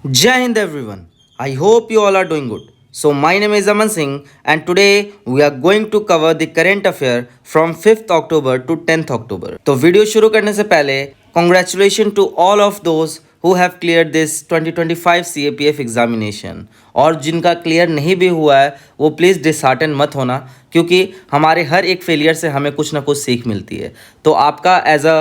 Jai Hind everyone. I hope you all are doing good. So my name is Aman Singh and today we are going to cover the current affair from 5th October to 10th October. तो video शुरू करने से पहले congratulations to all of those who have cleared this 2025 CAPF examination और जिनका clear नहीं भी हुआ है वो प्लीज़ डिसहार्टन मत होना क्योंकि हमारे हर एक फेलियर से हमें कुछ ना कुछ सीख मिलती है। तो आपका एज अ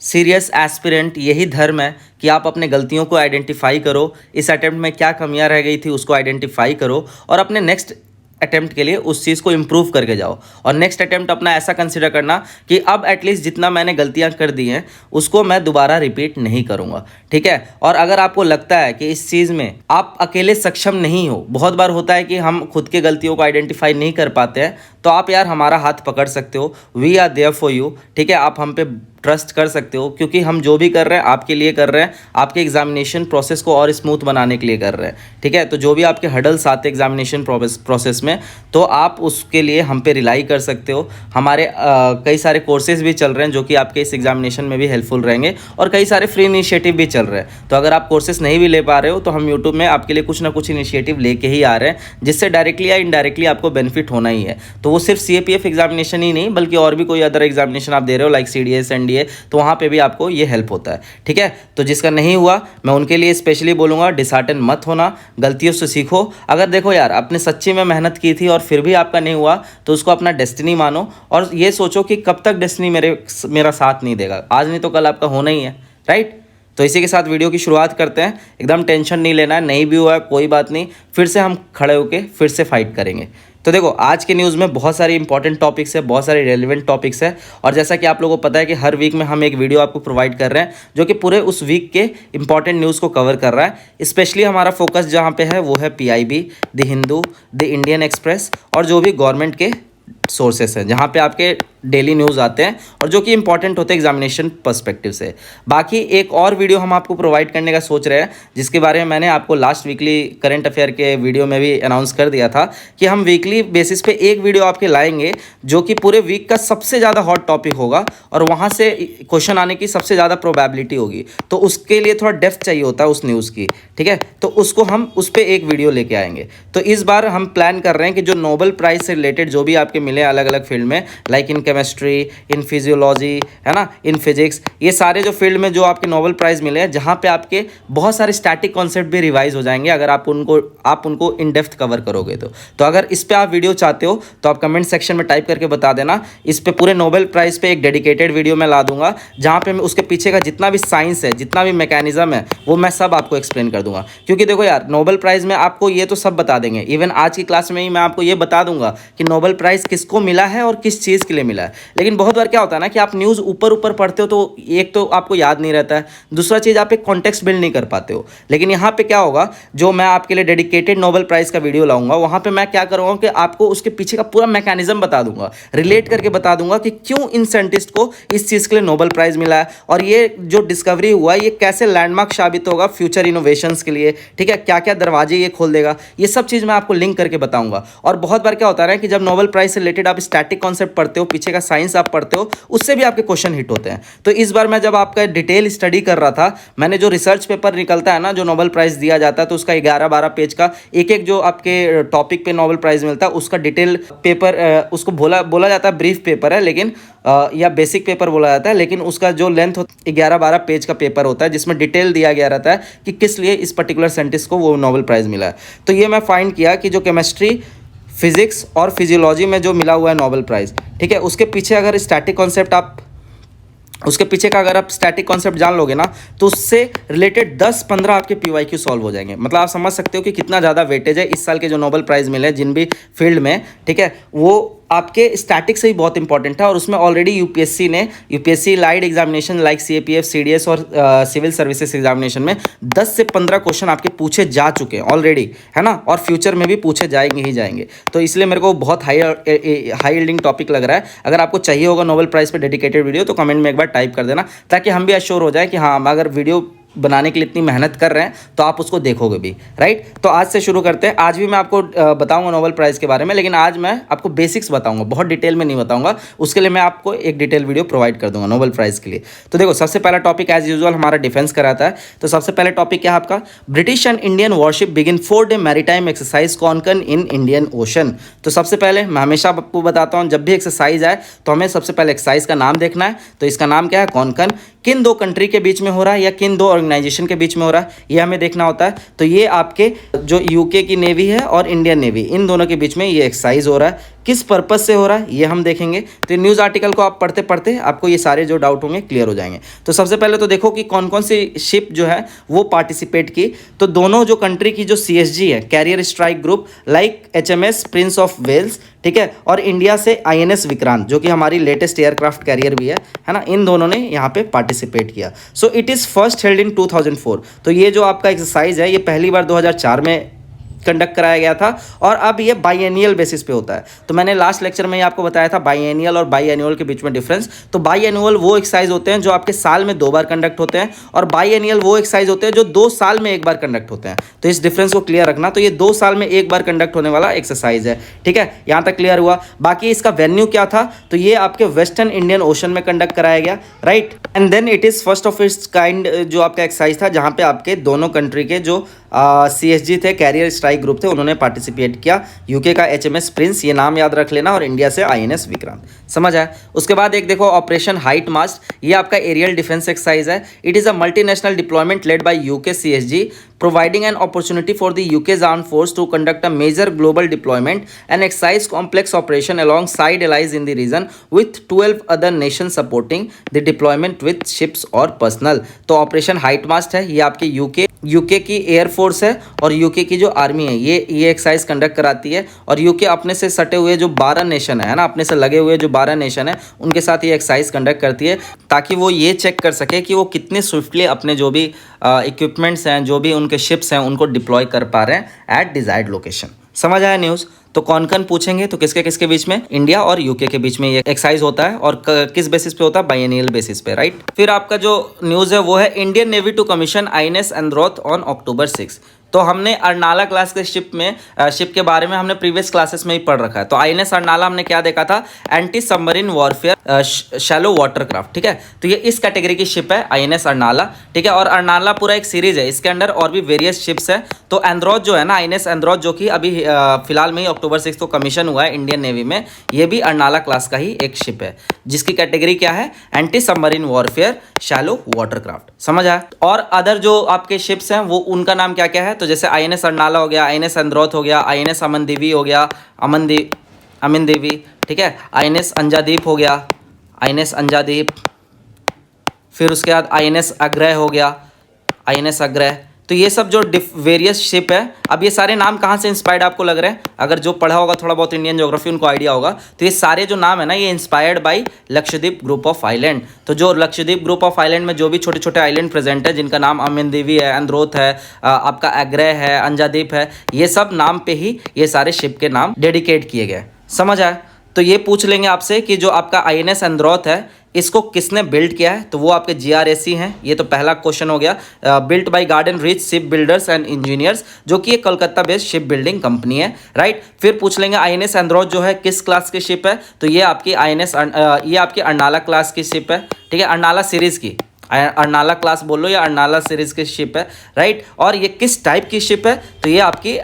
सीरियस एस्पिरेंट यही धर्म है कि आप अपने गलतियों को आइडेंटिफाई करो, इस अटेम्प्ट में क्या कमियां रह गई थी उसको आइडेंटिफाई करो और अपने नेक्स्ट अटेम्प्ट के लिए उस चीज़ को इम्प्रूव करके जाओ। और नेक्स्ट अटेम्प्ट अपना ऐसा कंसिडर करना कि अब एटलीस्ट जितना मैंने गलतियां कर दी हैं उसको मैं दोबारा रिपीट नहीं करूंगा, ठीक है। और अगर आपको लगता है कि इस चीज़ में आप अकेले सक्षम नहीं हो, बहुत बार होता है कि हम खुद के गलतियों को आइडेंटिफाई नहीं कर पाते हैं, तो आप यार हमारा हाथ पकड़ सकते हो। We are there for you, ठीक है। आप हम पे ट्रस्ट कर सकते हो क्योंकि हम जो भी कर रहे हैं आपके लिए कर रहे हैं, आपके एग्जामिनेशन प्रोसेस को और स्मूथ बनाने के लिए कर रहे हैं, ठीक है। तो जो भी आपके हडल्स आते हैं एग्जामिनेशन प्रोसेस में, तो आप उसके लिए हम पे रिलाई कर सकते हो। हमारे कई सारे कोर्सेज भी चल रहे हैं जो कि आपके इस एग्जामिनेशन में भी हेल्पफुल रहेंगे और कई सारे फ्री इनिशिएटिव भी चल रहे हैं। तो अगर आप कोर्सेज नहीं भी ले पा रहे हो तो हम यूट्यूब में आपके लिए कुछ ना कुछ इनिशिएटिव लेके ही आ रहे हैं जिससे डायरेक्टली या इनडायरेक्टली आपको बेनिफिट होना ही है। तो वो सिर्फ CAPF एग्जामिनेशन ही नहीं बल्कि और भी कोई अदर एग्जामिनेशन आप दे रहे हो लाइक CDS NDA, तो वहाँ पे भी आपको ये हेल्प होता है, ठीक है। तो जिसका नहीं हुआ मैं उनके लिए स्पेशली बोलूँगा डिसहार्टन मत होना, गलतियों से सीखो। अगर देखो यार आपने सच्ची में मेहनत की थी और फिर भी आपका नहीं हुआ तो उसको अपना डेस्टिनी मानो और ये सोचो कि कब तक डेस्टिनी मेरा साथ नहीं देगा, आज नहीं तो कल आपका होना ही है, राइट। तो इसी के साथ वीडियो की शुरुआत करते हैं। एकदम टेंशन नहीं लेना है, नहीं भी हुआ है कोई बात नहीं, फिर से हम खड़े होके फिर से फाइट करेंगे। तो देखो आज के न्यूज़ में बहुत सारे इंपॉर्टेंट टॉपिक्स है, बहुत सारे रेलिवेंट टॉपिक्स है और जैसा कि आप लोगों को पता है कि हर वीक में हम एक वीडियो आपको प्रोवाइड कर रहे हैं जो कि पूरे उस वीक के इंपॉर्टेंट न्यूज़ को कवर कर रहा है। स्पेशली हमारा फोकस जहाँ पे है वो है PIB, the Hindu, the Indian express और जो भी गवर्नमेंट के सोर्सेस हैं जहाँ पे आपके डेली न्यूज़ आते हैं और जो कि इंपॉर्टेंट होते हैं एग्जामिनेशन पर्सपेक्टिव से। बाकी एक और वीडियो हम आपको प्रोवाइड करने का सोच रहे हैं जिसके बारे में मैंने आपको लास्ट वीकली करंट अफेयर के वीडियो में भी अनाउंस कर दिया था कि हम वीकली बेसिस पे एक वीडियो आपके लाएंगे जो कि पूरे वीक का सबसे ज़्यादा हॉट टॉपिक होगा और वहाँ से क्वेश्चन आने की सबसे ज़्यादा प्रोबेबिलिटी होगी। तो उसके लिए थोड़ा डेप्थ चाहिए होता है उस न्यूज़ की, ठीक है। तो उसको हम उस पर एक वीडियो लेके आएंगे। तो इस बार हम प्लान कर रहे हैं कि जो नोबेल प्राइज़ से रिलेटेड जो भी आपके मिले अलग अलग फील्ड में, like in chemistry, in physiology, है ना, इन फिजिक्स, ये सारे जो फील्ड में जो आपके नोबेल प्राइज़ मिले हैं जहाँ पे आपके बहुत सारे स्टैटिक कॉन्सेप्ट भी रिवाइज हो जाएंगे अगर आप उनको इन डेप्थ कवर करोगे। तो अगर इस पे आप वीडियो चाहते हो तो आप कमेंट सेक्शन में टाइप करके बता देना। इस पे पूरे नोबेल प्राइज़ पे एक डेडिकेटेड वीडियो मैं ला दूंगा जहाँ पे मैं उसके पीछे का जितना भी साइंस है, जितना भी मैकेनिज्म है वो मैं सब आपको एक्सप्लेन कर दूंगा। क्योंकि देखो यार नोबेल प्राइज़ में आपको ये तो सब बता देंगे, इवन आज की क्लास में ही मैं आपको ये बता दूंगा कि नोबेल प्राइज़ किसको मिला है और किस चीज़ के लिए मिला है। लेकिन बहुत बार क्या होता है ना कि आप न्यूज़ ऊपर ऊपर पढ़ते हो तो एक तो आपको याद नहीं रहता है, दूसरा चीज़ आप एक कॉन्टेक्स्ट बिल्ड नहीं कर पाते हो। लेकिन यहाँ पे क्या होगा, जो मैं आपके लिए डेडिकेटेड नोबेल प्राइज़ का वीडियो लाऊंगा वहाँ पे मैं क्या करूँगा कि आपको उसके पीछे का पूरा मैकेनिज्म बता दूंगा, रिलेट करके बता दूंगा कि क्यों इन साइंटिस्ट को इस चीज़ के लिए नोबेल प्राइज़ मिला है और ये जो डिस्कवरी हुआ है ये कैसे लैंडमार्क साबित होगा फ्यूचर इनोवेशंस के लिए, ठीक है, क्या क्या दरवाजे ये खोल देगा, ये सब चीज़ मैं आपको लिंक करके बताऊंगा। और बहुत बार क्या होता है ना कि जब नोबेल प्राइज़ से रिलेटेड आप स्टैटिक कॉन्सेप्ट पढ़ते हो, पीछे का साइंस आप पढ़ते हो, उससे भी आपके क्वेश्चन हिट होते हैं। तो इस बार मैं जब आपका डिटेल स्टडी कर रहा था, मैंने जो रिसर्च पेपर निकलता है ना जो नोबेल प्राइज़ दिया जाता है तो उसका 11-12 पेज का एक एक जो आपके टॉपिक पे नोबेल प्राइज़ मिलता है उसका डिटेल पेपर, उसको बोला जाता है ब्रीफ पेपर है लेकिन या बेसिक पेपर बोला जाता है, लेकिन उसका जो लेंथ 11-12 पेज का पेपर होता है जिसमें डिटेल दिया गया रहता है कि किस लिए इस पर्टिकुलर साइंटिस्ट को वो नोबेल प्राइज़ मिला है। तो ये मैं फाइंड किया कि जो केमिस्ट्री, फिजिक्स और फिजियोलॉजी में जो मिला हुआ है नोबेल प्राइज़, ठीक है, उसके पीछे अगर स्टैटिक कॉन्सेप्ट अगर आप स्टैटिक कॉन्सेप्ट जान लोगे ना तो उससे रिलेटेड 10-15 आपके PYQ सॉल्व हो जाएंगे। मतलब आप समझ सकते हो कि कितना ज़्यादा वेटेज है इस साल के जो नोबेल प्राइज़ मिले जिन भी फील्ड में, ठीक है, वो आपके स्टैटिक से ही बहुत इंपॉर्टेंट है। और उसमें ऑलरेडी यूपीएससी लाइड एग्जामिनेशन लाइक CAPF, CDS और सिविल सर्विसेज एग्जामिनेशन में 10 से 15 क्वेश्चन आपके पूछे जा चुके हैं ऑलरेडी, है ना, और फ्यूचर में भी पूछे जाएंगे ही जाएंगे। तो इसलिए मेरे को बहुत हाई यील्डिंग टॉपिक लग रहा है। अगर आपको चाहिए होगा नोबेल प्राइज़ पर डेडिकेटेड वीडियो तो कमेंट में एक बार टाइप कर देना ताकि हम भी अश्योर हो जाए कि हाँ अगर वीडियो बनाने के लिए इतनी मेहनत कर रहे हैं तो आप उसको देखोगे भी, राइट। तो आज से शुरू करते हैं। आज भी मैं आपको बताऊंगा नोबेल प्राइज़ के बारे में, लेकिन आज मैं आपको बेसिक्स बताऊंगा, बहुत डिटेल में नहीं बताऊंगा। उसके लिए मैं आपको एक डिटेल वीडियो प्रोवाइड कर दूंगा नोबेल प्राइज़ के लिए। तो देखो, सबसे पहला टॉपिक एज यूजुअल हमारा डिफेंस का रहता है। तो सबसे पहले टॉपिक क्या है आपका, British and Indian warship begin 4-day maritime exercise Konkan in Indian ocean. तो सबसे पहले मैं हमेशा आपको बताता हूँ, जब भी एक्सरसाइज आए तो हमें सबसे पहले एक्सरसाइज का नाम देखना है। तो इसका नाम क्या है, कॉनकन। किन दो कंट्री के बीच में हो रहा है या किन दो ऑर्गेनाइजेशन के बीच में हो रहा है, ये हमें देखना होता है। तो ये आपके जो यूके की नेवी है और इंडियन नेवी, इन दोनों के बीच में ये एक्सरसाइज हो रहा है। किस पर्पस से हो रहा है ये हम देखेंगे। तो न्यूज़ आर्टिकल को आप पढ़ते पढ़ते आपको ये सारे जो डाउट होंगे क्लियर हो जाएंगे। तो सबसे पहले तो देखो कि कौन कौन सी शिप जो है वो पार्टिसिपेट की। तो दोनों जो कंट्री की जो CSG है, carrier strike group, like HMS prince of Wales, ठीक है, और इंडिया से INS विक्रांत, जो कि हमारी लेटेस्ट एयरक्राफ्ट कैरियर भी है ना, इन दोनों ने यहाँ पे पार्टिसिपेट किया। So it is first held in 2004। तो ये जो आपका एक्सरसाइज है ये पहली बार 2004 में कंडक्ट कराया गया था और अब ये बाईएनियल बेसिस पे होता है। तो मैंने लास्ट लेक्चर में ही आपको बताया था बाईएनियल और बाईएनुअल के बीच में डिफरेंस। तो बाईएनुअल वो एक्सरसाइज होते हैं जो आपके साल में 2 बार कंडक्ट होते हैं और बाईएनियल वो एक्सरसाइज होते हैं जो 2 साल में 1 बार कंडक्ट होते हैं। तो इस डिफरेंस को क्लियर रखना। तो ये 2 साल में 1 बार कंडक्ट होने वाला एक्सरसाइज है, ठीक है, यहाँ तक क्लियर हुआ। बाकी इसका वेन्यू क्या था, तो ये आपके वेस्टर्न इंडियन ओशन में कंडक्ट कराया गया, right. And then it is first of its kind जो आपका एक्सरसाइज था जहाँ पे आपके दोनों कंट्री के जो CSG थे, कैरियर स्ट्राइक ग्रुप थे, उन्होंने पार्टिसिपेट किया। यूके का HMS प्रिंस, ये नाम याद रख लेना, और इंडिया से INS विक्रांत। समझ आया। उसके बाद एक देखो ऑपरेशन हाइट मास्ट, ये आपका एरियल डिफेंस एक्सरसाइज है। It is a multinational deployment led by UK CSG, providing an opportunity for the UK's armed force to conduct a major global deployment and exercise complex operation alongside allies in the region with 12 other nations supporting the deployment with ships और personnel। तो operation height मास्ट है, ये आपके UK की air force है और UK की जो आर्मी है ये एक्सरसाइज कंडक्ट कराती है। और यूके अपने से सटे हुए जो 12 नेशन है ना, अपने से लगे हुए जो 12 नेशन है उनके साथ ये एक्सरसाइज कंडक्ट करती है, ताकि वो ये चेक कर सके कि वो कितने स्विफ्टली अपने जो भी इक्विपमेंट्स हैं, जो भी उनके शिप्स हैं, उनको डिप्लॉय कर पा रहे हैं एट डिजायर्ड लोकेशन। समझ आया न्यूज़। तो कौन पूछेंगे तो किसके किसके बीच में, इंडिया और यूके के बीच में ये एक्सरसाइज होता है और किस बेसिस पे होता है, बाइएनियल बेसिस पे, राइट। फिर आपका जो न्यूज़ है वो है Indian navy to commission INS Androth on October 6। तो हमने अर्नाला क्लास के शिप के बारे में हमने प्रीवियस क्लासेस में ही पढ़ रखा है। तो INS अर्नाला हमने क्या देखा था, anti submarine warfare shallow watercraft, ठीक है। तो ये इस कैटेगरी की शिप है INS अर्नाला, ठीक है। और अर्नाला पूरा एक सीरीज है, इसके अंडर और भी वेरियस शिप्स है। तो एंद्रोथ जो है ना, INS एंद्रोथ, जो कि अभी फिलहाल में ही October 6 को कमीशन हुआ है इंडियन नेवी में, ये भी अर्नाला क्लास का ही एक शिप है, जिसकी कैटेगरी क्या है, anti submarine warfare shallow watercraft. समझ आया। और अदर जो आपके शिप्स हैं वो उनका नाम क्या क्या है, तो जैसे INS अर्नाला हो गया, INS एंद्रोथ हो गया, INS अमनदीवी हो गया, अमन देवी, ठीक है, INS अंजादीप हो गया, INS अंजादीप। फिर उसके बाद INS अग्रह हो गया, INS अग्रह। तो ये सब जो वेरियस शिप है, अब ये सारे नाम कहाँ से इंस्पायर्ड आपको लग रहे हैं, अगर जो पढ़ा होगा थोड़ा बहुत इंडियन ज्योग्राफी उनको आइडिया होगा। तो ये सारे जो नाम है ना, ये inspired by Lakshadweep group of island. तो जो लक्षद्वीप ग्रुप ऑफ आइलैंड में जो भी छोटे छोटे आइलैंड प्रेजेंट है, जिनका नाम अमनदीवी है, एंद्रोथ है, आपका अग्रह है, अंजादीप है, ये सब नाम पे ही ये सारे शिप के नाम डेडिकेट किए गए। समझ आया। तो ये पूछ लेंगे आपसे कि जो आपका INS एंद्रोथ है इसको किसने बिल्ड किया है, तो वो आपके GRAC हैं। ये तो पहला क्वेश्चन हो गया। Built by garden reach ship builders and engineers, जो कि एक Kolkata based ship building company है, राइट। फिर पूछ लेंगे INS एंद्रोथ जो है किस क्लास की शिप है, तो ये आपकी ये आपकी अर्नाला क्लास की शिप है, ठीक है, अर्नाला सीरीज की, अर्नाला क्लास बोल लो या अर्नाला सीरीज की शिप है, राइट। और ये किस टाइप की शिप है, तो ये आपकी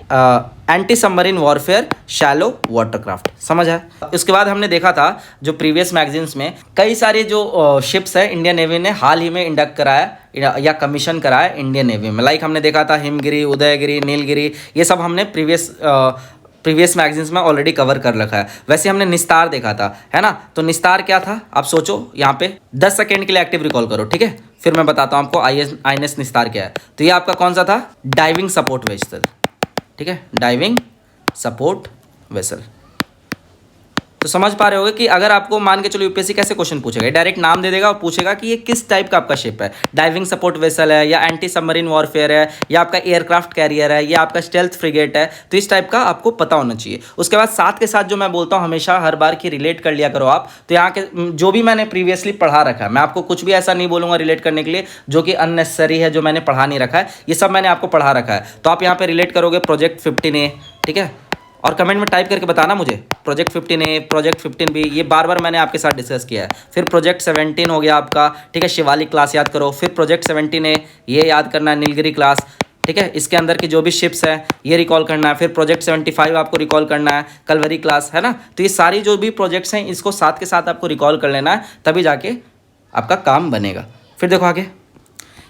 anti submarine warfare shallow watercraft. समझ है। उसके बाद हमने देखा था जो प्रीवियस मैगजीन्स में कई सारे जो शिप्स है इंडियन नेवी ने हाल ही में इंडक्ट कराया या कमीशन कराया इंडियन नेवी में। लाइक हमने देखा था हिमगिरी, उदयगिरी, नीलगिरी, ये सब हमने प्रीवियस मैगजीन्स में ऑलरेडी कवर कर रखा है। वैसे हमने निस्तार देखा था, है ना। तो निस्तार क्या था, आप सोचो, यहाँ पे 10 सेकेंड के लिए एक्टिव रिकॉल करो, ठीक है, फिर मैं बताता हूँ आपको INS निस्तार क्या है। तो ये आपका कौन सा था, डाइविंग सपोर्ट वेसल, ठीक है, डाइविंग सपोर्ट वेसल। तो समझ पा रहे होगे कि अगर आपको मान के चलो यूपीएससी कैसे क्वेश्चन पूछेगा, डायरेक्ट नाम दे देगा और पूछेगा कि ये किस टाइप का आपका शिप है, डाइविंग सपोर्ट वेसल है या एंटी सबमरीन वॉरफेयर है या आपका एयरक्राफ्ट कैरियर है या आपका स्टेल्थ फ्रिगेट है। तो इस टाइप का आपको पता होना चाहिए। उसके बाद साथ के साथ जो मैं बोलता हूँ हमेशा हर बार की रिलेट कर लिया करो आप। तो यहाँ के जो भी मैंने प्रीवियसली पढ़ा रखा है, मैं आपको कुछ भी ऐसा नहीं बोलूँगा रिलेट करने के लिए जो कि अननेसेसरी है, जो मैंने पढ़ा नहीं रखा है, ये सब मैंने आपको पढ़ा रखा है। तो आप यहाँ पे रिलेट करोगे प्रोजेक्ट 15A, ठीक है, और कमेंट में टाइप करके बताना मुझे प्रोजेक्ट 15A, प्रोजेक्ट 15B, ये बार बार मैंने आपके साथ डिस्कस किया है। फिर प्रोजेक्ट 17 हो गया आपका, ठीक है, शिवालिक क्लास याद करो। फिर प्रोजेक्ट 17A ये याद करना है, नीलगिरी क्लास, ठीक है, इसके अंदर की जो भी शिप्स है ये रिकॉल करना है। फिर प्रोजेक्ट 75 आपको रिकॉल करना है, कलवरी क्लास, है ना। तो ये सारी जो भी प्रोजेक्ट्स हैं इसको साथ के साथ आपको रिकॉल कर लेना है, तभी जाके आपका काम बनेगा। फिर देखो आगे,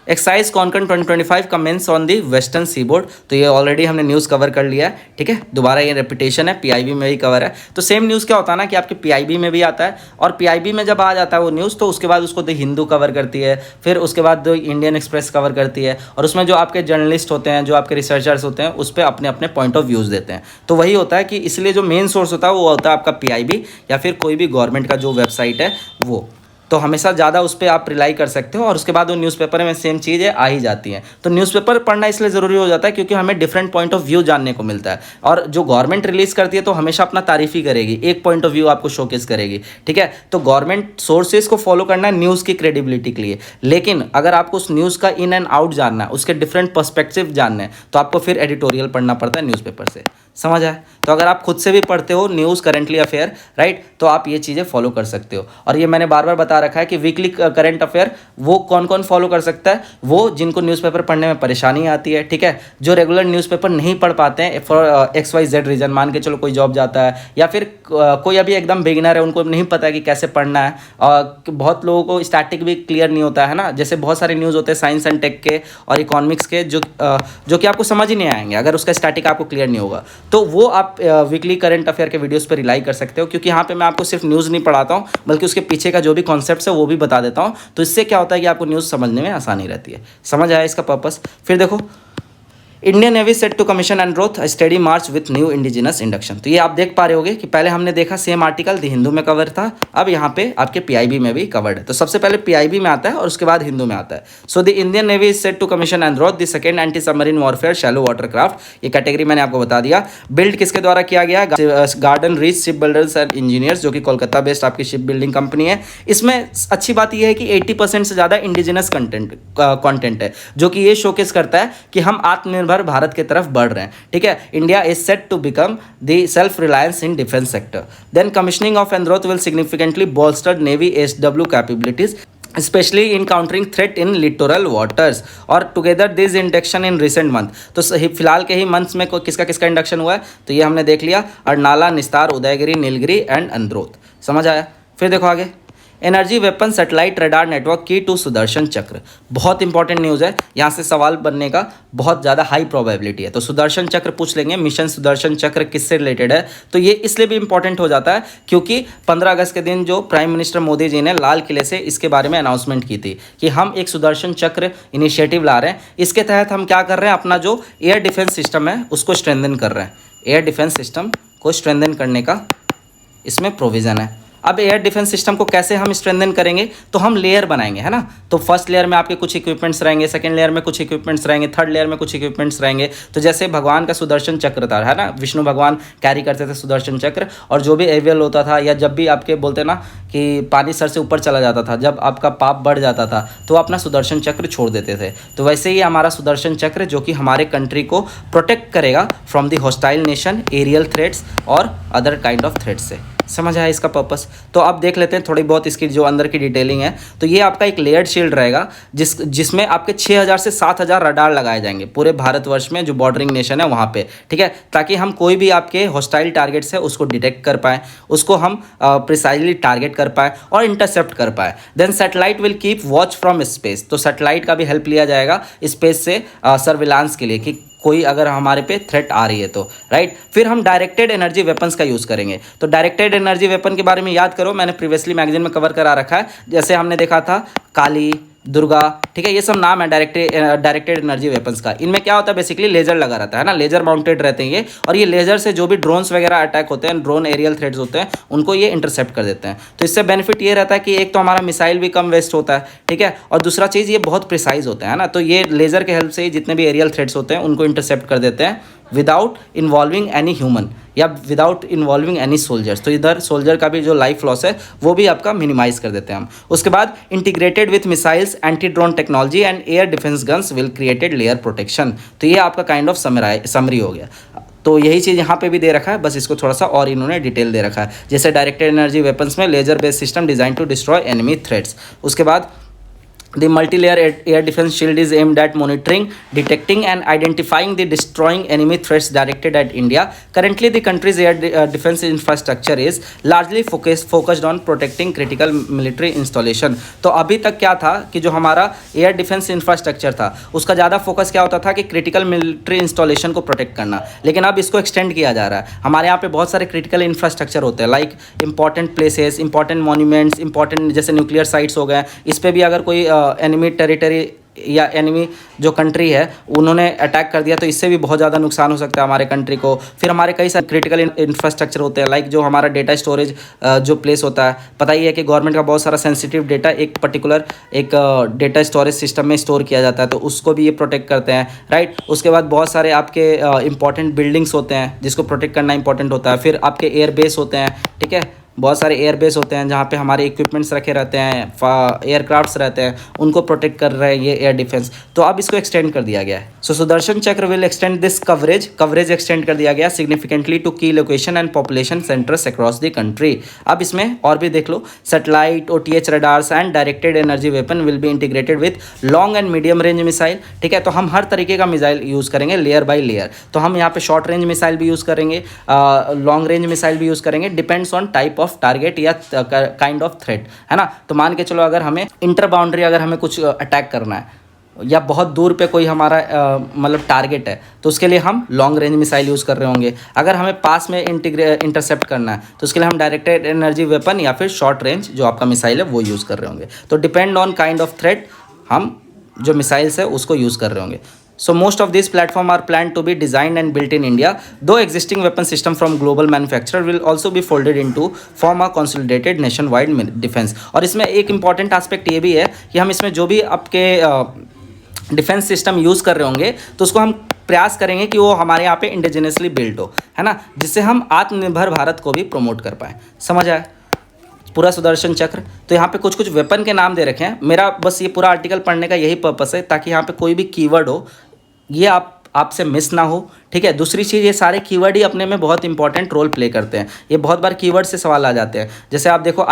exercise Konkan 2025 commences on the western seaboard. तो ये ऑलरेडी हमने न्यूज़ कवर कर लिया है, ठीक है, दोबारा ये रेपिटेशन है, पीआईबी में भी कवर है। तो सेम न्यूज़ क्या होता है ना कि आपके पीआईबी में भी आता है, और पीआईबी में जब आ जाता है वो न्यूज़ तो उसके बाद उसको द हिंदू कवर करती है, फिर उसके बाद द इंडियन एक्सप्रेस कवर करती है, और उसमें जो आपके जर्नलिस्ट होते हैं, जो आपके रिसर्चर्स होते हैं, उस पर अपने अपने पॉइंट ऑफ व्यूज़ देते हैं। तो वही होता है कि इसलिए जो मेन सोर्स होता है वो होता है आपका पीआईबी या फिर कोई भी गवर्नमेंट का जो वेबसाइट है वो। तो हमेशा ज़्यादा उस पर आप रिलाई कर सकते हो, और उसके बाद वो न्यूज़पेपर में सेम चीज़ें आ ही जाती हैं। तो न्यूज़पेपर पढ़ना इसलिए ज़रूरी हो जाता है क्योंकि हमें डिफरेंट पॉइंट ऑफ व्यू जानने को मिलता है, और जो गवर्नमेंट रिलीज़ करती है तो हमेशा अपना तारीफ ही करेगी, एक पॉइंट ऑफ व्यू आपको शोकेस करेगी, ठीक है। तो गवर्नमेंट सोर्सेज को फॉलो करना है न्यूज़ की क्रेडिबिलिटी के लिए, लेकिन अगर आपको उस न्यूज़ का इन एंड आउट जानना है, उसके डिफरेंट पर्सपेक्टिव जानने हैं, तो आपको फिर एडिटोरियल पढ़ना पड़ता है न्यूज़पेपर से। समझ आए? तो अगर आप खुद से भी पढ़ते हो न्यूज़ करेंटली अफेयर, राइट, तो आप ये चीज़ें फॉलो कर सकते हो। और ये मैंने बार बार बता रखा है कि वीकली करंट अफेयर वो कौन कौन फॉलो कर सकता है, वो जिनको न्यूज़पेपर पढ़ने में परेशानी आती है, ठीक है, जो रेगुलर न्यूज़पेपर नहीं पढ़ पाते हैं फॉर XYZ रीज़न, मान के चलो कोई जॉब जाता है या फिर कोई अभी एकदम बिगिनर है, उनको नहीं पता है कि कैसे पढ़ना है, और बहुत लोगों को स्टैटिक भी क्लियर नहीं होता है ना, जैसे बहुत सारे न्यूज़ होते हैं साइंस एंड टेक के और इकोनॉमिक्स के जो कि आपको समझ ही नहीं आएंगे अगर उसका स्टैटिक आपको क्लियर नहीं होगा। तो वो आप वीकली करंट अफेयर के वीडियोस पर रिलाई कर सकते हो, क्योंकि यहाँ पे मैं आपको सिर्फ न्यूज़ नहीं पढ़ाता हूँ बल्कि उसके पीछे का जो भी कॉन्सेप्ट है वो भी बता देता हूँ। तो इससे क्या होता है कि आपको न्यूज़ समझने में आसानी रहती है। समझ आया इसका पर्पस? फिर देखो, Indian navy set to commission Androth study march with new indigenous induction. तो ये आप देख पा रहे होगे कि पहले हमने देखा सेम आर्टिकल द हिंदू में कवर था, अब यहाँ पे आपके पीआईबी में भी कवर्ड है। तो सबसे पहले पीआईबी में आता है और उसके बाद हिंदू में आता है। So the Indian navy is set to commission Androth the second anti submarine warfare shallow water craft. ये कैटेगरी मैंने आपको बता दिया। बिल्ड किसके द्वारा किया गया? Garden reach ship builders and engineers, जो कि कोलकाता बेस्ड आपकी शिप बिल्डिंग कंपनी है। इसमें अच्छी बात यह है कि 80% से ज़्यादा इंडिजिनस कंटेंट है, जो कि ये शोकेस करता है कि हम आत्मनिर्भर भारत की तरफ बढ़ रहे हैं, ठीक है। India is set to become the self reliance in defence sector. Then commissioning of Androth will significantly bolster navy SW capabilities especially in countering threat in littoral waters और together this induction in recent month. तो फिलहाल के ही months में किसका किसका induction हुआ है तो ये हमने देख लिया, अर्नाला, निस्तार, उदयगिरी, नीलगिरी एंड एंड्रोथ। समझ आया? फिर देखो आगे, energy weapon satellite radar network की टू सुदर्शन चक्र। बहुत इंपॉर्टेंट न्यूज़ है, यहाँ से सवाल बनने का बहुत ज़्यादा हाई प्रोबेबिलिटी है। तो सुदर्शन चक्र पूछ लेंगे, मिशन सुदर्शन चक्र किससे रिलेटेड है, तो ये इसलिए भी इंपॉर्टेंट हो जाता है क्योंकि 15 अगस्त के दिन जो प्राइम मिनिस्टर मोदी जी ने लाल किले से इसके बारे में अनाउंसमेंट की थी कि हम एक सुदर्शन चक्र इनिशिएटिव ला रहे हैं। इसके तहत हम क्या कर रहे हैं, अपना जो एयर डिफेंस सिस्टम है उसको स्ट्रेंथन कर रहे हैं। एयर डिफेंस सिस्टम को स्ट्रेंथन करने का इसमें प्रोविज़न है। अब एयर डिफेंस सिस्टम को कैसे हम स्ट्रेंथन करेंगे, तो हम लेयर बनाएंगे, है ना। तो फर्स्ट लेयर में आपके कुछ इक्विपमेंट्स रहेंगे, सेकंड लेयर में कुछ इक्विपमेंट्स रहेंगे, थर्ड लेयर में कुछ इक्विपमेंट्स रहेंगे। तो जैसे भगवान का सुदर्शन चक्र था, है ना, विष्णु भगवान कैरी करते थे सुदर्शन चक्र, और जो भी एवियल होता था या जब भी आपके बोलते ना कि पानी सर से ऊपर चला जाता था, जब आपका पाप बढ़ जाता था तो अपना सुदर्शन चक्र छोड़ देते थे। तो वैसे ही हमारा सुदर्शन चक्र जो कि हमारे कंट्री को प्रोटेक्ट करेगा from the hostile nation, aerial threats और अदर काइंड ऑफ थ्रेट्स से। समझ आया इसका पर्पस? तो अब देख लेते हैं थोड़ी बहुत इसकी जो अंदर की डिटेलिंग है। तो ये आपका एक लेयर्ड शील्ड रहेगा जिसमें आपके 6000 से 7000 रडार लगाए जाएंगे पूरे भारतवर्ष में, जो बॉर्डरिंग नेशन है वहाँ पे, ठीक है, ताकि हम कोई भी आपके हॉस्टाइल टारगेट्स है उसको डिटेक्ट कर पाएँ, उसको हम प्रिसाइजली टारगेट कर पाएँ और इंटरसेप्ट कर पाएँ। Then satellite will keep watch from space. तो सैटेलाइट का भी हेल्प लिया जाएगा स्पेस से सर्विलांस के लिए कि कोई अगर हमारे पे थ्रेट आ रही है तो, राइट। फिर हम डायरेक्टेड एनर्जी वेपन्स का यूज़ करेंगे। तो डायरेक्टेड एनर्जी वेपन के बारे में याद करो, मैंने प्रीवियसली मैगजीन में कवर करा रखा है। जैसे हमने देखा था काली, दुर्गा, ठीक है, ये सब नाम है डायरेक्टेड एनर्जी वेपन्स का। इनमें क्या होता है, बेसिकली लेजर लगा रहता है ना, लेजर माउंटेड रहते हैं ये, और ये लेजर से जो भी ड्रोन्स वगैरह अटैक होते हैं, ड्रोन एरियल थ्रेड्स होते हैं, उनको ये इंटरसेप्ट कर देते हैं। तो इससे बेनिफिट ये रहता है कि एक तो हमारा मिसाइल भी कम वेस्ट होता है, ठीक है, और दूसरा चीज़ ये बहुत प्रिसाइज होता है ना, तो ये लेजर के हेल्प से ही जितने भी एरियल थ्रेड्स होते हैं उनको इंटरसेप्ट कर देते हैं विदाउट इन्वॉल्विंग एनी ह्यूमन या विदाउट इन्वॉल्विंग एनी सोल्जर्स। तो इधर सोल्जर का भी जो लाइफ लॉस है वो भी आपका मिनिमाइज कर देते हैं हम। उसके बाद integrated with missiles, anti drone technology and air defence guns will created layer protection. तो ये आपका काइंड ऑफ समरी हो गया। तो यही चीज़ यहाँ पे भी दे रखा है, बस इसको थोड़ा सा और इन्होंने डिटेल दे रखा है। जैसे डायरेक्टेड एनर्जी वेपन्स में laser based system design to destroy enemy threats. उसके बाद the multi-layer air defense shield is aimed at monitoring, detecting and identifying the destroying enemy threats directed at India. Currently, the country's air defense infrastructure is largely focused on protecting critical military installation. तो अभी तक क्या था कि जो हमारा air defence infrastructure था उसका ज़्यादा फोकस क्या होता था कि क्रिटिकल मिलिट्री इंस्टॉलेशन को प्रोटेक्ट करना, लेकिन अब इसको एक्सटेंड किया जा रहा है। हमारे यहाँ पे बहुत सारे क्रिटिकल इंफ्रास्ट्रक्चर होते हैं, like important places, important monuments, important जैसे न्यूक्लियर साइट्स हो गए, इस पर भी अगर कोई एनिमी टेरिटरी या एनिमी जो कंट्री है उन्होंने अटैक कर दिया तो इससे भी बहुत ज़्यादा नुकसान हो सकता है हमारे कंट्री को। फिर हमारे कई सारे क्रिटिकल इंफ्रास्ट्रक्चर होते हैं, लाइक जो हमारा डेटा स्टोरेज जो प्लेस होता है, पता ही है कि गवर्नमेंट का बहुत सारा सेंसिटिव डेटा एक पर्टिकुलर एक डेटा स्टोरेज सिस्टम में स्टोर किया जाता है, तो उसको भी ये प्रोटेक्ट करते हैं, राइट। उसके बाद बहुत सारे आपके इंपॉर्टेंट बिल्डिंग्स होते हैं जिसको प्रोटेक्ट करना इंपॉर्टेंट होता है। फिर आपके एयर बेस होते हैं, ठीक है, बहुत सारे एयरबेस होते हैं जहाँ पे हमारे इक्विपमेंट्स रखे रहते हैं, एयरक्राफ्ट्स रहते हैं, उनको प्रोटेक्ट कर रहे हैं ये एयर डिफेंस। तो अब इसको एक्सटेंड कर दिया गया है। So Sudarshan Chakra will extend this coverage extend कर दिया गया significantly to key location and population centres across the country. अब इसमें और भी देख लो, satellite, OTH radars and directed energy weapon will be integrated with long and medium range missile, ठीक है। तो हम हर तरीके का मिसाइल यूज़ करेंगे लेयर बाय लेयर। तो हम यहाँ पे शॉर्ट रेंज मिसाइल भी यूज़ करेंगे, लॉन्ग रेंज मिसाइल भी यूज़ करेंगे, depends on type of target या काइंड ऑफ थ्रेट, है ना। तो मान के चलो अगर हमें इंटर बाउंड्री अगर हमें कुछ अटैक करना है या बहुत दूर पे कोई हमारा मतलब टारगेट है तो उसके लिए हम लॉन्ग रेंज मिसाइल यूज़ कर रहे होंगे। अगर हमें पास में इंटरसेप्ट करना है तो उसके लिए हम डायरेक्टेड एनर्जी वेपन या फिर शॉर्ट रेंज जो आपका मिसाइल है वो यूज़ कर रहे होंगे। तो depend on kind of threat हम जो मिसाइल्स है उसको यूज़ कर रहे होंगे। So most of these platforms are planned to be designed and built in India, though existing weapon system from global manufacturer will also be folded into form a consolidated nationwide defense। और इसमें एक important aspect ये भी है कि हम इसमें जो भी आपके डिफेंस सिस्टम यूज़ कर रहे होंगे तो उसको हम प्रयास करेंगे कि वो हमारे यहाँ पे इंडिजिनियसली बिल्ट हो, है ना, जिससे हम आत्मनिर्भर भारत को भी प्रमोट कर पाएँ। समझ आया पूरा सुदर्शन चक्र। तो यहाँ पे कुछ कुछ वेपन के नाम दे रखे हैं। मेरा बस ये पूरा आर्टिकल पढ़ने का यही पर्पस है ताकि यहाँ पे कोई भी कीवर्ड हो ये आपसे मिस ना हो, ठीक है। दूसरी चीज़, ये सारे कीवर्ड ही अपने में बहुत इंपॉर्टेंट रोल प्ले करते हैं। ये बहुत बार कीवर्ड से सवाल आ जाते हैं। जैसे आप देखो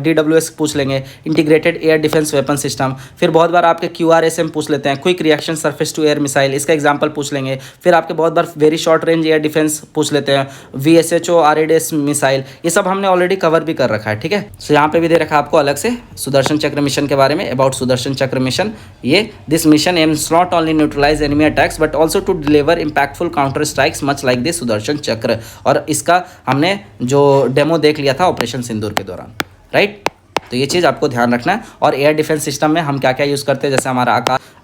DWS पूछ लेंगे, integrated air defence weapon system. फिर बहुत बार आपके QRSM पूछ लेते हैं, quick reaction surface to air missile, इसका एग्जांपल पूछ लेंगे। फिर आपके बहुत बार very short range air defence पूछ लेते हैं, VSHO RADS मिसाइल, ये सब हमने ऑलरेडी कवर भी कर रखा है, ठीक है। सो यहाँ पे भी दे रखा है आपको अलग से सुदर्शन चक्र मिशन के बारे में, अबाउट सुदर्शन चक्र मिशन। ये this mission aims not only neutralise enemy attacks but also to deliver impactful counter strikes much like the Sudarshan Chakra. और इसका हमने जो डेमो देख लिया था ऑपरेशन सिंदूर के दौरान, राइट। तो ये चीज़ आपको ध्यान रखना है। और एयर डिफेंस सिस्टम में हम क्या क्या यूज़ करते हैं, जैसे हमारा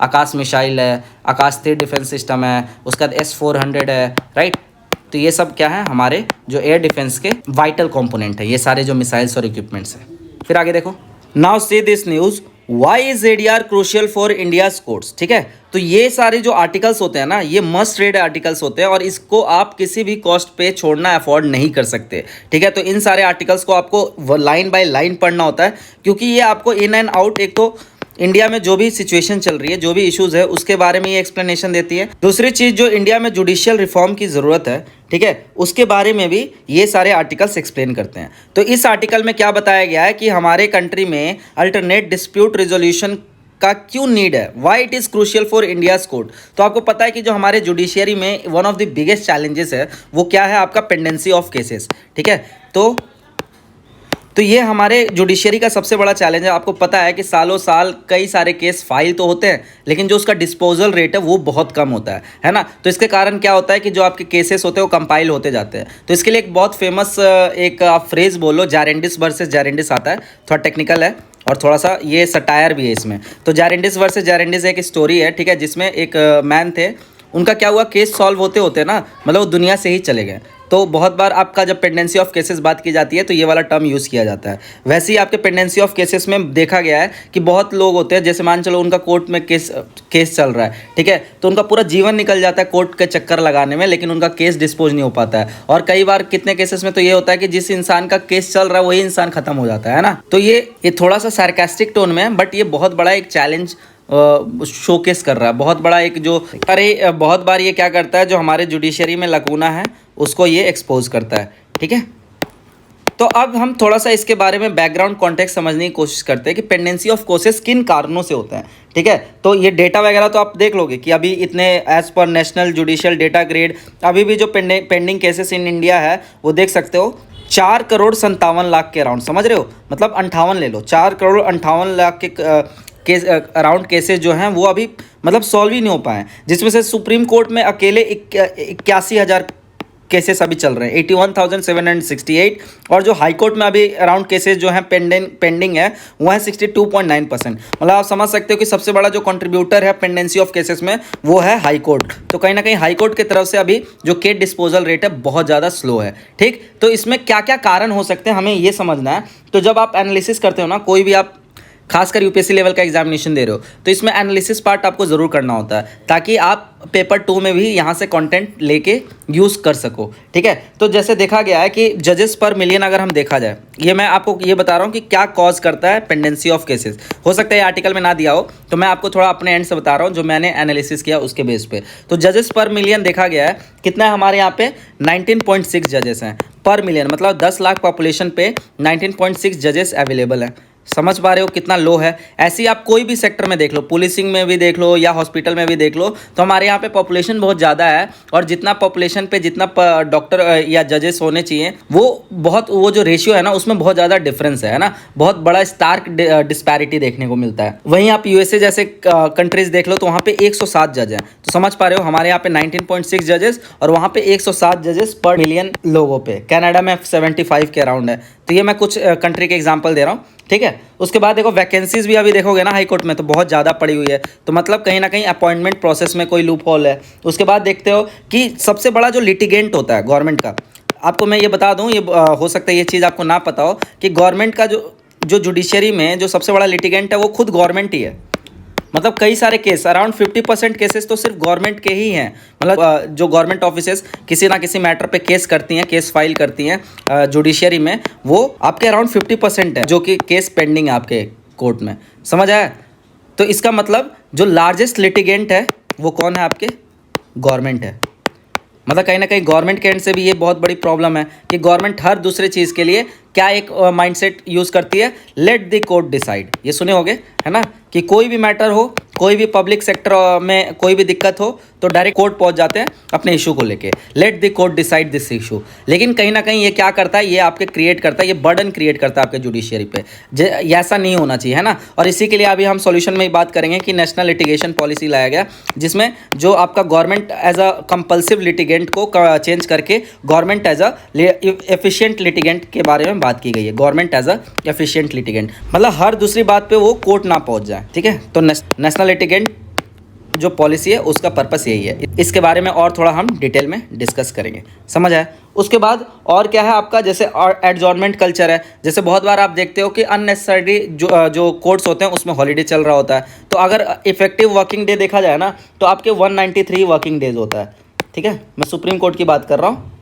आकाश मिसाइल है, आकाश तीर डिफेंस सिस्टम है, उसके बाद S-400 है, राइट। तो ये सब क्या है, हमारे जो एयर डिफेंस के वाइटल कंपोनेंट है, ये सारे जो मिसाइल्स और इक्विपमेंट्स हैं। फिर आगे देखो, now see this news, why is ADR crucial for India's courts, ठीक है। तो ये सारे जो आर्टिकल्स होते हैं ना, ये मस्ट रीड आर्टिकल्स होते हैं और इसको आप किसी भी कॉस्ट पे छोड़ना अफोर्ड नहीं कर सकते, ठीक है। तो इन सारे आर्टिकल्स को आपको लाइन बाय लाइन पढ़ना होता है क्योंकि ये आपको इन एंड आउट, एक तो इंडिया में जो भी सिचुएशन चल रही है, जो भी इश्यूज है उसके बारे में ये एक्सप्लेनेशन देती है। दूसरी चीज़, जो इंडिया में जुडिशियल रिफॉर्म की ज़रूरत है, ठीक है, उसके बारे में भी ये सारे आर्टिकल्स एक्सप्लेन करते हैं। तो इस आर्टिकल में क्या बताया गया है कि हमारे कंट्री में अल्टरनेट डिस्प्यूट रिजोल्यूशन का क्यों नीड है, why it is crucial for India's court. तो आपको पता है कि जो हमारे जुडिशियरी में one of the biggest challenges है वो क्या है, आपका पेंडेंसी ऑफ केसेस, ठीक है। तो ये हमारे जुडिशरी का सबसे बड़ा चैलेंज है। आपको पता है कि सालों साल कई सारे केस फाइल तो होते हैं लेकिन जो उसका डिस्पोजल रेट है वो बहुत कम होता है ना। तो इसके कारण क्या होता है कि जो आपके केसेस होते हैं वो कंपाइल होते जाते हैं। तो इसके लिए एक बहुत फेमस एक आप फ्रेज बोलो, जारेंडिस वर्सेस जारेंडिस आता है, थोड़ा टेक्निकल है, और थोड़ा सा ये सटायर भी है इसमें। तो जारेंडिस वर्सेस जारेंडिस एक स्टोरी है, ठीक है, जिसमें एक मैन थे, उनका क्या हुआ, केस सॉल्व होते होते ना, मतलब वो दुनिया से ही चले गए। तो बहुत बार आपका जब पेंडेंसी ऑफ केसेस बात की जाती है तो ये वाला टर्म यूज़ किया जाता है। वैसे ही आपके पेंडेंसी ऑफ केसेस में देखा गया है कि बहुत लोग होते हैं, जैसे मान चलो उनका कोर्ट में केस चल रहा है, ठीक है, तो उनका पूरा जीवन निकल जाता है कोर्ट के चक्कर लगाने में, लेकिन उनका केस डिस्पोज नहीं हो पाता है। और कई बार कितने केसेस में तो ये होता है कि जिस इंसान का केस चल रहा है वही इंसान खत्म हो जाता है ना। तो ये थोड़ा सा सार्कास्टिक टोन में है, बट ये बहुत बड़ा एक चैलेंज शोकेस कर रहा है, बहुत बड़ा एक जो, अरे बहुत बार ये क्या करता है, जो हमारे जुडिशरी में लकूना है उसको ये एक्सपोज करता है, ठीक है। तो अब हम थोड़ा सा इसके बारे में बैकग्राउंड कॉन्टेक्स्ट समझने की कोशिश करते हैं कि पेंडेंसी ऑफ केसेस किन कारणों से होता है, ठीक है। तो ये डेटा वगैरह तो आप देख लोगे कि अभी इतने as per national judicial data grade अभी भी जो पेंडिंग केसेस इन इंडिया है वो देख सकते हो 4,57,00,000 के अराउंड, समझ रहे हो, मतलब 58 ले लो, 4,58,00,000 के केस अराउंड केसेस जो हैं वो अभी मतलब सॉल्व ही नहीं हो पाए हैं, जिसमें से सुप्रीम कोर्ट में अकेले 81,000 केसेस अभी चल रहे हैं, 81,768। और जो हाई कोर्ट में अभी अराउंड केसेस जो हैं पेंडिंग है वो है 62.9%। मतलब आप समझ सकते हो कि सबसे बड़ा जो कंट्रीब्यूटर है पेंडेंसी ऑफ केसेस में वो है हाई कोर्ट। तो कहीं ना कहीं हाई कोर्ट की तरफ से अभी जो केस डिस्पोजल रेट है बहुत ज़्यादा स्लो है, ठीक। तो इसमें क्या क्या कारण हो सकते हैं हमें ये समझना है। तो जब आप एनालिसिस करते हो ना, कोई भी आप खासकर यूपीएससी लेवल का एग्जामिनेशन दे रहे हो, तो इसमें एनालिसिस पार्ट आपको ज़रूर करना होता है ताकि आप पेपर 2 में भी यहाँ से कंटेंट लेके यूज़ कर सको, ठीक है। तो जैसे देखा गया है कि जजेस पर मिलियन अगर हम देखा जाए, ये मैं आपको ये बता रहा हूँ कि क्या कॉज करता है पेंडेंसी ऑफ केसेस। हो सकता है ये आर्टिकल में ना दिया हो, तो मैं आपको थोड़ा अपने एंड से बता रहा हूँ जो मैंने एनालिसिस किया उसके बेस पे। तो जजेस पर मिलियन देखा गया है, कितना है हमारे यहाँ पे 19.6 जजेस हैं पर मिलियन, मतलब 10 लाख पॉपुलेशन पे 19.6 जजेस अवेलेबल हैं। समझ पा रहे हो कितना लो है। ऐसे ही आप कोई भी सेक्टर में देख लो, पुलिसिंग में भी देख लो या हॉस्पिटल में भी देख लो, तो हमारे यहाँ पे पॉपुलेशन बहुत ज़्यादा है, और जितना पॉपुलेशन पे जितना डॉक्टर या जजेस होने चाहिए वो जो रेशियो है ना उसमें बहुत ज़्यादा डिफरेंस है ना, बहुत बड़ा स्टार्क डिस्पैरिटी देखने को मिलता है। वहीं आप यूएसए जैसे कंट्रीज देख लो तो वहाँ पे 107 जज हैं। तो समझ पा रहे हो हमारे यहाँ पे 19.6 जजेस और वहाँ पे 107 जजेस पर मिलियन लोगों पे। कनाडा में 75 के अराउंड है। तो ये मैं कुछ कंट्री के एग्जाम्पल दे रहा हूँ, ठीक है। उसके बाद देखो वैकेंसीज भी अभी देखोगे ना हाई कोर्ट में तो बहुत ज़्यादा पड़ी हुई है, तो मतलब कहीं ना कहीं अपॉइंटमेंट प्रोसेस में कोई लूप होल है। उसके बाद देखते हो कि सबसे बड़ा जो लिटिगेंट होता है गवर्नमेंट का, आपको मैं ये बता दूं, ये हो सकता है ये चीज़ आपको ना पता हो कि गवर्नमेंट का जो जुडिशरी में जो सबसे बड़ा लिटिगेंट है वो खुद गवर्नमेंट ही है। मतलब कई सारे केस, अराउंड 50% केसेस तो सिर्फ गवर्नमेंट के ही हैं। मतलब जो गवर्नमेंट ऑफिसेस किसी ना किसी मैटर पे केस करती हैं, केस फाइल करती हैं जुडिशरी में, वो आपके अराउंड 50% है जो कि केस पेंडिंग है आपके कोर्ट में। समझ आया? तो इसका मतलब जो लार्जेस्ट लिटिगेंट है वो कौन है, आपके गवर्नमेंट है। मतलब कहीं ना कहीं गवर्नमेंट के एंड से भी ये बहुत बड़ी प्रॉब्लम है कि गवर्नमेंट हर दूसरे चीज़ के लिए क्या एक माइंडसेट यूज़ करती है, लेट द कोर्ट डिसाइड। ये सुने होगे है ना, कि कोई भी मैटर हो, कोई भी पब्लिक सेक्टर में कोई भी दिक्कत हो तो डायरेक्ट कोर्ट पहुंच जाते हैं अपने इशू को लेके, let the court decide this issue. लेकिन कहीं ना कहीं ये क्या करता है, ये आपके क्रिएट करता है, ये बर्डन क्रिएट करता है आपके जुडिशियरी पे। ऐसा नहीं होना चाहिए, है ना। और इसी के लिए अभी हम सॉल्यूशन में ही बात करेंगे कि नेशनल लिटिगेशन पॉलिसी लाया गया, जिसमें जो आपका government as a compulsive litigant को चेंज करके government as a efficient litigant के बारे में बात की गई है। Government as a efficient litigant, मतलब हर दूसरी बात पे वो कोर्ट ना पहुंच जाए, ठीक है। तो नेशनल लिटिगेंट जो पॉलिसी है उसका पर्पस यही है। इसके बारे में और थोड़ा हम डिटेल में डिस्कस करेंगे, समझ आया। उसके बाद और क्या है आपका, जैसे एडजॉर्नमेंट कल्चर है। जैसे बहुत बार आप देखते हो कि अननेसेसरी जो कोर्ट्स होते हैं उसमें हॉलीडे चल रहा होता है। तो अगर इफेक्टिव वर्किंग डे देखा जाए ना तो आपके 193 वर्किंग डेज होता है, ठीक है। मैं सुप्रीम कोर्ट की बात कर रहा हूँ,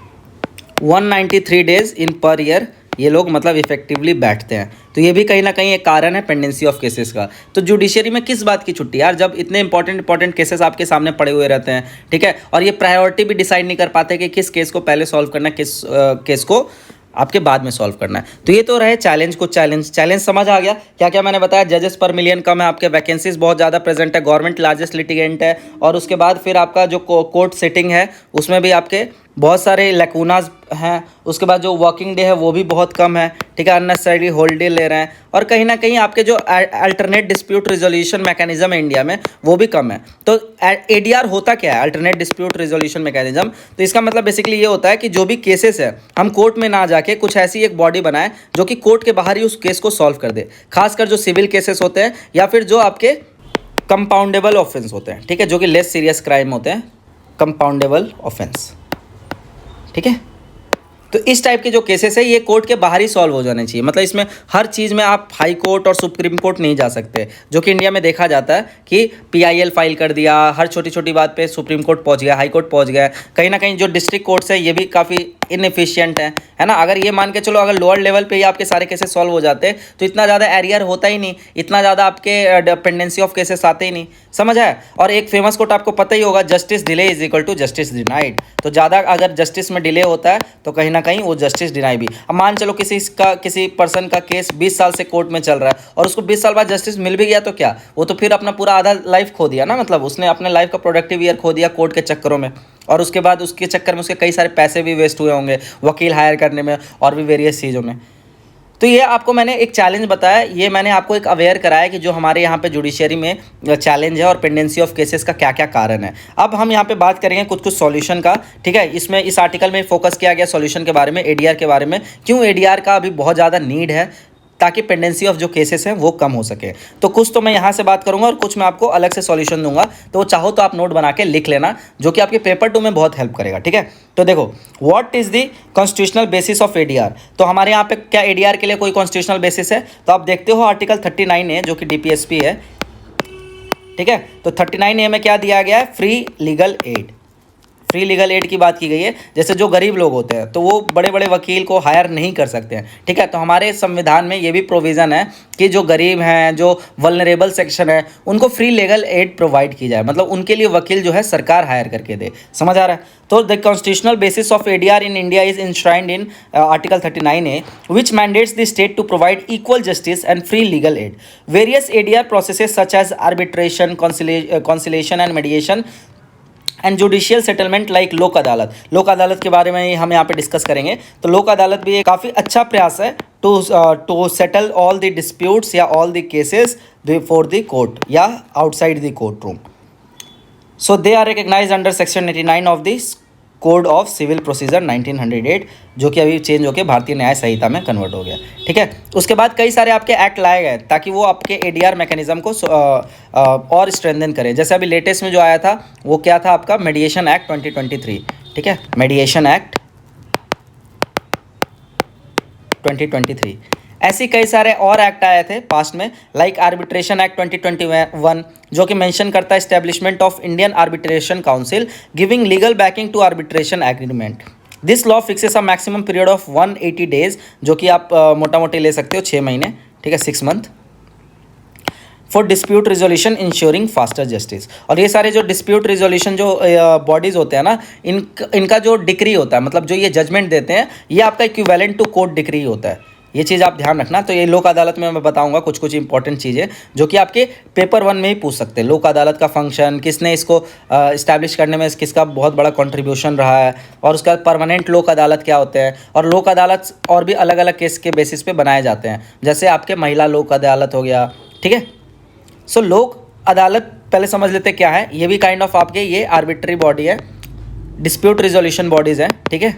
193 डेज इन पर ईयर ये लोग मतलब इफेक्टिवली बैठते हैं। तो ये भी कहीं ना कहीं एक कारण है पेंडेंसी ऑफ केसेस का। तो जुडिशरी में किस बात की छुट्टी यार, जब इतने इंपॉर्टेंट केसेस आपके सामने पड़े हुए रहते हैं, ठीक है। और ये प्रायोरिटी भी डिसाइड नहीं कर पाते कि किस केस को पहले सॉल्व करना है, किस केस को आपके बाद में सॉल्व करना है। तो ये तो रहे चैलेंज। कुछ चैलेंज समझ आ गया क्या क्या मैंने बताया। जजेस पर मिलियन कम है, आपके वैकेंसीज बहुत ज़्यादा प्रेजेंट है, गवर्नमेंट लार्जेस्ट लिटिगेंट है, और उसके बाद फिर आपका जो कोर्ट सिटिंग है उसमें भी आपके बहुत सारे लैकूनाज हैं। उसके बाद जो वर्किंग डे है वो भी बहुत कम है, ठीक है, अननेसेसरी हॉलीडे ले रहे हैं, और कहीं ना कहीं आपके जो अल्टरनेट डिस्प्यूट रिजोल्यूशन मैकेनिज्म है इंडिया में वो भी कम है। तो एडीआर होता क्या है, अल्टरनेट डिस्प्यूट रिजोल्यूशन मैकेनिज्म? तो इसका मतलब बेसिकली ये होता है कि जो भी केसेस है हम कोर्ट में ना जाके कुछ ऐसी एक बॉडी बनाए जो कि कोर्ट के बाहर ही उस केस को सॉल्व कर दे, खासकर जो सिविल केसेस होते हैं या फिर जो आपके कंपाउंडेबल ऑफेंस होते हैं, ठीक है, जो कि लेस सीरियस क्राइम होते हैं, कंपाउंडेबल ऑफेंस, ठीक है। तो इस टाइप के जो केसेस है ये कोर्ट के बाहर ही सॉल्व हो जाने चाहिए। मतलब इसमें हर चीज़ में आप हाई कोर्ट और सुप्रीम कोर्ट नहीं जा सकते, जो कि इंडिया में देखा जाता है कि पीआईएल फाइल कर दिया, हर छोटी छोटी बात पे सुप्रीम कोर्ट पहुंच गया, हाई कोर्ट पहुंच गया। कहीं ना कहीं जो डिस्ट्रिक्ट कोर्ट्स है ये भी काफ़ी इनएफिशिएंट है ना। अगर ये मान के चलो अगर लोअर लेवल पे ही आपके सारे केसेस सॉल्व हो जाते तो इतना ज़्यादा एरियर होता ही नहीं, इतना ज़्यादा आपके डिपेंडेंसी ऑफ केसेस आते ही नहीं, समझ आया। और एक फेमस कोट आपको पता ही होगा, justice delay is equal to justice denied. तो ज़्यादा अगर जस्टिस में डिले होता है तो कहीं ना कहीं वो जस्टिस डिनाई भी। अब मान चलो किसी पर्सन का केस 20 साल से कोर्ट में चल रहा है और उसको 20 साल बाद जस्टिस मिल भी गया तो क्या, वो तो फिर अपना पूरा आधा लाइफ खो दिया ना। मतलब उसने अपने लाइफ का प्रोडक्टिव ईयर खो दिया कोर्ट के चक्करों में, और उसके बाद उसके चक्कर में उसके कई सारे पैसे भी वेस्ट हुए होंगे वकील हायर करने में और भी वेरियस चीज़ों में। तो ये आपको मैंने एक चैलेंज बताया, ये मैंने आपको एक अवेयर कराया कि जो हमारे यहाँ पे जुडिशरी में चैलेंज है और पेंडेंसी ऑफ केसेस का क्या क्या कारण है। अब हम यहाँ पे बात करेंगे कुछ कुछ सॉल्यूशन का, ठीक है। इसमें इस आर्टिकल में फोकस किया गया सॉल्यूशन के बारे में, एडीआर के बारे में, क्यों एडीआर का अभी बहुत ज़्यादा नीड है ताकि पेंडेंसी ऑफ जो केसेस हैं वो कम हो सके। तो कुछ तो मैं यहाँ से बात करूँगा और कुछ मैं आपको अलग से सॉल्यूशन दूंगा, तो वो चाहो तो आप नोट बना के लिख लेना, जो कि आपके पेपर 2 में बहुत हेल्प करेगा, ठीक है। तो देखो, what is the constitutional basis of ADR. तो हमारे यहाँ पे क्या एडीआर के लिए कोई कॉन्स्टिट्यूशनल बेसिस है? तो आप देखते हो आर्टिकल 39 है जो कि डीपीएसपी है, ठीक है। तो 39A में क्या दिया गया है? Free legal add. Free legal add की बात की गई है। जैसे जो गरीब लोग होते हैं तो वो बड़े बड़े वकील को हायर नहीं कर सकते हैं, ठीक है। तो हमारे संविधान में ये भी प्रोविज़न है कि जो गरीब हैं, जो वल्नरेबल सेक्शन है, उनको फ्री लीगल एड प्रोवाइड की जाए, मतलब उनके लिए वकील जो है सरकार हायर करके दे, समझ आ रहा है। तो the constitutional basis of ADR in India is enshrined in article 39A which mandates the state to provide equal justice and free legal aid. Various ADR processes such as arbitration, conciliation and mediation and judicial settlement like Lok Adalat. लोक अदालत के बारे में हम यहाँ पे discuss करेंगे। तो लोक अदालत भी एक काफ़ी अच्छा प्रयास है to settle all the disputes या all the cases before the court या outside the court room. So they are recognize under section 89 of this code of civil procedure 1908, जो कि अभी चेंज होकर भारतीय न्याय संहिता में कन्वर्ट हो गया, ठीक है। उसके बाद कई सारे आपके एक्ट लाए गए ताकि वो आपके एडीआर मैकेनिज्म को और स्ट्रेंथन करें। जैसे अभी लेटेस्ट में जो आया था वो क्या था आपका? मेडिएशन एक्ट 2023, ठीक है, मेडिएशन एक्ट 2023। ऐसी कई सारे और एक्ट आए थे पास्ट में, लाइक आर्बिट्रेशन एक्ट 2021, जो कि मेंशन करता है establishment of Indian arbitration council giving legal backing to arbitration agreement. This law fixes a maximum period of 180 days, जो कि आप मोटा मोटी ले सकते हो 6 महीने, ठीक है, 6 month, for dispute resolution ensuring faster justice. और ये सारे जो डिस्प्यूट रिजोल्यूशन जो बॉडीज़ होते हैं ना, इनका जो डिक्री होता है, मतलब जो ये जजमेंट देते हैं, ये आपका इक्विवेलेंट टू कोर्ट डिक्री होता है। ये चीज़ आप ध्यान रखना। तो ये लोक अदालत में मैं बताऊंगा कुछ कुछ इंपॉर्टेंट चीज़ें जो कि आपके पेपर 1 में ही पूछ सकते हैं। लोक अदालत का फंक्शन, किसने इसको इस्टेब्लिश करने में किसका बहुत बड़ा कंट्रीब्यूशन रहा है, और उसका परमानेंट लोक अदालत क्या होते हैं, और लोक अदालत और भी अलग अलग केस के बेसिस पे बनाए जाते हैं, जैसे आपके महिला लोक अदालत हो गया, ठीक है। सो लोक अदालत पहले समझ लेते क्या है। ये भी काइंड ऑफ आपके ये आर्बिट्री बॉडी है, डिस्प्यूट रिजोल्यूशन बॉडीज़ हैं, ठीक है,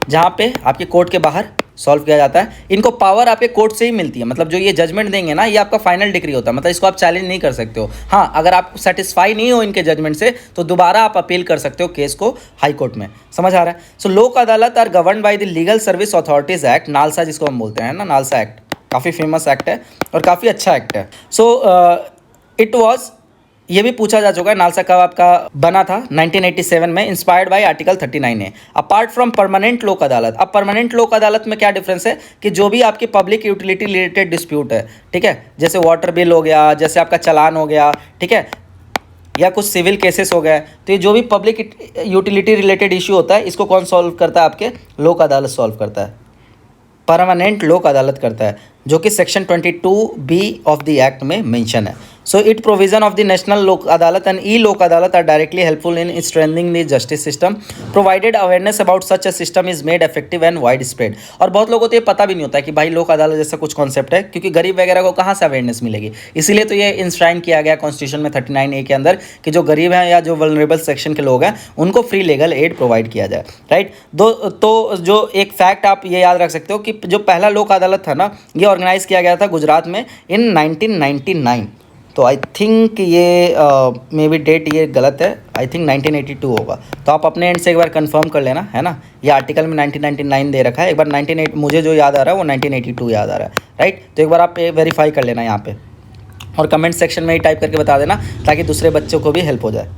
जहाँ पे आपके कोर्ट के बाहर सॉल्व किया जाता है। इनको पावर आपके कोर्ट से ही मिलती है, मतलब जो ये जजमेंट देंगे ना, ये आपका फाइनल डिक्री होता है, मतलब इसको आप चैलेंज नहीं कर सकते हो। हाँ, अगर आप सेटिस्फाई नहीं हो इनके जजमेंट से तो दोबारा आप अपील कर सकते हो केस को हाई कोर्ट में, समझ आ रहा है। So Lok Adalat are govern by the legal service authorities act, NALSA जिसको हम बोलते हैं ना, नालसा एक्ट काफ़ी फेमस एक्ट है और काफ़ी अच्छा एक्ट है। सो इट वॉज, ये भी पूछा जा चुका है नालसा कब आपका बना था, 1987 में, inspired by article 39A। Apart from permanent लोक अदालत, अब परमानेंट लोक अदालत में क्या डिफरेंस है कि जो भी आपकी पब्लिक यूटिलिटी रिलेटेड डिस्प्यूट है, ठीक है, जैसे वाटर बिल हो गया, जैसे आपका चालान हो गया, ठीक है, या कुछ सिविल केसेस हो गए, तो ये जो भी पब्लिक यूटिलिटी रिलेटेड इशू होता है इसको कौन सॉल्व करता है? आपके लोक अदालत सॉल्व करता है, परमानेंट लोक अदालत करता है, जो कि section 22B of the act में मेंशन है। So it provision of the National Lok Adalat and E-Lok Adalat are directly helpful in strengthening the justice system. Provided awareness about such a system is made effective and widespread. और बहुत लोगों को ये पता भी नहीं होता है कि भाई लोक अदालत जैसा कुछ कॉन्सेप्ट है, क्योंकि गरीब वगैरह को कहाँ से अवेयरनेस मिलेगी। इसीलिए तो ये इंश्राइन किया गया कॉन्स्टिट्यूशन में 39A के अंदर कि जो गरीब हैं या जो वल्नरेबल सेक्शन के लोग हैं उनको फ्री लीगल एड प्रोवाइड किया जाए, राइट। तो जो एक फैक्ट आप ये याद रख सकते हो कि जो पहला लोक अदालत था ना, ये ऑर्गेनाइज किया गया था गुजरात में इन 1999। तो आई थिंक ये मे बी डेट ये गलत है, आई थिंक 1982 होगा। तो आप अपने एंड से एक बार कंफर्म कर लेना, है ना। ये आर्टिकल में 1999 दे रखा है, एक बार 1980 मुझे जो याद आ रहा है वो 1982 याद आ रहा है, राइट। तो एक बार आप वेरीफाई कर लेना यहाँ पे और कमेंट सेक्शन में ही टाइप करके बता देना ताकि दूसरे बच्चों को भी हेल्प हो जाए।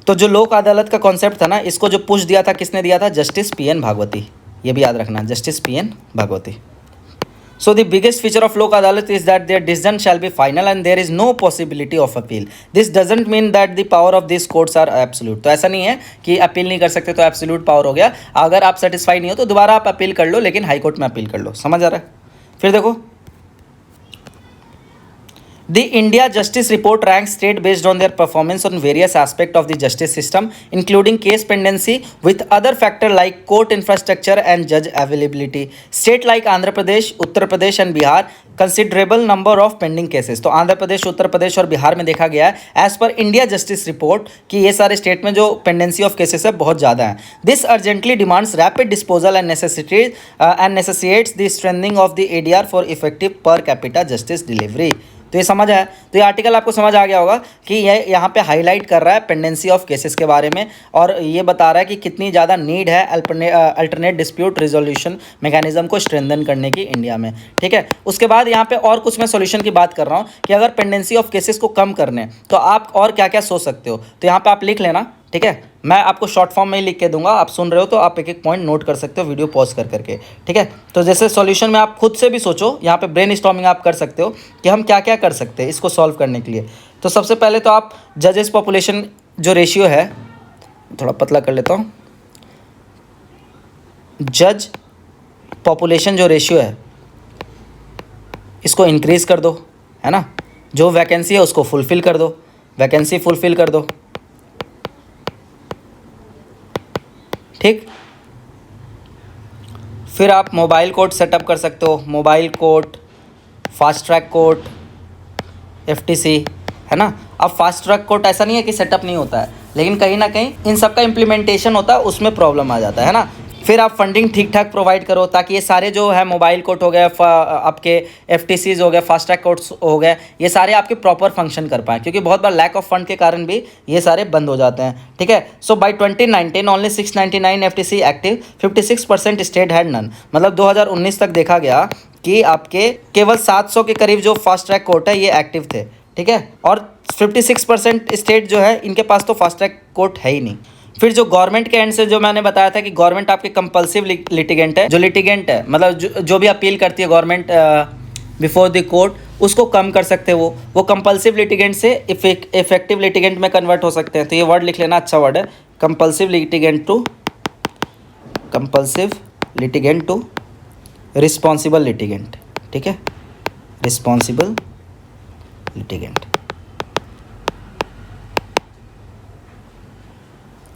तो जो लोक अदालत का कॉन्सेप्ट था ना, इसको जो पुश दिया था किसने दिया था? Justice PN Bhagwati. ये भी याद रखना, justice PN Bhagwati. So the biggest feature of Lok Adalat is that their decision shall be final and there is no possibility of appeal. This doesn't mean that the power of these courts are absolute. तो ऐसा नहीं है कि appeal नहीं कर सकते तो absolute power हो गया। अगर आप सेटिस्फाई नहीं हो तो दोबारा आप अपील कर लो, लेकिन हाई कोर्ट में अपील कर लो। समझ आ रहा है? फिर देखो, The India Justice Report ranks state based on their performance on various aspects of the justice system, including case pendency, with other factors like court infrastructure and judge availability. State like Andhra Pradesh, Uttar Pradesh and Bihar considerable number of pending cases. तो आंध्र प्रदेश, उत्तर प्रदेश और बिहार में देखा गया है as per India justice report कि ये सारे state में जो पेंडेंसी ऑफ केसेस है बहुत ज़्यादा है। This urgently demands rapid disposal and necessitates the strengthening of the ADR for effective per capita justice delivery. तो ये समझ आया। तो ये आर्टिकल आपको समझ आ गया होगा कि ये यहाँ पे हाईलाइट कर रहा है पेंडेंसी ऑफ केसेस के बारे में और ये बता रहा है कि कितनी ज़्यादा नीड है अल्टरनेट डिस्प्यूट रिजोल्यूशन मैकेनिज्म को स्ट्रेंथन करने की इंडिया में, ठीक है। उसके बाद यहाँ पे और कुछ मैं सॉल्यूशन की बात कर रहा हूँ कि अगर पेंडेंसी ऑफ केसेस को कम करने तो आप और क्या क्या सोच सकते हो। तो यहाँ पर आप लिख लेना, ठीक है। मैं आपको शॉर्ट फॉर्म में ही लिख के दूंगा, आप सुन रहे हो तो आप एक एक पॉइंट नोट कर सकते हो वीडियो पॉज कर करके, ठीक है। तो जैसे सॉल्यूशन में आप खुद से भी सोचो, यहाँ पे ब्रेन स्टॉर्मिंग आप कर सकते हो कि हम क्या क्या कर सकते हैं इसको सॉल्व करने के लिए। तो सबसे पहले तो आप जजेस पॉपुलेशन जो रेशियो है, थोड़ा पतला कर लेता हूँ, जज पॉपुलेशन जो रेशियो है इसको इंक्रीज़ कर दो, है ना। जो वैकेंसी है उसको फुलफ़िल कर दो, वैकेंसी फुलफ़िल कर दो, ठीक। फिर आप मोबाइल कोर्ट सेटअप कर सकते हो, mobile court, fast track court, FTC, है ना। अब फास्ट ट्रैक कोर्ट ऐसा नहीं है कि सेटअप नहीं होता है, लेकिन कहीं ना कहीं इन सब का इम्प्लीमेंटेशन होता है, उसमें प्रॉब्लम आ जाता है ना। फिर आप फंडिंग ठीक ठाक प्रोवाइड करो ताकि ये सारे जो है मोबाइल कोर्ट हो गए, आपके FTCs हो गए, फास्ट ट्रैक कोर्ट्स हो गए, ये सारे आपके प्रॉपर फंक्शन कर पाएँ, क्योंकि बहुत बार लैक ऑफ फंड के कारण भी ये सारे बंद हो जाते हैं, ठीक है। So by 2019 only 699 FTC active, 56% state had none. मतलब 2019 तक देखा गया कि आपके केवल 700 के करीब जो फास्ट ट्रैक कोर्ट है ये एक्टिव थे, ठीक है। और 56% स्टेट जो है इनके पास तो फास्ट ट्रैक कोर्ट है ही नहीं। फिर जो गवर्नमेंट के एंड से जो मैंने बताया था कि गवर्नमेंट आपके कंपल्सिव लिटिगेंट है, जो लिटिगेंट है मतलब जो भी अपील करती है गवर्नमेंट बिफोर द कोर्ट, उसको कम कर सकते हैं। वो कंपल्सिव लिटिगेंट से इफेक्टिव लिटिगेंट में कन्वर्ट हो सकते हैं। तो ये वर्ड लिख लेना, अच्छा वर्ड है, compulsive litigant to responsible litigant, ठीक है, रिस्पॉन्सिबल लिटिगेंट।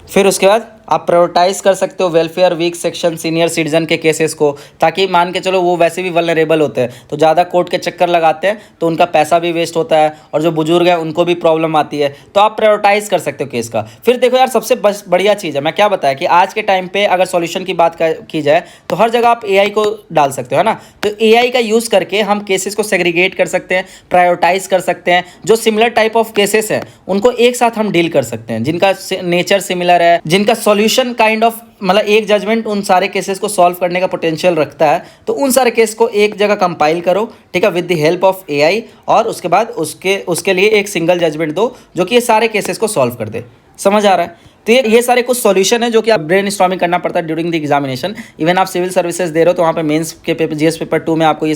फिर उसके बाद आप प्रायोरिटाइज कर सकते हो welfare week section senior citizen के केसेस को, ताकि मान के चलो वो वैसे भी वल्नरेबल होते हैं तो ज़्यादा कोर्ट के चक्कर लगाते हैं तो उनका पैसा भी वेस्ट होता है और जो बुजुर्ग हैं उनको भी प्रॉब्लम आती है। तो आप प्रायोरिटाइज कर सकते हो केस का। फिर देखो यार, सबसे बढ़िया चीज़ है, मैं क्या बताया कि आज के टाइम पे अगर सॉल्यूशन की बात की जाए तो हर जगह आप AI को डाल सकते हो, है ना। तो AI का यूज़ करके हम केसेस को सेग्रीगेट कर सकते हैं, प्रायोरिटाइज कर सकते हैं। जो सिमिलर टाइप ऑफ केसेस हैं उनको एक साथ हम डील कर सकते हैं, जिनका नेचर सिमिलर है, जिनका सॉल्यूशन काइंड ऑफ मतलब एक जजमेंट उन सारे केसेस को सॉल्व करने का पोटेंशियल रखता है। तो उन सारे केस को एक जगह कंपाइल करो, ठीक है, with the help of AI, और उसके बाद उसके लिए एक सिंगल जजमेंट दो जो कि ये सारे केसेस को सॉल्व कर दे। समझ आ रहा है? तो ये सारे कुछ सॉल्यूशन है जो कि आप ब्रेन स्टॉर्मिंग करना पड़ता है ड्यूरिंग द एग्जामिनेशन। इवन आप सिविल सर्विसेज दे रहे हो तो वहाँ पे मेंस के पेपर, GS पेपर 2 में आपको ये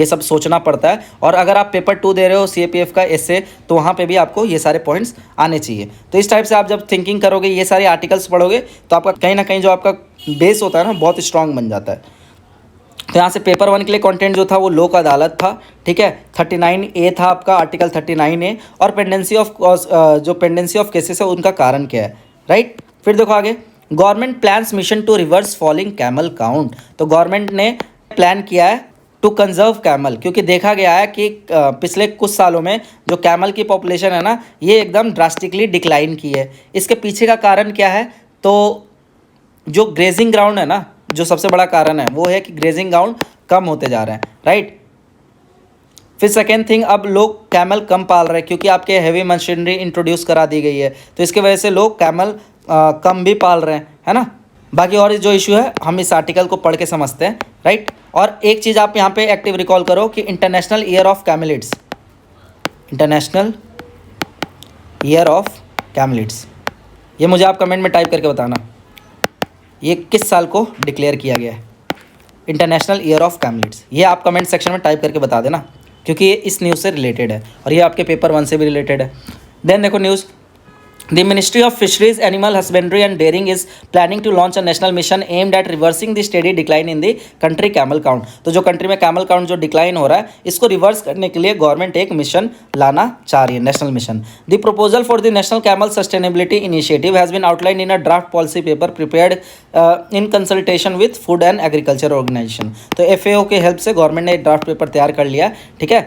सब सोचना पड़ता है। और अगर आप पेपर 2 दे रहे हो CAPF का एसए, तो वहाँ पे भी आपको ये सारे पॉइंट्स आने चाहिए। तो इस टाइप से आप जब थिंकिंग करोगे, ये सारे आर्टिकल्स पढ़ोगे, तो आपका कहीं ना कहीं जो आपका बेस होता है ना बहुत स्ट्रॉन्ग बन जाता है। तो यहाँ से पेपर 1 के लिए कंटेंट जो था वो लोक अदालत था, ठीक है। 39A था आपका, आर्टिकल 39A, और पेंडेंसी ऑफ जो पेंडेंसी ऑफ केसेस है उनका कारण क्या है, राइट। फिर देखो आगे, government plans mission to reverse falling camel count. तो गवर्नमेंट ने प्लान किया है टू कंजर्व कैमल, क्योंकि देखा गया है कि पिछले कुछ सालों में जो कैमल की पॉपुलेशन है ना, ये एकदम ड्रास्टिकली डिक्लाइन की है। इसके पीछे का कारण क्या है, तो जो ग्रेजिंग ग्राउंड है ना, जो सबसे बड़ा कारण है वो है कि ग्रेजिंग ग्राउंड कम होते जा रहे हैं, राइट। फिर सेकेंड थिंग, अब लोग कैमल कम पाल रहे हैं क्योंकि आपके हैवी मशीनरी इंट्रोड्यूस करा दी गई है, तो इसके वजह से लोग कैमल कम भी पाल रहे हैं, है ना। बाकी और जो इशू है हम इस आर्टिकल को पढ़ के समझते हैं, राइट। और एक चीज़ आप यहाँ पे एक्टिव रिकॉल करो कि international year of कैमलिड्स, international year of कैमलिड्स, ये मुझे आप कमेंट में टाइप करके बताना ये किस साल को डिक्लेयर किया गया है, इंटरनेशनल ईयर ऑफ कैमलिड्स। ये आप कमेंट सेक्शन में टाइप करके बता देना, क्योंकि ये इस न्यूज़ से रिलेटेड है और ये आपके पेपर 1 से भी रिलेटेड है। देन देखो news, The Ministry of Fisheries, Animal Husbandry and Dairying is planning to launch a national mission aimed at reversing the steady decline in the country camel count। तो जो कंट्री में camel count जो decline हो रहा है, इसको reverse करने के लिए गवर्नमेंट एक मिशन लाना चाह रही है, national mission. The proposal for the national camel sustainability initiative has been outline in a draft policy paper prepared in consultation with food and agriculture organisation. तो FAO के हेल्प से गवर्नमेंट ने एक ड्राफ्ट पेपर तैयार कर लिया, ठीक है,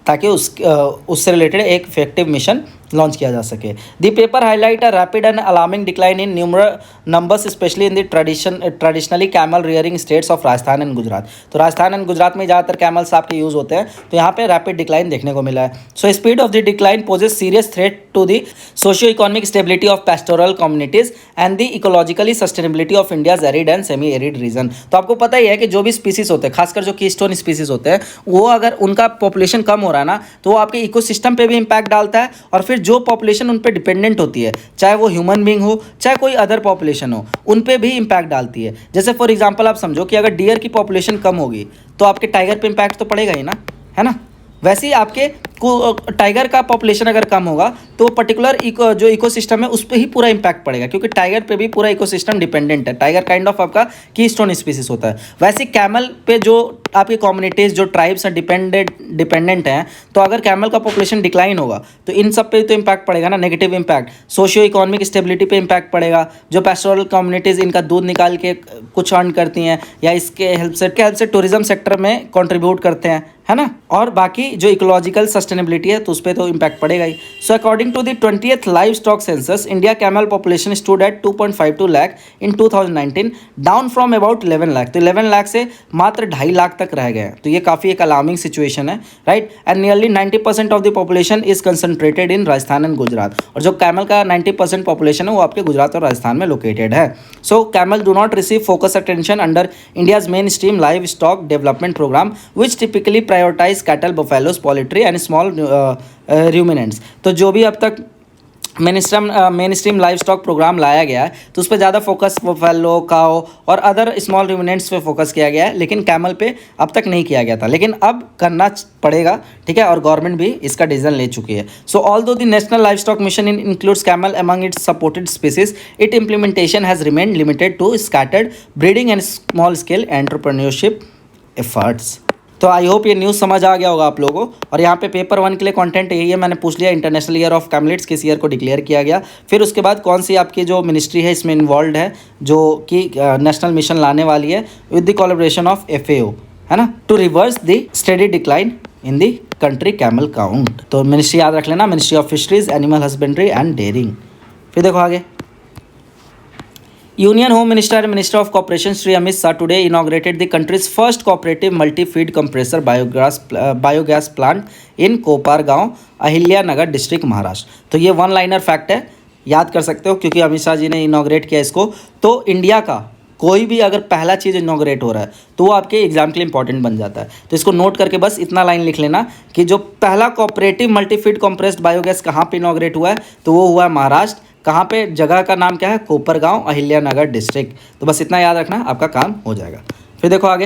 ताकि उससे रिलेटेड एक इफेक्टिव मिशन लॉन्च किया जा सके। The paper highlight a rapid and alarming decline in numeral numbers specially in the traditionally camel rearing states of Rajasthan and Gujarat. तो राजस्थान एंड गुजरात में ज़्यादातर कैमल्स आपके यूज़ होते हैं, तो यहाँ पे रैपिड डिक्लाइन देखने को मिला है। So speed of the decline poses serious threat to the socio economic stability of pastoral communities and the ecologically sustainability of India's arid and semi arid region. तो आपको पता ही है कि जो भी स्पीसीज होते हैं, खासकर जो कीस्टोन स्पीसीज होते हैं, वो अगर उनका पॉपुलेशन कम हो रहा है ना, तो वो आपके इकोसिस्टम पे भी इम्पैक्ट डालता है, और फिर जो पॉपुलेशन उन पे डिपेंडेंट होती है, चाहे वो ह्यूमन बीइंग हो चाहे कोई अदर पॉपुलेशन हो, उन पे भी इम्पैक्ट डालती है। जैसे फॉर एग्जांपल आप समझो कि अगर डियर की पॉपुलेशन कम होगी तो आपके टाइगर पे इम्पैक्ट तो पड़ेगा ही ना, है ना। वैसे ही आपके टाइगर का पॉपुलेशन अगर कम होगा तो पर्टिकुलर जो इकोसिस्टम है उस पर ही पूरा इम्पैक्ट पड़ेगा, क्योंकि टाइगर पे भी पूरा इकोसिस्टम डिपेंडेंट है। टाइगर काइंड ऑफ आपका कीस्टोन स्पीसीज होता है। वैसे कैमल पे जो आपकी कम्युनिटीज़ जो ट्राइब्स हैं डिपेंडेंट हैं, तो अगर कैमल का पॉपुलेशन डिक्लाइन होगा तो इन सब पे तो इम्पैक्ट पड़ेगा ना, negative impact. Socio economic stability पे इम्पैक्ट पड़ेगा। जो पेस्टोरल कम्युनिटीज़ इनका दूध निकाल के कुछ अर्न करती हैं या इसके हेल्प से टूरिज्म सेक्टर में कॉन्ट्रीब्यूट करते हैं, है ना। और बाकी जो इकोलॉजिकल सस्टेनेबिलिटी है तो उस पर तो इम्पैक्ट पड़ेगा ही। So according to the 20th live stock census, India camel population stood at 2.52 lakh in 2019, down from about 11 lakh. तो 11 लाख से मात्र 2.5 लाख तक रह गए हैं। तो ये काफ़ी एक अलार्मिंग सिचुएशन है, right. And nearly 90% of the population is concentrated in Rajasthan and Gujarat. और जो कैमल का 90% पॉपुलेशन है वो आपके गुजरात और राजस्थान में लोकेटेड है। So camel do not receive focus attention under India's main stream live stock development program which typically prioritize cattle, buffaloes, poultry and small ruminants. तो जो भी अब तक main stream live stock program लाया गया है तो उस पर ज़्यादा फोकस बफेलो, काओ और अदर स्मॉल रूमिनेंट्स पे फोकस किया गया है, लेकिन कैमल पे अब तक नहीं किया गया था, लेकिन अब करना पड़ेगा, ठीक है। और गवर्नमेंट भी इसका डिसीजन ले चुकी है। So although the national live stock mission includes camel among its supported species, it implementation has remained limited to scattered breeding and small scale entrepreneurship efforts. तो आई होप ये न्यूज़ समझ आ गया होगा आप लोगों को। और यहाँ पे पेपर 1 के लिए कंटेंट यही है, मैंने पूछ लिया इंटरनेशनल ईयर ऑफ कैमलिड्स किस ईयर को डिक्लेयर किया गया, फिर उसके बाद कौन सी आपकी जो मिनिस्ट्री है इसमें इन्वॉल्व है जो कि नेशनल मिशन लाने वाली है with the collaboration of FAO, है ना, to reverse the steady decline in the country camel count. तो मिनिस्ट्री याद रख लेना, ministry of fisheries, animal husbandry and dairying. फिर देखो आगे, Union Home Minister and Minister of Corporation Shri Amit Shah today inaugurated the country's first cooperative multi-feed compressor biogas plant in Kopargaon, Ahilyanagar district, Maharashtra. तो ये one liner fact है, याद कर सकते हो क्योंकि अमित शाह जी ने इनाग्रेट किया इसको। तो इंडिया का कोई भी अगर पहला चीज़ इनाग्रेट हो रहा है तो वो आपके एग्जाम के लिए इंपॉर्टेंट बन जाता है। तो इसको नोट करके बस इतना लाइन लिख लेना कि जो पहला कोऑपरेटिव मल्टीफीड कंप्रेस्ड बायोगैस कहाँ पे इनाग्रेट हुआ है, तो वो हुआ है महाराष्ट्र। कहाँ पे, जगह का नाम क्या है, कोपरगांव, अहिल्यानगर डिस्ट्रिक्ट। तो बस इतना याद रखना, आपका काम हो जाएगा। फिर देखो आगे,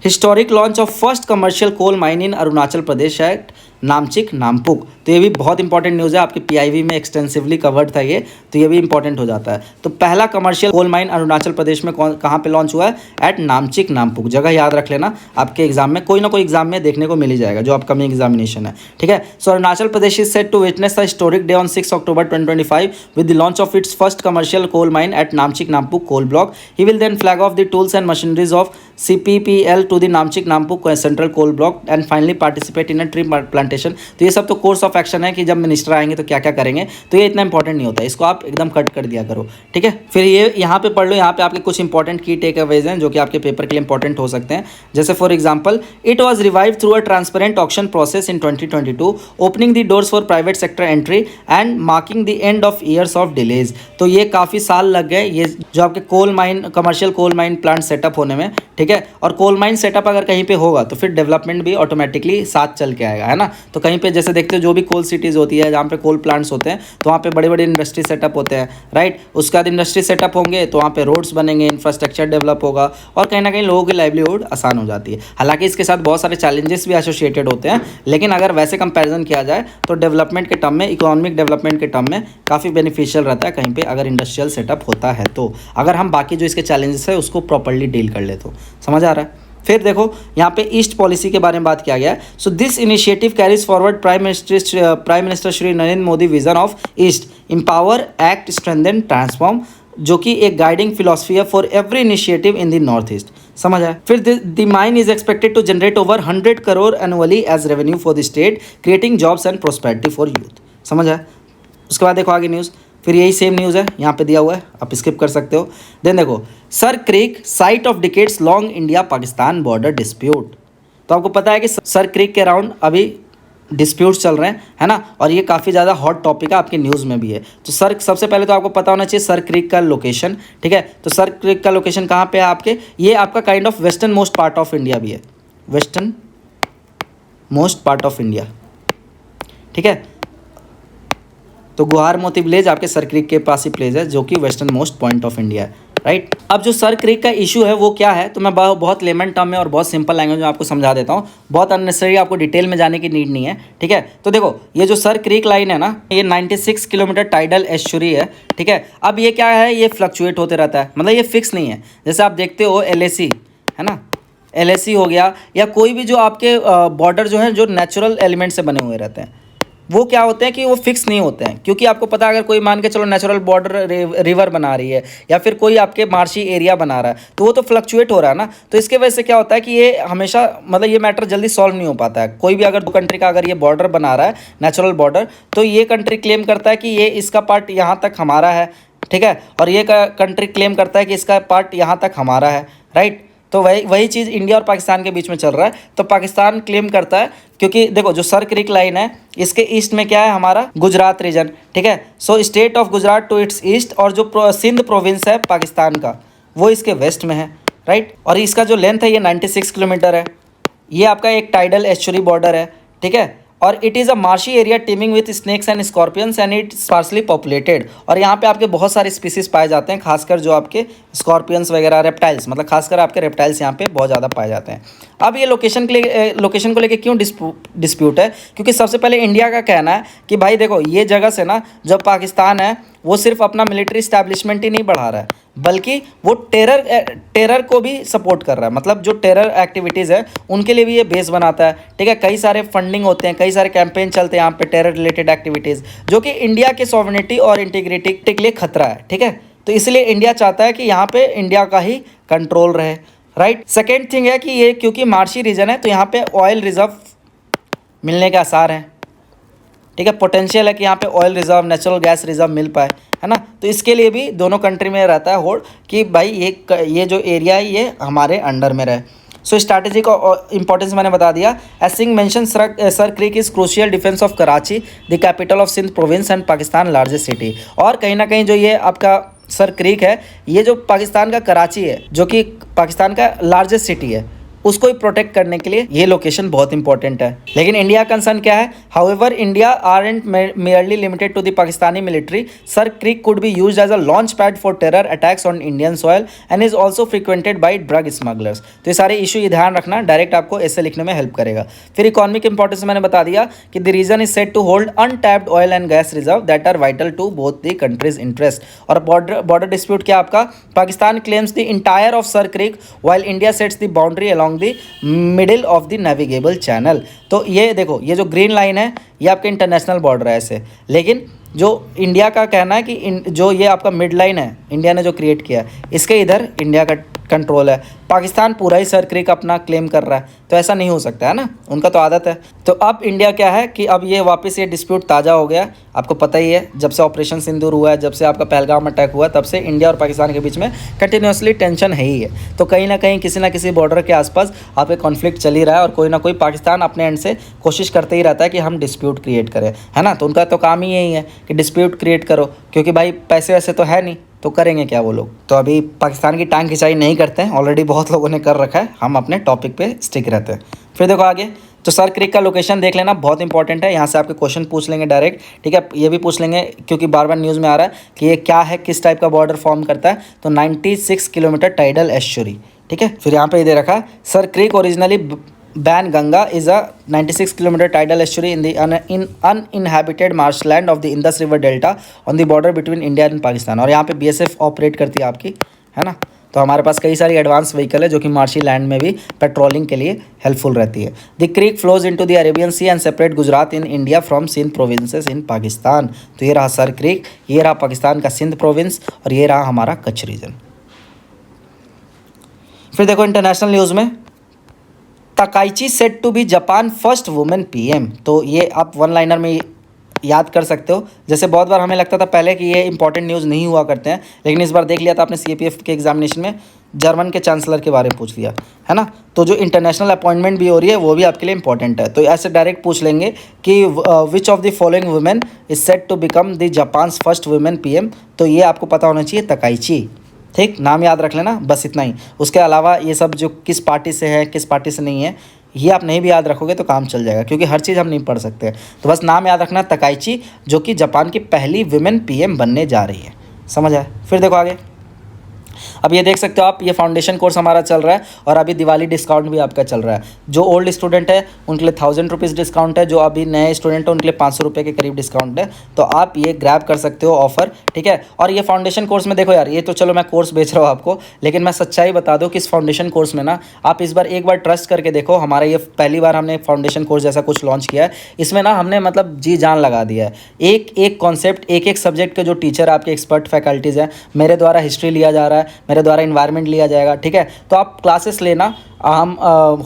historic launch of first commercial coal mine in Arunachal Pradesh at Namchik Namphuk. तो ये भी बहुत इंपॉर्टेंट न्यूज़ है, आपके पीआईवी में एक्सटेंसिवली कवर्ड था ये, तो ये भी इंपॉर्टेंट हो जाता है। तो पहला commercial coal mine Arunachal Pradesh में कहाँ पे लॉन्च हुआ है? एट नामचिक नामपुक। जगह याद रख लेना, आपके एग्जाम में कोई ना कोई एग्जाम में देखने को मिल ही जाएगा, जो अपकमिंग एग्जामिनेशन है, ठीक है। So Arunachal Pradesh is set to witness the historic day on 6 October 2025 with the launch of its first commercial coal mine at Namchik Nampuk coal block. He will then flag off the tools and machineries of CPPL to the Namchik Nampuk Central Coal Block and finally participate in a tree plantation. तो ये सब तो course of action है कि जब minister आएंगे तो क्या क्या करेंगे, तो ये इतना इंपॉर्टेंट नहीं होता है, इसको आप एकदम कट कर दिया करो, ठीक है। फिर ये यहाँ पे पढ़ लो, यहाँ पे आपके कुछ इंपॉर्टेंट की टेक अवेज हैं जो कि आपके पेपर के लिए इंपॉर्टेंट हो सकते हैं। जैसे for example, it was revive through a transparent auction process in 2022, opening the doors for private sector entry and marking the end of years of delays. तो ये काफ़ी साल लग गए ये जो आपके coal mine, commercial coal mine plant setup होने में, ठीक है। और कोल माइन सेटअप अगर कहीं पे होगा तो फिर डेवलपमेंट भी ऑटोमेटिकली साथ चल के आएगा, है ना। तो कहीं पे जैसे देखते हो जो भी कोल सिटीज़ होती है जहाँ पे कोल प्लांट्स होते हैं तो वहाँ पे बड़े बड़े इंडस्ट्री सेटअप होते हैं, राइट। उसके बाद इंडस्ट्री सेटअप होंगे तो वहाँ पे रोड्स बनेंगे, इंफ्रास्ट्रक्चर डेवलप होगा और कहीं ना कहीं लोगों की लाइवलीहुड आसान हो जाती है। हालांकि इसके साथ बहुत सारे चैलेंजेस भी एसोसिएटेड होते हैं, लेकिन अगर वैसे कंपेरिजन किया जाए तो डेवलपमेंट के टर्म में, इकोनॉमिक डेवलपमेंट के टर्म में काफ़ी बेनिफिशियल रहता है कहीं पे अगर इंडस्ट्रियल सेटअप होता है तो, अगर हम बाकी जो इसके चैलेंजेस है उसको प्रॉपर्ली डील कर ले तो। समझ आ रहा है। फिर देखो यहाँ पे ईस्ट पॉलिसी के बारे में बात किया गया है। So this initiative carries forward prime minister Shri Narendra Modi vision of east empower act strengthen transform, जो कि एक गाइडिंग फिलॉसफी है for every initiative in the north east. समझ आया। फिर the mine is expected to generate over 100 crore annually as revenue for the state, creating jobs and prosperity for youth. समझ आया। उसके बाद देखो आगे न्यूज़, फिर यही सेम न्यूज़ है, यहाँ पे दिया हुआ है, आप स्किप कर सकते हो। देन देखो, sir creek site of decades long India Pakistan border dispute. तो आपको पता है कि सर क्रीक के अराउंड अभी डिस्प्यूट्स चल रहे हैं, है ना, और ये काफ़ी ज़्यादा हॉट टॉपिक है, आपके न्यूज़ में भी है। तो सर, सबसे पहले तो आपको पता होना चाहिए सर क्रीक का लोकेशन, ठीक है। तो सर क्रीक का लोकेशन कहाँ पे है आपके, ये आपका kind of western most part of India भी है, western most part of India, ठीक है। तो गुहार मोती विलेज आपके सर क्रीक के पास ही प्लेस है, जो कि western most point of India है, राइट। अब जो सर क्रीक का इशू है वो क्या है, तो मैं बहुत लेमन टर्म में और बहुत सिंपल लैंग्वेज में आपको समझा देता हूँ, बहुत अननेसेसरी आपको डिटेल में जाने की नीड नहीं है, ठीक है। तो देखो, ये जो सर क्रीक लाइन है ना, ये 96 किलोमीटर टाइडल एस्चुरी है, ठीक है। अब ये क्या है, ये फ्लक्चुएट होते रहता है, मतलब ये फिक्स नहीं है। जैसे आप देखते हो LAC, है ना, LAC हो गया, या कोई भी जो आपके बॉर्डर जो है जो नेचुरल एलिमेंट से बने हुए रहते हैं, वो क्या होते हैं कि वो फिक्स नहीं होते हैं। क्योंकि आपको पता है, अगर कोई मान के चलो नेचुरल बॉर्डर रिवर बना रही है या फिर कोई आपके मार्शी एरिया बना रहा है, तो वो तो फ्लक्चुएट हो रहा है ना। तो इसके वजह से क्या होता है कि ये हमेशा, मतलब ये मैटर जल्दी सॉल्व नहीं हो पाता है। कोई भी अगर दो कंट्री का अगर ये बॉर्डर बना रहा है, नेचुरल बॉर्डर, तो ये कंट्री क्लेम करता है कि ये इसका पार्ट यहाँ तक हमारा है, ठीक है, और ये कंट्री क्लेम करता है कि इसका पार्ट यहाँ तक हमारा है, राइट। तो वही चीज़ इंडिया और पाकिस्तान के बीच में चल रहा है। तो पाकिस्तान क्लेम करता है, क्योंकि देखो जो सर क्रीक लाइन है, इसके ईस्ट में क्या है हमारा गुजरात रीजन, ठीक है। So state of Gujarat to its east, और जो सिंध प्रोविंस है पाकिस्तान का, वो इसके वेस्ट में है, राइट। और इसका जो लेंथ है ये 96 किलोमीटर है। ये आपका एक टाइडल एस्चुरी बॉर्डर है, ठीक है। और it is a marshy area teeming with snakes and scorpions and it sparsely populated. और यहाँ पे आपके बहुत सारे स्पीसीज पाए जाते हैं, खासकर जो आपके स्कॉर्पियंस वगैरह, रेप्टाइल्स, मतलब खासकर आपके रेप्टाइल्स यहाँ पे बहुत ज़्यादा पाए जाते हैं। अब ये लोकेशन को लेके क्यों डिस्प्यूट है, क्योंकि सबसे पहले इंडिया का कहना है कि भाई देखो, ये जगह से ना, जब पाकिस्तान है वो सिर्फ अपना मिलिट्री इस्टेब्लिशमेंट ही नहीं बढ़ा रहा है, बल्कि वो टेरर को भी सपोर्ट कर रहा है। मतलब जो टेरर एक्टिविटीज़ है उनके लिए भी ये बेस बनाता है, ठीक है। कई सारे फंडिंग होते हैं, कई सारे कैंपेन चलते हैं यहाँ पे टेरर रिलेटेड एक्टिविटीज़, जो कि इंडिया के सॉवरेनिटी और इंटीग्रिटी के लिए खतरा है, ठीक है। तो इसलिए इंडिया चाहता है कि यहाँ पे इंडिया का ही कंट्रोल रहे, राइट। सेकेंड थिंग है कि ये क्योंकि मार्शी रीजन है, तो यहाँ पे ऑयल रिजर्व मिलने के आसार हैं, ठीक है। पोटेंशियल है कि यहाँ पे oil reserve, natural gas reserve मिल पाए, है ना। तो इसके लिए भी दोनों कंट्री में रहता है होड़ कि भाई ये जो एरिया है ये हमारे अंडर में रहे। सो स्ट्रैटेजी का इंपॉर्टेंस मैंने बता दिया। As Singh mention, Sir Creek is crucial defence of Karachi, the capital of Sindh province and Pakistan largest city. और कहीं ना कहीं जो ये आपका सर क्रीक है, ये जो पाकिस्तान का कराची है, जो कि पाकिस्तान का लार्जेस्ट सिटी है, उसको ही प्रोटेक्ट करने के लिए ये लोकेशन बहुत इंपॉर्टेंट है। लेकिन इंडिया कंसर्न क्या है? However India aren't merely limited to the Pakistani military. Sir Creek could be used as a launch pad for terror attacks on Indian soil and is also frequented by drug smugglers. तो ये सारे issue ये ध्यान रखना, direct आपको ऐसे लिखने में हेल्प करेगा। फिर इकोनॉमिक इंपॉर्टेंस मैंने बता दिया कि the region is set to hold untapped oil and gas reserve that are vital to both the countries interest. और बॉर्डर डिस्प्यूट क्या आपका? Pakistan claims the entire of Sir Creek while India sets the boundary along the middle of the navigable channel. तो ये देखो, ये जो green line है ये आपके इंटरनेशनल बॉर्डर है ऐसे, लेकिन जो इंडिया का कहना है कि जो ये आपका मिड लाइन है इंडिया ने जो क्रिएट किया है, इसके इधर इंडिया का कंट्रोल है। पाकिस्तान पूरा ही सर क्रीक अपना क्लेम कर रहा है, तो ऐसा नहीं हो सकता है ना, उनका तो आदत है। तो अब इंडिया क्या है कि अब ये वापस ये डिस्प्यूट ताज़ा हो गया। आपको पता ही है, जब से ऑपरेशन सिंदूर हुआ है, जब से आपका पहलगाम अटैक हुआ, तब से इंडिया और पाकिस्तान के बीच में कंटिन्यूसली टेंशन है ही है। तो कहीं ना कहीं किसी ना किसी बॉर्डर के आसपास आपके कॉन्फ्लिक्ट चल ही रहा है, और कोई ना कोई पाकिस्तान अपने एंड से कोशिश करते ही रहता है कि हम डिस्प्यूट क्रिएट करें, है ना। तो उनका तो काम ही यही है कि डिस्प्यूट क्रिएट करो, क्योंकि भाई पैसे वैसे तो है नहीं, तो करेंगे क्या वो लोग। तो अभी पाकिस्तान की टांग खिंचाई नहीं करते हैं, ऑलरेडी बहुत लोगों ने कर रखा है, हम अपने टॉपिक पे स्टिक रहते हैं। फिर देखो आगे, तो सर क्रीक का लोकेशन देख लेना, बहुत इंपॉर्टेंट है। यहाँ से आपके क्वेश्चन पूछ लेंगे डायरेक्ट, ठीक है। ये भी पूछ लेंगे क्योंकि बार बार न्यूज़ में आ रहा है कि ये क्या है, किस टाइप का बॉर्डर फॉर्म करता है। तो 96 किलोमीटर टाइडल एस्चुरी, ठीक है। फिर यहाँ पे ये दे रखा है, Sir Creek originally Ban Ganga is a 96 kilometre tidal estuary in uninhabited marshland of the Indus river delta on the border between India and Pakistan. और यहाँ पे बीएसएफ ऑपरेट करती है आपकी, है ना। तो हमारे पास कई सारी एडवांस व्हीकल है जो कि मार्शी लैंड में भी पेट्रोलिंग के लिए हेल्पफुल रहती है। The creek flows into the Arabian sea and separate Gujarat in India from Sindh provinces in Pakistan. तो ये रहा सर क्रीक, ये रहा पाकिस्तान का सिंध प्रोविंस, और ये रहा हमारा कच्छ रीजन। फिर देखो इंटरनेशनल न्यूज़ में, Takaichi set to be Japan first women PM. तो ये आप वन लाइनर में याद कर सकते हो। जैसे बहुत बार हमें लगता था पहले कि ये इंपॉर्टेंट न्यूज़ नहीं हुआ करते हैं, लेकिन इस बार देख लिया था आपने सीएपीएफ के एग्जामिनेशन में, जर्मन के चांसलर के बारे में पूछ लिया, है ना। तो जो इंटरनेशनल अपॉइंटमेंट भी हो रही है वो भी आपके लिए इंपॉर्टेंट है। तो ऐसे डायरेक्ट पूछ लेंगे कि which of the following women is set to become the Japan first women PM. तो ये आपको पता होना चाहिए, तकाइची, ठीक, नाम याद रख लेना, बस इतना ही। उसके अलावा ये सब जो किस पार्टी से है किस पार्टी से नहीं है, ये आप नहीं भी याद रखोगे तो काम चल जाएगा, क्योंकि हर चीज़ हम नहीं पढ़ सकते। तो बस नाम याद रखना, तकाइची, जो कि जापान की पहली विमेन पीएम बनने जा रही है। समझ आए? फिर देखो आगे, अब ये देख सकते हो आप, ये फाउंडेशन कोर्स हमारा चल रहा है, और अभी दिवाली डिस्काउंट भी आपका चल रहा है। जो ओल्ड स्टूडेंट है उनके लिए 1000 रुपीज़ डिस्काउंट है, जो अभी नए स्टूडेंट है उनके लिए 500 रुपये के करीब डिस्काउंट है। तो आप ये ग्रैब कर सकते हो ऑफर, ठीक है। और ये फाउंडेशन कोर्स में देखो यार, ये तो चलो मैं कोर्स बेच रहा हूँ आपको, लेकिन मैं सच्चाई बता दूँ कि इस फाउंडेशन कोर्स में ना आप इस बार एक बार ट्रस्ट करके देखो। हमारा ये पहली बार हमने फाउंडेशन कोर्स जैसा कुछ लॉन्च किया है, इसमें ना हमने मतलब जी जान लगा दिया है। एक एक कॉन्सेप्ट, एक एक सब्जेक्ट के जो टीचर आपके एक्सपर्ट फैकल्टीज़ हैं, मेरे द्वारा हिस्ट्री लिया जा रहा है, मेरे द्वारा इन्वायरमेंट लिया जाएगा, ठीक है। तो आप क्लासेस लेना, हम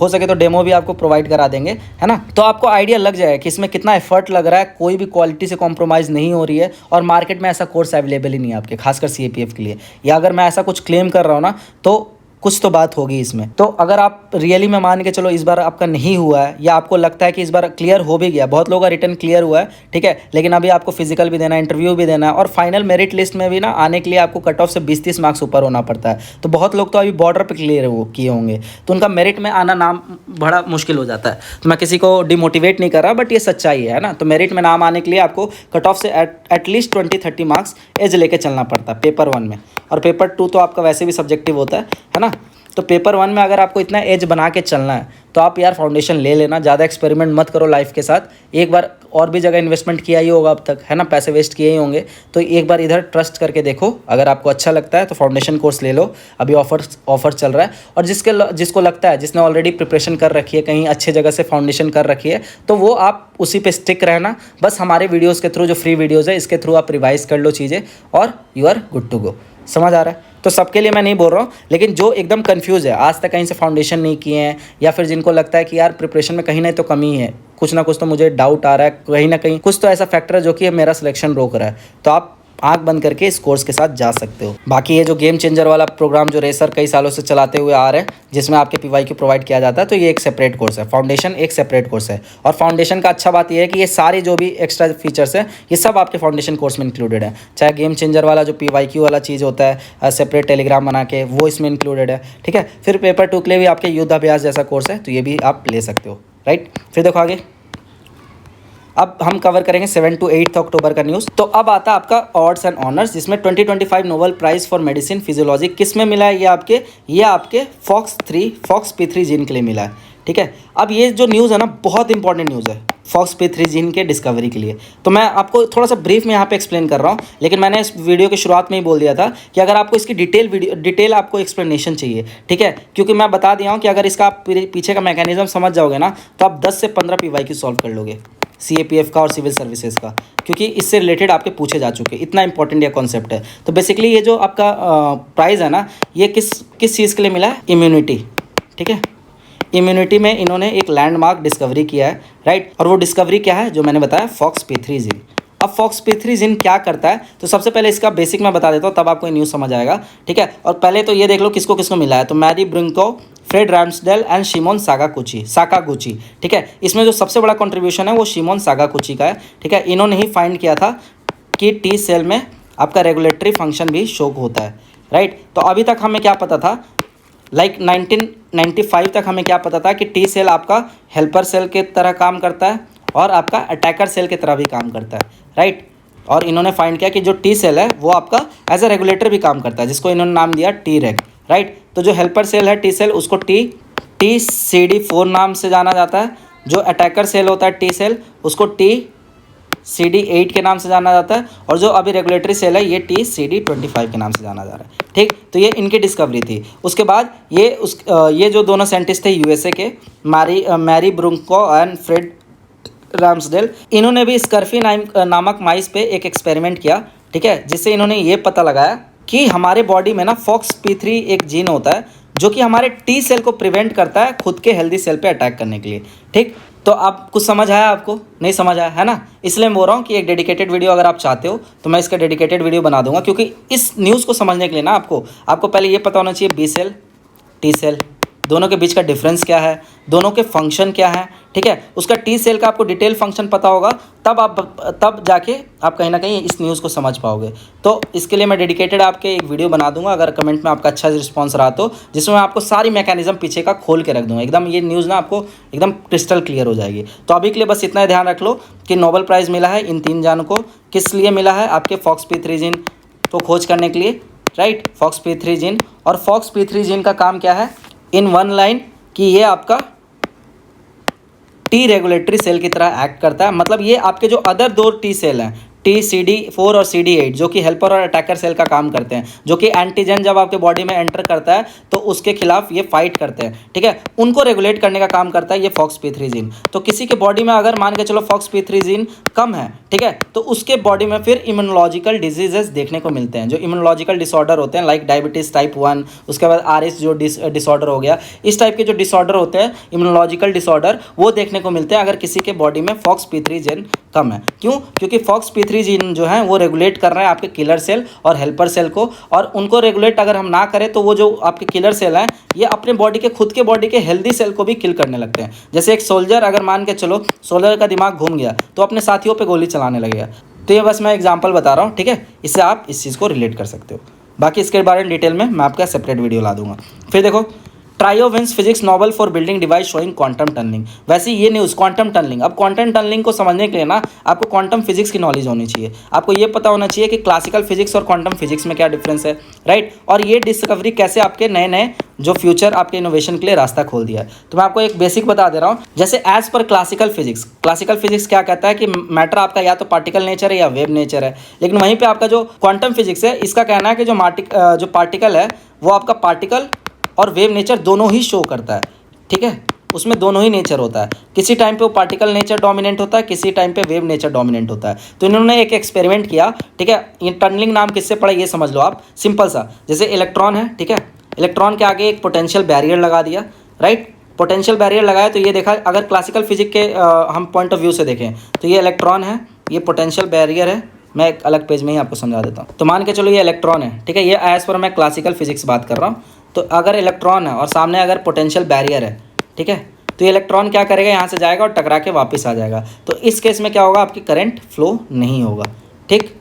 हो सके तो डेमो भी आपको प्रोवाइड करा देंगे, है ना। तो आपको आइडिया लग जाएगा कि इसमें कितना एफर्ट लग रहा है, कोई भी क्वालिटी से कॉम्प्रोमाइज़ नहीं हो रही है, और मार्केट में ऐसा कोर्स अवेलेबल ही नहीं है आपके, खासकर सीएपीएफ के लिए। या अगर मैं ऐसा कुछ क्लेम कर रहा हूँ ना, तो कुछ तो बात होगी इसमें। तो अगर आप रियली में मान के चलो इस बार आपका नहीं हुआ है, या आपको लगता है कि इस बार क्लियर हो भी गया, बहुत लोगों का रिटर्न क्लियर हुआ है, ठीक है, लेकिन अभी आपको फिजिकल भी देना है, इंटरव्यू भी देना है, और फाइनल मेरिट लिस्ट में भी ना आने के लिए आपको कट ऑफ से 20-30 मार्क्स ऊपर होना पड़ता है। तो बहुत लोग तो अभी बॉर्डर पर क्लियर किए होंगे, तो उनका मेरिट में आना नाम बड़ा मुश्किल हो जाता है। तो मैं किसी को डिमोटिवेट नहीं कर रहा, बट ये सच्चाई है ना। तो मेरिट में नाम आने के लिए आपको कट ऑफ से एटलीस्ट 20-30 मार्क्स एज लेके चलना पड़ता है पेपर 1 में, और पेपर 2 तो आपका वैसे भी सब्जेक्टिव होता है ना। तो पेपर 1 में अगर आपको इतना एज बना के चलना है, तो आप यार फाउंडेशन ले लेना, ज़्यादा एक्सपेरिमेंट मत करो लाइफ के साथ। एक बार और भी जगह इन्वेस्टमेंट किया ही होगा अब तक, है ना, पैसे वेस्ट किए ही होंगे, तो एक बार इधर ट्रस्ट करके देखो। अगर आपको अच्छा लगता है तो फाउंडेशन कोर्स ले लो, अभी ऑफर चल रहा है। और जिसको लगता है, जिसने ऑलरेडी प्रिपरेशन कर रखी है, कहीं अच्छे जगह से फाउंडेशन कर रखी है, तो वो आप उसी पे स्टिक रहना। बस हमारे वीडियोज़ के थ्रू, जो फ्री वीडियोज़ है, इसके थ्रू आप रिवाइज कर लो चीज़ें, और you are good to go. समझ आ रहा है? तो सबके लिए मैं नहीं बोल रहा हूँ, लेकिन जो एकदम कंफ्यूज है, आज तक कहीं से फाउंडेशन नहीं किए हैं, या फिर जिनको लगता है कि यार प्रिपरेशन में कहीं नहीं तो कमी है, कुछ ना कुछ तो मुझे डाउट आ रहा है, कहीं ना कहीं कुछ तो ऐसा फैक्टर है जो कि मेरा सिलेक्शन रोक रहा है, तो आप आंख बंद करके इस कोर्स के साथ जा सकते हो। बाकी ये जो गेम चेंजर वाला प्रोग्राम जो रेसर कई सालों से चलाते हुए आ रहे हैं, जिसमें आपके PYQ प्रोवाइड किया जाता है, तो ये एक सेपरेट कोर्स है। फाउंडेशन एक सेपरेट कोर्स है, और फाउंडेशन का अच्छा बात ये है कि ये सारी जो भी एक्स्ट्रा फीचर्स हैं ये सब आपके फाउंडेशन कोर्स में इंक्लूडेड है। चाहे गेम चेंजर वाला जो PYQ वाला चीज़ होता है सेपरेट टेलीग्राम बना के, वो इसमें इंक्लूडेड है, ठीक है। फिर पेपर 2 के लिए भी आपके युद्ध अभ्यास जैसा कोर्स है, तो ये भी आप ले सकते हो, राइट। फिर देखो आगे, अब हम कवर करेंगे 7 to 8 अक्टूबर का न्यूज़। तो अब आता है आपका ऑड्स एंड ऑनर्स, जिसमें 2025 Nobel prize for medicine physiology किस में मिला है? ये आपके FOXP3 जीन के लिए मिला है, ठीक है। अब ये जो न्यूज़ है ना, बहुत इंपॉर्टेंट न्यूज़ है FOXP3 जीन के डिस्कवरी के लिए। तो मैं आपको थोड़ा सा ब्रीफ में यहाँ पे एक्सप्लेन कर रहा हूँ, लेकिन मैंने इस वीडियो की शुरुआत में ही बोल दिया था कि अगर आपको इसकी डिटेल आपको एक्सप्लेनेशन चाहिए, ठीक है, क्योंकि मैं बता दिया हूँ कि अगर इसका आप पीछे का मैकेनिज्म समझ जाओगे ना, तो आप 10 से 15 PYQ सॉल्व कर लोगे, CAPF का और सिविल सर्विसेज का, क्योंकि इससे रिलेटेड आपके पूछे जा चुके, इतना इंपॉर्टेंट ये कॉन्सेप्ट है। तो बेसिकली ये जो आपका प्राइज़ है ना, ये किस चीज़ के लिए मिला है? इम्यूनिटी, ठीक है। इम्यूनिटी में इन्होंने एक लैंडमार्क डिस्कवरी किया है, राइट। और वो डिस्कवरी क्या है? जो मैंने बताया, FOXP3 जीन। अब FOXP3 जीन क्या करता है, तो सबसे पहले इसका बेसिक मैं बता देता हूँ, तब आपको ये न्यूज़ समझ आएगा, ठीक है। और पहले तो ये देख लो किसको किसको मिला है। तो Mary ब्रिंको, Fred Ramsdale and Simeon Sakaguchi, ठीक है। इसमें जो सबसे बड़ा कंट्रीब्यूशन है वो शिमोन साकागुची का है, ठीक है। इन्होंने ही फाइंड किया था कि T सेल में आपका रेगुलेटरी फंक्शन भी शो होता है, राइट। तो अभी तक हमें क्या पता था, 1995 तक हमें क्या पता था कि T सेल आपका हेल्पर सेल के तरह काम करता है और आपका अटैकर सेल की तरह भी काम करता है, राइट। और इन्होंने फाइंड किया कि जो T सेल है वो आपका एज अ रेगुलेटर भी काम करता है, जिसको इन्होंने नाम दिया Treg, राइट। तो जो हेल्पर सेल है T सेल, उसको TCD4 नाम से जाना जाता है। जो अटैकर सेल होता है T सेल, उसको TCD8 के नाम से जाना जाता है। और जो अभी रेगुलेटरी सेल है ये TCD25 के नाम से जाना जा रहा है, ठीक। तो ये इनकी डिस्कवरी थी। उसके बाद ये जो दोनों साइंटिस्ट थे USA के, मैरी ब्रुंको एंड फ्रेड रैम्सडेल, इन्होंने भी स्कर्फी नामक माइस पे एक एक्सपेरिमेंट किया, ठीक है, जिससे इन्होंने ये पता लगाया कि हमारे बॉडी में ना FOXP3 एक जीन होता है जो कि हमारे T सेल को प्रिवेंट करता है खुद के हेल्दी सेल पे अटैक करने के लिए, ठीक। तो अब कुछ समझ आया? आपको नहीं समझ आया है ना? इसलिए मैं बोल रहा हूँ कि एक डेडिकेटेड वीडियो अगर आप चाहते हो तो मैं इसका डेडिकेटेड वीडियो बना दूंगा, क्योंकि इस न्यूज़ को समझने के लिए ना आपको पहले ये पता होना चाहिए B सेल T सेल दोनों के बीच का डिफरेंस क्या है, दोनों के फंक्शन क्या है, ठीक है। उसका T सेल का आपको डिटेल फंक्शन पता होगा, तब जाके आप कहीं ना कहीं इस न्यूज़ को समझ पाओगे। तो इसके लिए मैं डेडिकेटेड आपके एक वीडियो बना दूंगा, अगर कमेंट में आपका अच्छा रिस्पॉन्स रहा तो, जिसमें मैं आपको सारी मैकेनिज्म पीछे का खोल के रख दूंगा एकदम। ये न्यूज़ ना आपको एकदम क्रिस्टल क्लियर हो जाएगी। तो अभी के लिए बस इतना ध्यान रख लो कि नोबेल प्राइज़ मिला है इन 3 जानों को। किस लिए मिला है? आपके FOXP3 जीन को खोज करने के लिए, राइट। FOXP3 जीन, और FOXP3 जीन का काम क्या है? इन वन लाइन कि ये आपका T रेगुलेटरी सेल की तरह एक्ट करता है। मतलब ये आपके जो अदर 2 T सेल हैं, TCD4 और CD8, जो कि हेल्पर और अटैकर सेल का काम करते हैं, जो कि एंटीजन जब आपके बॉडी में एंटर करता है तो उसके खिलाफ ये फाइट करते हैं, ठीक है। उनको रेगुलेट करने का काम करता है ये FOXP3 जीन। तो किसी के बॉडी में अगर मान के चलो FOXP3 जीन कम है, ठीक है, तो उसके बॉडी में फिर इम्यूनोलॉजिकल डिजीजेस देखने को मिलते हैं, जो इम्यूनोलॉजिकल डिसऑर्डर होते हैं, लाइक डायबिटीज़ टाइप 1, उसके बाद RS जो डिसऑर्डर हो गया, इस टाइप के जो डिसऑर्डर होते हैं इम्यूनोलॉजिकल डिसऑर्डर, वो देखने को मिलते हैं अगर किसी के बॉडी में FOXP3 जीन कम है। क्यों? क्योंकि FOXP3 जीन जो है वो रेगुलेट कर रहे हैं आपके किलर सेल और हेल्पर सेल को, और उनको रेगुलेट अगर हम ना करें तो वो जो आपके किलर सेल हैं ये अपने खुद के बॉडी के हेल्दी सेल को भी किल करने लगते हैं। जैसे एक सोल्जर, अगर मान के चलो सोल्जर का दिमाग घूम गया तो अपने साथियों पे गोली चलाने लगेगा। तो ये बस मैं एग्जांपल बता रहा हूँ, ठीक है, इससे आप इस चीज़ को रिलेट कर सकते हो। बाकी इसके बारे में डिटेल में मैं आपका सेपरेट वीडियो ला दूंगा। फिर देखो, trio wins physics Nobel for building device showing quantum tunnelling. वैसे ये न्यूज़ क्वांटम टनलिंग, अब क्वांटम टनलिंग को समझने के लिए ना आपको क्वांटम फिजिक्स की नॉलेज होनी चाहिए। आपको ये पता होना चाहिए कि क्लासिकल फिजिक्स और क्वांटम फिजिक्स में क्या डिफरेंस है, राइट। और ये डिस्कवरी कैसे आपके नए नए जो फ्यूचर आपके इनोवेशन के लिए रास्ता खोल दिया है। तो मैं आपको एक बेसिक बता दे रहा हूँ। जैसे एज पर क्लासिकल फिजिक्स क्या कहता है कि मैटर आपका या तो पार्टिकल नेचर है या वेव नेचर है, लेकिन वहीं पर आपका जो क्वांटम फिजिक्स है इसका कहना है कि जो पार्टिकल है वो आपका पार्टिकल और वेव नेचर दोनों ही शो करता है, ठीक है, उसमें दोनों ही नेचर होता है। किसी टाइम पे वो पार्टिकल नेचर डोमिनेंट होता है, किसी टाइम पे वेव नेचर डोमिनेंट होता है। तो इन्होंने एक एक्सपेरिमेंट किया, ठीक है। ये टनलिंग नाम किससे पड़ा ये समझ लो आप, सिंपल सा। जैसे इलेक्ट्रॉन है, ठीक है, इलेक्ट्रॉन के आगे एक पोटेंशियल बैरियर लगा दिया, राइट। पोटेंशियल बैरियर लगाया तो ये देखा, अगर क्लासिकल फिजिक्स के हम पॉइंट ऑफ व्यू से देखें तो ये इलेक्ट्रॉन है, ये पोटेंशियल बैरियर है, मैं एक अलग पेज में ही आपको समझा देता हूँ। तो मान के चलो ये इलेक्ट्रॉन है, ठीक है, ये एज पर मैं क्लासिकल फिजिक्स बात कर रहा हूँ। तो अगर इलेक्ट्रॉन है और सामने अगर पोटेंशियल बैरियर है, ठीक है, तो ये इलेक्ट्रॉन क्या करेगा, यहाँ से जाएगा और टकरा के वापस आ जाएगा। तो इस केस में क्या होगा, आपकी करंट फ्लो नहीं होगा, ठीक।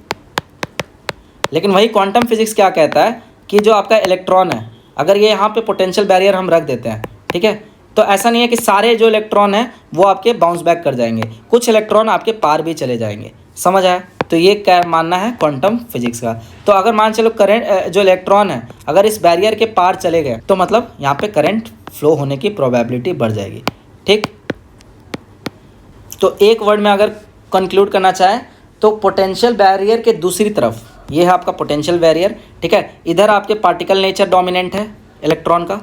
लेकिन वही क्वांटम फिजिक्स क्या कहता है कि जो आपका इलेक्ट्रॉन है, अगर ये यहाँ पे पोटेंशियल बैरियर हम रख देते हैं, ठीक है, तो ऐसा नहीं है कि सारे जो इलेक्ट्रॉन हैं वो आपके बाउंस बैक कर जाएंगे, कुछ इलेक्ट्रॉन आपके पार भी चले जाएंगे। समझ आया? तो ये क्या मानना है क्वांटम फिजिक्स का। तो अगर मान चलो करंट जो इलेक्ट्रॉन है अगर इस बैरियर के पार चले गए तो मतलब यहाँ पे करंट फ्लो होने की प्रोबेबिलिटी बढ़ जाएगी, ठीक। तो एक वर्ड में अगर कंक्लूड करना चाहे तो पोटेंशियल बैरियर के दूसरी तरफ ये है आपका पोटेंशियल बैरियर, ठीक है, इधर आपके पार्टिकल नेचर डोमिनेंट है इलेक्ट्रॉन का,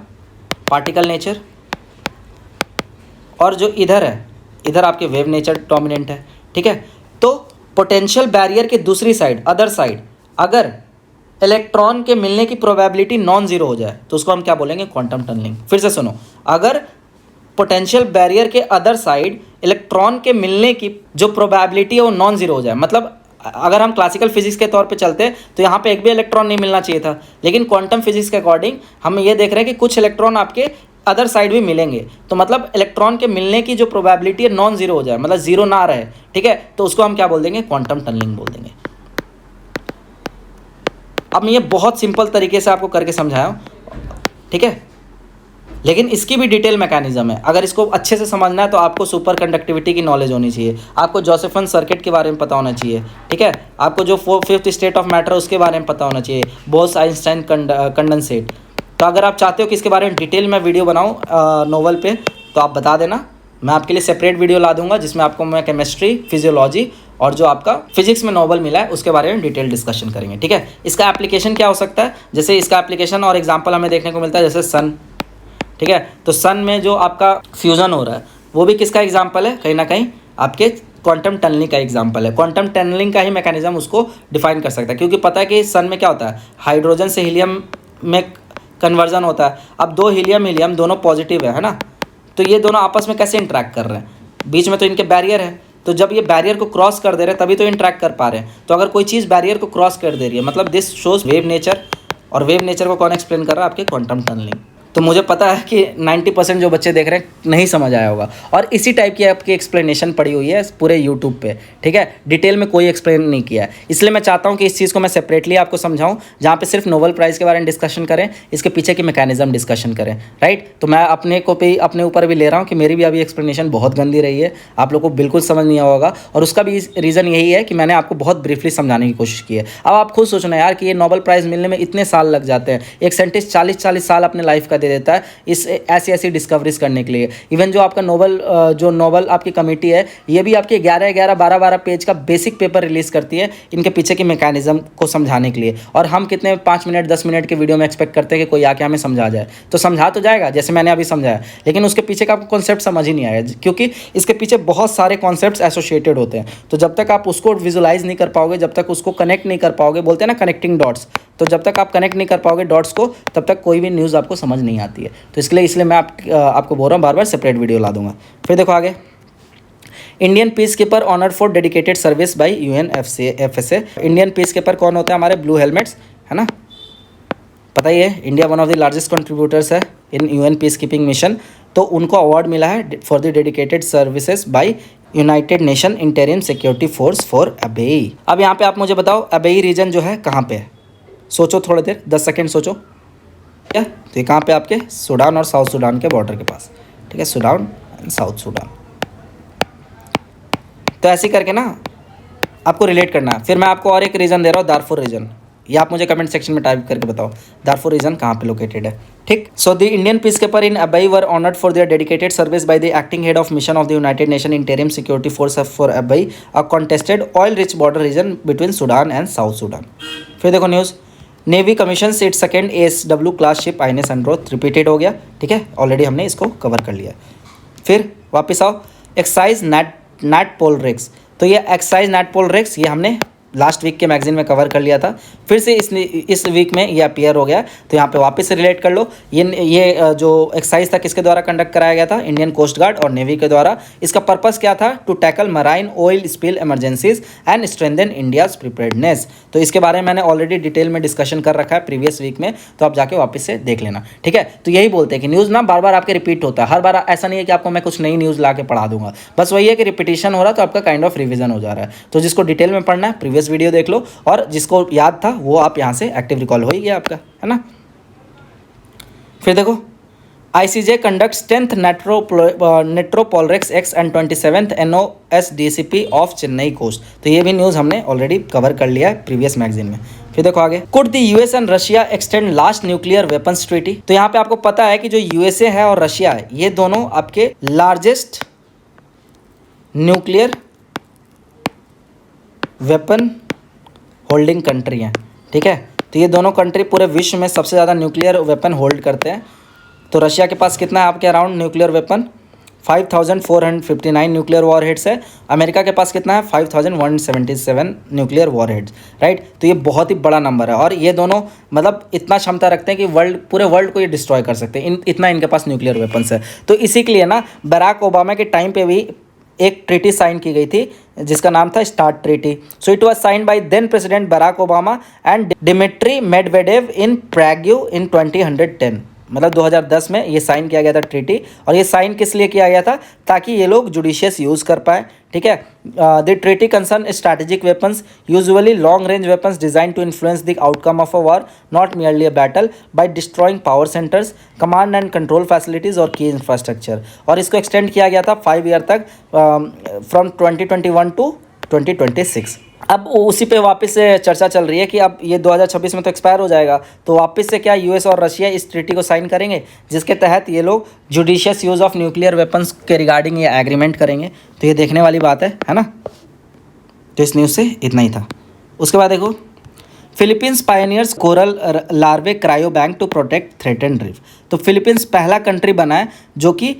पार्टिकल नेचर, और जो इधर है इधर आपके वेव नेचर डोमिनेंट है, ठीक है। तो पोटेंशियल बैरियर के दूसरी साइड, अदर साइड, अगर इलेक्ट्रॉन के मिलने की प्रोबेबिलिटी नॉन जीरो हो जाए तो उसको हम क्या बोलेंगे, क्वांटम टनलिंग। फिर से सुनो, अगर पोटेंशियल बैरियर के अदर साइड इलेक्ट्रॉन के मिलने की जो प्रोबेबिलिटी है वो नॉन जीरो हो जाए, मतलब अगर हम क्लासिकल फिजिक्स के तौर पे चलते तो यहाँ पे एक भी इलेक्ट्रॉन नहीं मिलना चाहिए था, लेकिन क्वांटम फिजिक्स के अकॉर्डिंग हम ये देख रहे हैं कि कुछ इलेक्ट्रॉन आपके अदर साइड भी मिलेंगे, तो मतलब इलेक्ट्रॉन के मिलने की जो प्रोबेबिलिटी है नॉन जीरो हो जाए, मतलब जीरो ना रहे, ठीक है, तो उसको हम क्या बोल देंगे, क्वांटम टनलिंग बोल देंगे। अब मैं ये बहुत सिंपल तरीके से आपको करके समझाया हूँ, ठीक है, लेकिन इसकी भी डिटेल मैकेनिज्म है। अगर इसको अच्छे से समझना है तो आपको सुपर कंडक्टिविटी की नॉलेज होनी चाहिए, आपको जोसेफन सर्किट के बारे में पता होना चाहिए, ठीक है, आपको जो फिफ्थ स्टेट ऑफ मैटर उसके बारे में पता होना चाहिए, बोस आइंस्टाइन कंडेंसेट। तो अगर आप चाहते हो कि इसके बारे में डिटेल में वीडियो बनाऊँ नोवेल पे तो आप बता देना, मैं आपके लिए सेपरेट वीडियो ला दूंगा जिसमें आपको मैं केमिस्ट्री, फिजियोलॉजी और जो आपका फिजिक्स में नोबेल मिला है उसके बारे में डिटेल डिस्कशन करेंगे, ठीक है। इसका एप्लीकेशन क्या हो सकता है, जैसे इसका एप्लीकेशन और एग्जांपल हमें देखने को मिलता है, जैसे सन, ठीक है, तो सन में जो आपका फ्यूज़न हो रहा है वो भी किसका एग्जाम्पल है, कहीं ना कहीं आपके क्वांटम टनलिंग का एग्जाम्पल है। क्वांटम टनलिंग का ही मैकेनिज्म उसको डिफाइन कर सकता है, क्योंकि पता है कि सन में क्या होता है, हाइड्रोजन से हीलियम में कन्वर्जन होता है। अब दो हीलियम दोनों पॉजिटिव है ना, तो ये दोनों आपस में कैसे इंटरेक्ट कर रहे हैं, बीच में तो इनके बैरियर है, तो जब ये बैरियर को क्रॉस कर दे रहे हैं तभी तो इंटरेक्ट कर पा रहे हैं। तो अगर कोई चीज़ बैरियर को क्रॉस कर दे रही है मतलब दिस शोज वेव नेचर, और वेव नेचर को कौन एक्सप्लेन कर रहा है, आपके क्वांटम टनलिंग। तो मुझे पता है कि 90% जो बच्चे देख रहे हैं नहीं समझ आया होगा, और इसी टाइप की आपकी एक्सप्लेनेशन पड़ी हुई है पूरे यूट्यूब पे, ठीक है, डिटेल में कोई एक्सप्लेन नहीं किया है। इसलिए मैं चाहता हूँ कि इस चीज़ को मैं सेपरेटली आपको समझाऊँ, जहाँ पे सिर्फ नोबेल प्राइज़ के बारे में डिस्कशन करें, इसके पीछे की मैकेनिज्म डिस्कशन करें, राइट। तो मैं अपने ऊपर भी ले रहा हूँ कि मेरी भी अभी एक्सप्लेनेशन बहुत गंदी रही है, आप लोग को बिल्कुल समझ नहीं आया होगा, और उसका भी रीज़न यही है कि मैंने आपको बहुत ब्रीफली समझाने की कोशिश की है। अब आप खुद सोचना यार कि ये नोबेल प्राइज़ मिलने में इतने साल लग जाते हैं, एक साइंटिस्ट 40-40 साल अपने लाइफ का दे देता है इस ऐसी डिस्कवरीज करने के लिए। इवन जो आपका नोबेल आपकी कमेटी है ये भी आपके 11-11, 12-12 पेज का बेसिक पेपर रिलीज करती है इनके पीछे के मैकेनिज्म को समझाने के लिए, और हम कितने 5 मिनट 10 मिनट के वीडियो में एक्सपेक्ट करते हैं कि कोई आके हमें समझा जाए। तो समझा तो जाएगा जैसे मैंने अभी समझाया, लेकिन उसके पीछे का आपको कॉन्सेप्ट समझ ही नहीं आया, क्योंकि इसके पीछे बहुत सारे कॉन्सेप्ट्स एसोसिएटेड होते हैं। तो जब तक आप उसको विजुलाइज नहीं कर पाओगे, जब तक उसको कनेक्ट नहीं कर पाओगे, बोलते हैं ना कनेक्टिंग डॉट्स, तो जब तक आप कनेक्ट नहीं कर पाओगे डॉट्स को तब तक कोई भी न्यूज़ आपको समझ नहीं आती है। तो इसलिए मैं आपको बोल रहा हूँ बार बार सेपरेट वीडियो ला दूंगा। फिर देखो आगे, Indian peace keeper honoured for dedicated service bye UNFSA। Indian peace keeper कौन होते हैं, हमारे ब्लू हेलमेट्स, है ना, पता ही है। India one of the largest contributors है इन UN पीस कीपिंग मिशन, तो उनको अवार्ड मिला है for the dedicated services by United Nation interim security force for Abyei. अब यहाँ पे आप मुझे बताओ अबेई रीजन जो है कहाँ पे है, सोचो थोड़ी देर, 10 सेकेंड सोचो। ठीक है, तो ये कहाँ पे आपके सूडान और साउथ सूडान के बॉर्डर के पास, ठीक है, सूडान एंड साउथ सूडान। तो ऐसे करके ना आपको रिलेट करना है। फिर मैं आपको और एक रीजन दे रहा हूँ, दारफुर रीजन, ये आप मुझे कमेंट सेक्शन में टाइप करके बताओ दारफुर रीजन कहाँ पे लोकेटेड है। ठीक, so the Indian peace keeper in Abyei were honoured for their dedicated service by the acting head of mission of the United Nation interim security force for Abyei, a contested oil rich border region between Sudan and South Sudan. फिर देखो news, navy commission its second ASW class ship INS Androth, repeated हो गया, ठीक है, already हमने इसको cover कर लिया। फिर वापस आओ, एक्साइज नैट पोल रिक्स, तो ये एक्साइज नैट पोल रिक्स ये हमने लास्ट वीक के मैगजीन में कवर कर लिया था। फिर से इस वीक में ये अपीयर हो गया, तो यहाँ पे वापस से रिलेट कर लो। ये जो एक्सरसाइज था किसके द्वारा कंडक्ट कराया गया था, इंडियन कोस्ट गार्ड और नेवी के द्वारा। इसका पर्पस क्या था, to tackle marine oil spill emergencies and strengthen India's preparedness. तो इसके बारे में मैंने ऑलरेडी डिटेल में डिस्कशन कर रखा है प्रीवियस वीक में, तो आप जाके वापस से देख लेना, ठीक है। तो यही बोलते हैं कि न्यूज़ ना बार बार आपके रिपीट होता है, हर बार ऐसा नहीं है कि आपको मैं कुछ नई न्यूज़ ला के पढ़ा दूंगा, बस वही है कि रिपीटिशन हो रहा है, तो आपका काइंड ऑफ रिवीजन हो जा रहा है। तो जिसको डिटेल में पढ़ना है प्रीवियस वीडियो देख लो, और जिसको याद था वो आप यहाँ से एक्टिव रिकॉल हो ही गया आपका, है ना। फिर देखो, ICJ conducts 10th Netropolix X and 27th NOSDCP of Chennai coast. तो ये भी न्यूज़ हमने ऑलरेडी कवर कर लिया है प्रीवियस मैगजीन में। फिर देखो आगे, could the US and Russia extend last nuclear weapons treaty. तो यहाँ पे आपको पता है कि जो यूएसए है और रशिया है, ये दोनों आपके largest nuclear weapon holding country हैं, ठीक है। तो ये दोनों कंट्री पूरे विश्व में सबसे ज़्यादा न्यूक्लियर वेपन होल्ड करते हैं। तो रशिया के पास कितना है आपके around nuclear weapon, 5459 nuclear warheads है। अमेरिका के पास कितना है, 5177 न्यूक्लियर वॉरहेड्स, राइट। तो ये बहुत ही बड़ा नंबर है, और ये दोनों मतलब इतना क्षमता रखते हैं कि पूरे वर्ल्ड को ये डिस्ट्रॉय कर सकते हैं, इतना इनके पास न्यूक्लियर वेपन्स है। तो इसी के लिए ना बराक ओबामा के टाइम पे भी एक ट्रीटी साइन की गई थी जिसका नाम था START treaty. So it was sign by then president Barack Obama and Dmitry Medvedev in Prague in 2010। मतलब 2010 में ये साइन किया गया था ट्रीटी। और ये साइन किस लिए किया गया था, ताकि ये लोग जुडिशियस यूज़ कर पाए, ठीक है। The treaty concern strategic weapons, usually long range weapons design to influence the outcome of a war, not merely a battle, by destroying power centres, command and control facilities और key infrastructure. और इसको extend किया गया था 5 year तक, from 2021 to 2026। अब उसी पे वापस से चर्चा चल रही है कि अब ये 2026 में तो एक्सपायर हो जाएगा, तो वापस से क्या यूएस और रशिया इस ट्रीटी को साइन करेंगे, जिसके तहत ये लोग judicious use of nuclear weapons के रिगार्डिंग ये एग्रीमेंट करेंगे। तो ये देखने वाली बात है ना। तो इस न्यूज़ से इतना ही था। उसके बाद देखो, Philippines pioneers coral larvae cryo bank to protect threatened reef. तो फिलीपींस पहला कंट्री बना है जो कि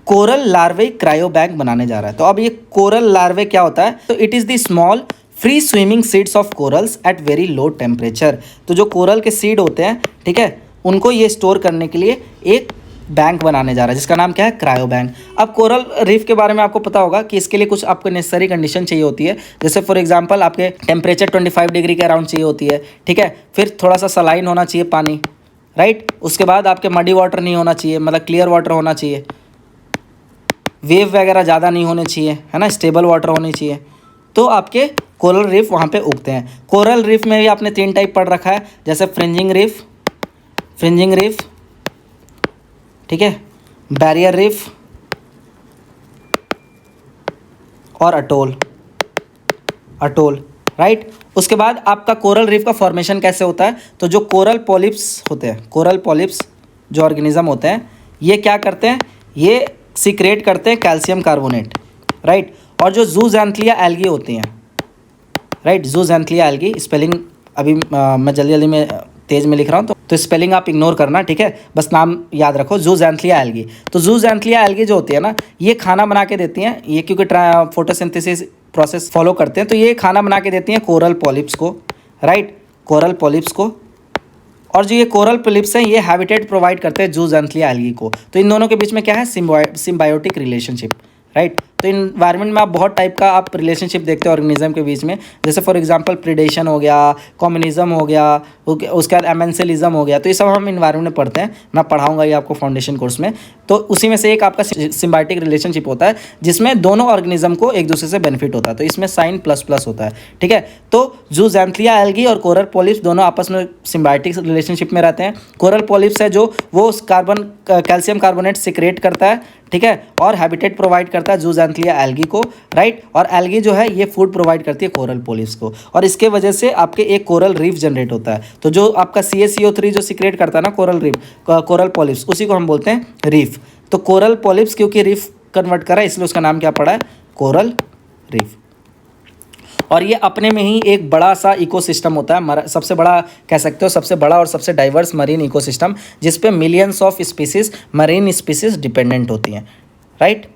कोरल लार्वे क्रायो बैंक बनाने जा रहा है। तो अब ये कोरल लार्वे क्या होता है, तो it is the small free swimming seeds of corals at very low temperature. तो जो कोरल के सीड होते हैं, ठीक है, उनको ये स्टोर करने के लिए एक बैंक बनाने जा रहा है जिसका नाम क्या है, क्रायो बैंक। अब कोरल रीफ के बारे में आपको पता होगा कि इसके लिए कुछ आपको नेसेसरी कंडीशन चाहिए होती है। जैसे फॉर एग्जांपल आपके टेम्परेचर 25 डिग्री के अराउंड चाहिए होती है, ठीक है। फिर थोड़ा सा सलाइन होना चाहिए पानी, राइट। उसके बाद आपके मडी वाटर नहीं होना चाहिए, मतलब क्लियर वाटर होना चाहिए। वेव वगैरह ज़्यादा नहीं होने चाहिए, है ना, स्टेबल वाटर होनी चाहिए। तो आपके कोरल रीफ वहाँ पे उगते हैं। कोरल रीफ में भी आपने 3 टाइप पढ़ रखा है, जैसे फ्रिंजिंग रीफ, ठीक है, बैरियर रीफ और अटोल, राइट। उसके बाद आपका कोरल रीफ का फॉर्मेशन कैसे होता है, तो जो कोरल पॉलिप्स होते हैं, कोरल पॉलिप्स जो ऑर्गेनिज्म होते हैं, ये क्या करते हैं, ये सीक्रेट करते हैं कैल्शियम कार्बोनेट, राइट। और जो ज़ूज़ैंथलिया एल्गी होती हैं, राइट, ज़ूज़ैंथलिया एल्गी, स्पेलिंग अभी मैं जल्दी में तेज़ में लिख रहा हूँ, तो स्पेलिंग आप इग्नोर करना, ठीक है, बस नाम याद रखो, ज़ूज़ैंथलिया एल्गी। तो ज़ूज़ैंथलिया एल्गी जो होती है ना, ये खाना बना के देती हैं, ये क्योंकि फोटोसिंथेसिस प्रोसेस फॉलो करते हैं, तो ये खाना बना के देती हैं कोरल पॉलिप्स को, राइट, कोरल पॉलिप्स को। और जो ये कोरल पॉलिप्स हैं, ये हैबिटेट प्रोवाइड करते हैं ज़ूज़ैंथलिया एल्गी को। तो इन दोनों के बीच में क्या है, सिम्बायोटिक रिलेशनशिप, राइट। तो इन्वायरमेंट में आप बहुत टाइप का आप रिलेशनशिप देखते हैं ऑर्गेनिज्म के बीच में, जैसे फॉर एग्जांपल प्रीडेशन हो गया, कम्युनिज्म हो गया, उसके बाद एमेंसलिज्म हो गया। तो ये सब हम इन्वायरमेंट में पढ़ते हैं, मैं पढ़ाऊंगा ये आपको फाउंडेशन कोर्स में। तो उसी में से एक आपका सिम्बायोटिक रिलेशनशिप होता है जिसमें दोनों ऑर्गेनिज्म को एक दूसरे से बेनिफिट होता है। तो इसमें साइन ++ होता है, ठीक है। तो ज़ूज़ैंथलिया एल्गी और कोरल पॉलिप्स दोनों आपस में सिम्बायोटिक रिलेशनशिप में रहते हैं। कोरल पॉलिप्स है जो वो कैल्शियम कार्बोनेट सिक्रेट करता है, ठीक है, और हैबिटेट प्रोवाइड करता है ज़ूज़ैंथलिया एल्गी को, राइट। और एल्गी जो है ये फूड प्रोवाइड करती है कोरल पॉलिप्स को, और इसके वजह से आपके एक कोरल रीफ जनरेट होता है। तो जो आपका CaCO3 जो सिक्रेट करता है ना कोरल पॉलिप्स, उसी को हम बोलते हैं रीफ। तो कोरल पॉलिप्स क्योंकि रीफ कन्वर्ट करा है, इसलिए उसका नाम क्या पड़ा है, कोरल रीफ। और ये अपने में ही एक बड़ा सा इकोसिस्टम होता है, सबसे बड़ा कह सकते हो, सबसे बड़ा और सबसे डाइवर्स मरीन इकोसिस्टम, जिस पे millions of species, marine species dependent होती हैं, राइट।